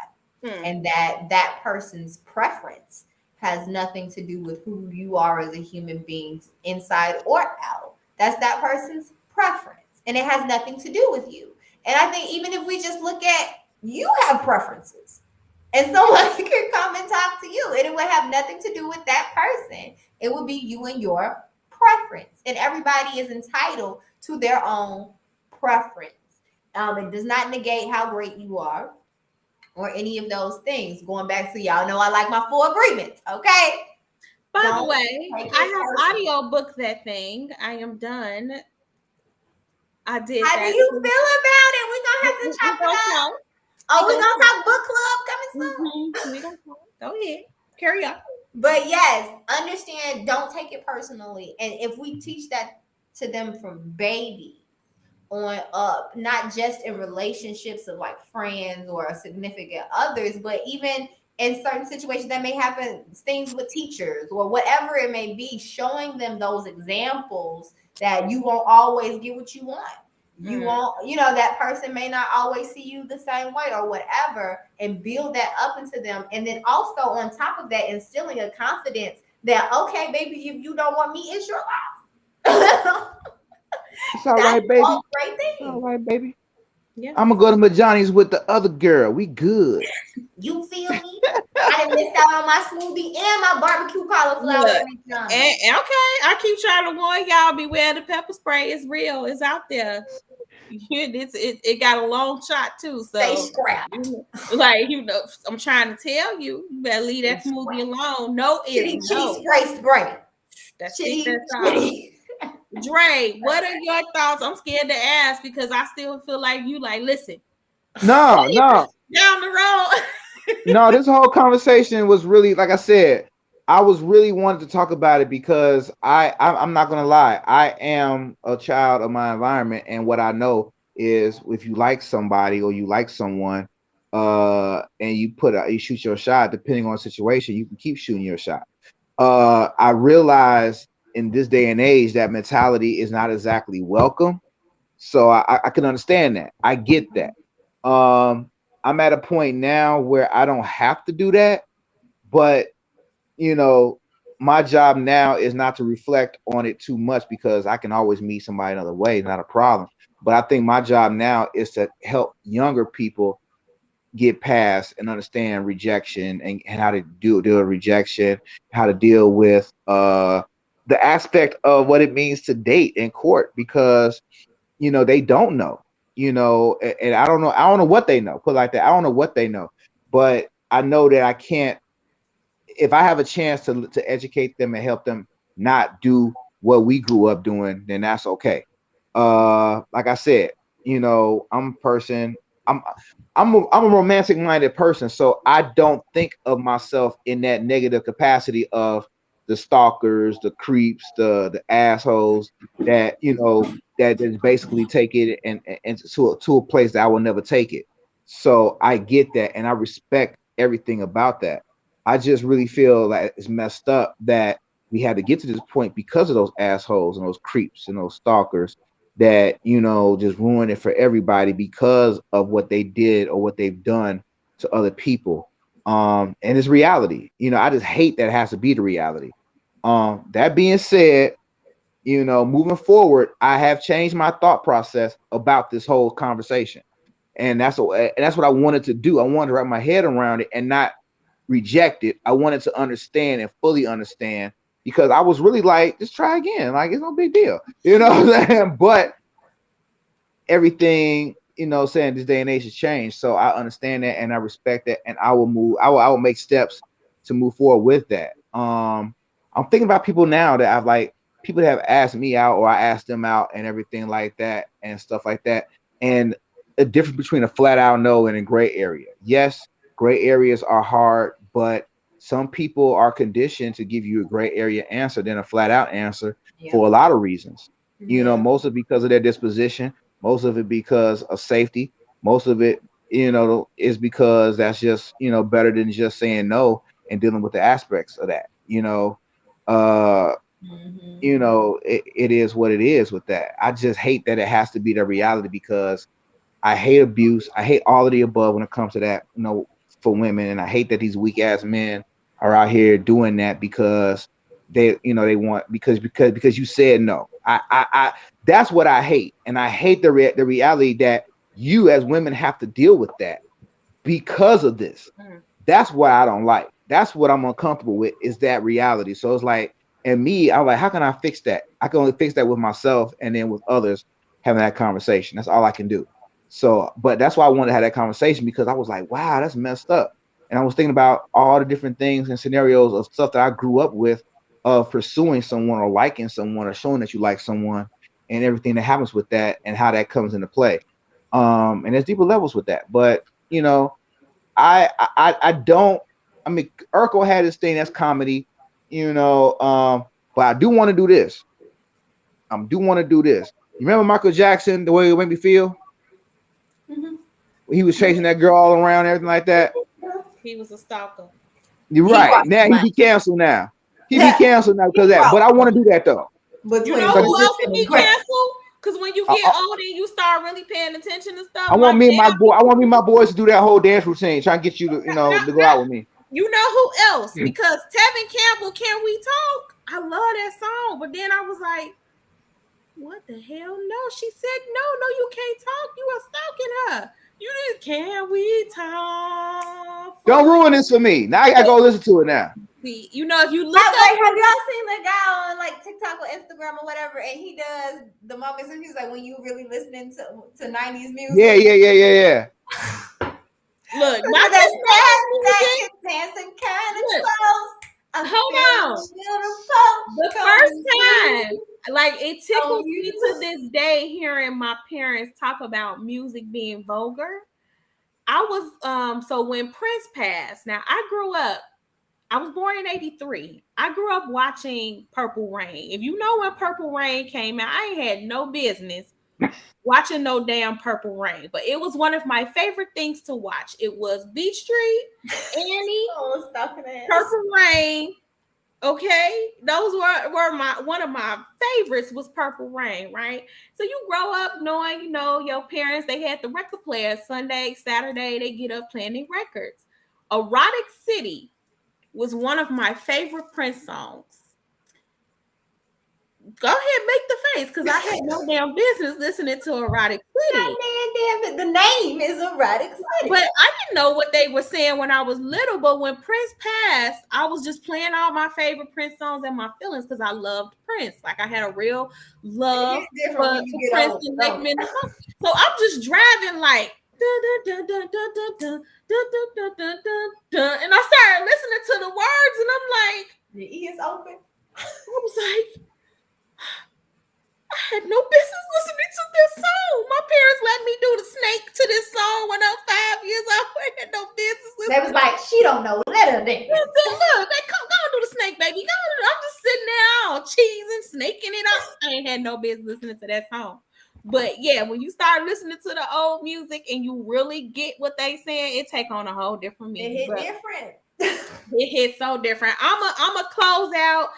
And that person's preference has nothing to do with who you are as a human being inside or out. That's that person's preference and it has nothing to do with you. And I think even if we just look at, you have preferences and someone can come and talk to you and it would have nothing to do with that person. It would be you and your preference, and everybody is entitled to their own preference. It does not negate how great you are or any of those things. Going back to, y'all know I like my full agreements, okay? By the Don't way, take it I have personal. audio booked that thing. I am done. I did How do that. you feel about it? We're gonna have to chop We it gonna up. talk. Oh, We we're gonna gonna talk. talk book club coming soon. We gonna talk. Go ahead. Carry on. But yes, understand, don't take it personally. And if we teach that to them from baby on up, not just in relationships of like friends or significant others, but even in certain situations that may happen, things with teachers or whatever it may be, showing them those examples that you won't always get what you want. You won't, that person may not always see you the same way or whatever, and build that up into them. And then also on top of that, instilling a confidence that, okay, baby, if you don't want me, it's your life. It's all That's right, baby. all great It's all thing. right, baby. Yeah. I'm gonna go to Majani's with the other girl. We good. You feel me? I done missed out on my smoothie and my barbecue cauliflower Look, and McDonald's. okay, I keep trying to warn y'all. Beware the pepper spray. It's real. It's out there. It got a long shot too. Stay So, scrapped. I'm trying to tell you, you better leave that smoothie alone. No Chitty is chitty no. spray. That's it. Chitty That's all. chitty. Dre, what are your thoughts? I'm scared to ask because I still feel like you listen. No. Down the road. No, this whole conversation was really, like I said, I was really wanted to talk about it because I'm not gonna lie, I am a child of my environment, and what I know is if you like somebody or you like someone, and you shoot your shot, depending on the situation, you can keep shooting your shot. I realize in this day and age that mentality is not exactly welcome, so I can understand that. I get that. I'm at a point now where I don't have to do that, but you know, my job now is not to reflect on it too much because I can always meet somebody another way, not a problem. But I think my job now is to help younger people get past and understand rejection and how to deal with rejection, how to deal with the aspect of what it means to date in court because they don't know, and I don't know what they know. Put it like that. I don't know what they know, but I know that I can't if I have a chance to educate them and help them not do what we grew up doing, then that's okay. Like I said, I'm a person. I'm I'm a romantic minded person, so I don't think of myself in that negative capacity of the stalkers, the creeps, the assholes that that just basically take it and to a place that I will never take it. So I get that, and I respect everything about that. I just really feel like it's messed up that we had to get to this point because of those assholes and those creeps and those stalkers that just ruin it for everybody because of what they did or what they've done to other people. And it's reality. I just hate that it has to be the reality. That being said, moving forward, I have changed my thought process about this whole conversation. And that's what I wanted to do. I wanted to wrap my head around it and not reject it. I wanted to understand and fully understand because I was really like, just try again. Like, it's no big deal. You know what I'm saying? But everything, saying this day and age has changed. So I understand that and I respect that. And I will make steps to move forward with that. I'm thinking about people now that people that have asked me out or I asked them out and everything like that and stuff like that. And a difference between a flat out no and a gray area. Yes, gray areas are hard, but some people are conditioned to give you a gray area answer than a flat out answer for a lot of reasons. Most of it because of their disposition, most of it because of safety, most of it, is because that's just, better than just saying no and dealing with the aspects of that. Uh it is what it is with that. I just hate that it has to be the reality because I hate abuse. I hate all of the above when it comes to that, for women. And I hate that these weak ass men are out here doing that because they want because you said no. I that's what I hate. And I hate the reality that you as women have to deal with that because of this. That's what I don't like. That's what I'm uncomfortable with is that reality. So it's like, and me, I'm like, how can I fix that? I can only fix that with myself and then with others having that conversation. That's all I can do. So, but that's why I wanted to have that conversation because I was like, wow, that's messed up. And I was thinking about all the different things and scenarios of stuff that I grew up with of pursuing someone or liking someone or showing that you like someone and everything that happens with that and how that comes into play. And there's deeper levels with that. But, I don't. I mean, Urkel had his thing that's comedy, but I do want to do this. I do want to do this. You remember Michael Jackson, the way it made me feel? Mm-hmm. He was chasing that girl all around, everything like that. He was a stalker. You're right. Now he be canceled now. He be canceled now because of that. But I want to do that though. But you know who else would be canceled? Because when you get older, you start really paying attention to stuff. I want me and my boys to do that whole dance routine, trying to get you to to go out with me. You know who else? Because Tevin Campbell, Can We Talk? I love that song. But then I was like, what the hell? No, she said no, you can't talk. You are stalking her. You didn't. Can we talk? Don't ruin this for me. Now I gotta go listen to it now. See, if you look up, have y'all seen the guy on like TikTok or Instagram or whatever, and he does the moments and he's like when you really listening to 90s music. Yeah. Look, my dancing kind of close. Hold on. The first time, like it tickles me to this day hearing my parents talk about music being vulgar. I was so when Prince passed. Now I was born in 83. I grew up watching Purple Rain. If you know when Purple Rain came out, I ain't had no business watching no damn Purple Rain. But it was one of my favorite things to watch. It was Beach Street, Annie, Purple Rain, Okay, those were my one of my favorites was Purple Rain, right? So you grow up knowing, your parents, they had the record players Sunday, Saturday, they get up playing their records. Erotic City was one of my favorite Prince songs. Go ahead, make the face, because I had no damn business listening to Erotic City. Damn it. The name is Erotic City. But I didn't know what they were saying when I was little. But when Prince passed, I was just playing all my favorite Prince songs and my feelings because I loved Prince. Like I had a real love It's different when you get Prince older. and make men. So I'm just driving like and I started listening to the words and I'm like, the ears open. I was like, I had no business listening to this song. My parents let me do the snake to this song when I was 5 years old. I had no business listening. They was like, she don't know. Let her dance. Look, they go do the snake, baby. I'm just sitting there all cheesing, snaking it up. I ain't had no business listening to that song. But yeah, when you start listening to the old music and you really get what they saying, it take on a whole different meaning. It hit different. It hits so different. I'm a close out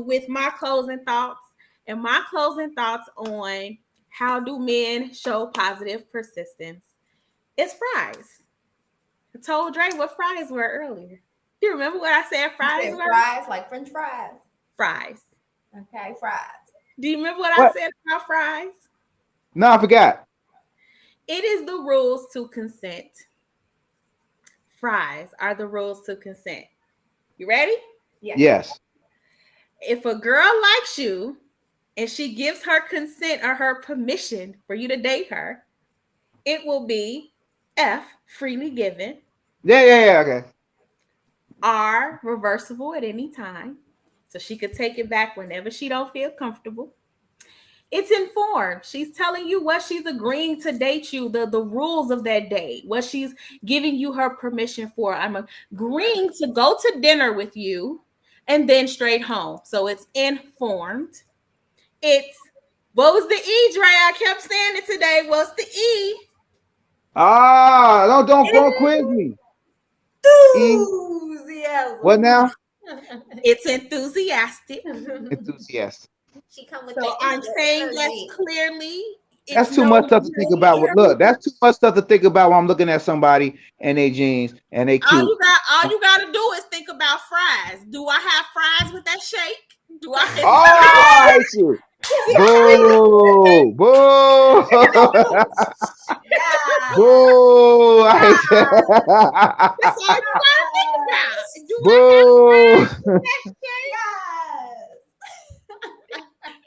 with my closing thoughts. And my closing thoughts on how do men show positive persistence is fries. I told Dre what fries were earlier. Do you remember what I said fries were? Fries, like French fries. Fries. Okay, fries. Do you remember what I said about fries? No, I forgot. It is the rules to consent. Fries are the rules to consent. You ready? Yes. If a girl likes you, and she gives her consent or her permission for you to date her, it will be F, freely given. Yeah, okay. R, reversible at any time. So she could take it back whenever she don't feel comfortable. It's informed. She's telling you what she's agreeing to date you, the rules of that date, what she's giving you her permission for. I'm agreeing to go to dinner with you and then straight home. So it's informed. It's what was the E, Dre? I kept saying it today. What's the E? Don't quiz me. Enthusiasm. What now? It's enthusiastic. Enthusiastic. She come with So I'm saying yes clearly. That's too much stuff to think about. Look, that's too much stuff to think about when I'm looking at somebody and they jeans and they cute. All you got to do is think about fries. Do I have fries with that shake? Do I? I hate you. Boo! Boo! Boo! I hate that. That's all you got to think about. Do Boo! I have fries with that shake?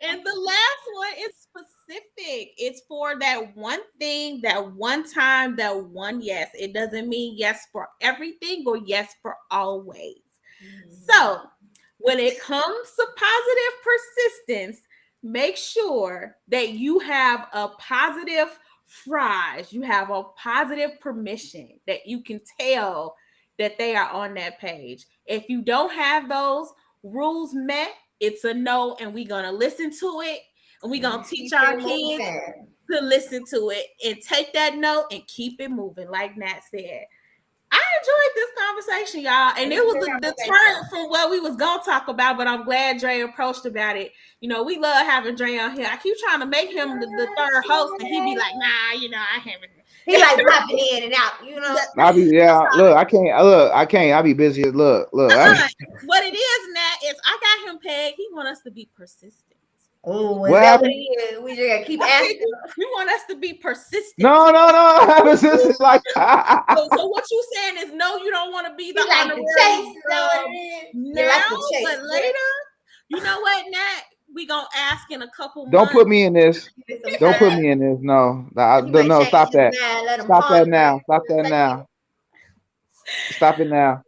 And the last one is specific. It's for that one thing, that one time, that one yes. It doesn't mean yes for everything or yes for always. So when it comes to positive persistence, make sure that you have a positive fries. You have a positive permission that you can tell that they are on that page. If you don't have those rules met, it's a no, and we're gonna listen to it, and we're gonna teach our kids to listen to it and take that note and keep it moving, like Nat said. I enjoyed this conversation, y'all, and it was a deterrent from what we was gonna talk about, but I'm glad Dre approached about it. We love having Dre on here. I keep trying to make him the third host, and he be like, nah, I haven't. He like popping in and out, Look, I can't. I be busy. Look. What it is, Nat, is I got him pegged. He want us to be persistent. Oh, is that what it is? We just gotta keep asking. We want us to be persistent. No. Persistent like that. So what you saying is no, you don't want to be the honorary now, but later, you know what, Nat? We gonna ask in a couple months. Don't put me in this. Don't put me in this. No. No, stop that. Stop that now. Stop that now. Stop it now.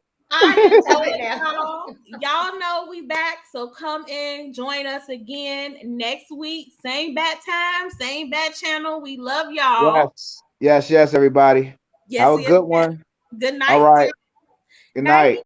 Y'all know we back, so come in, join us again next week. Same bat time, same bat channel. We love y'all. Yes, everybody. Have a good one. Good night. All right. Good night.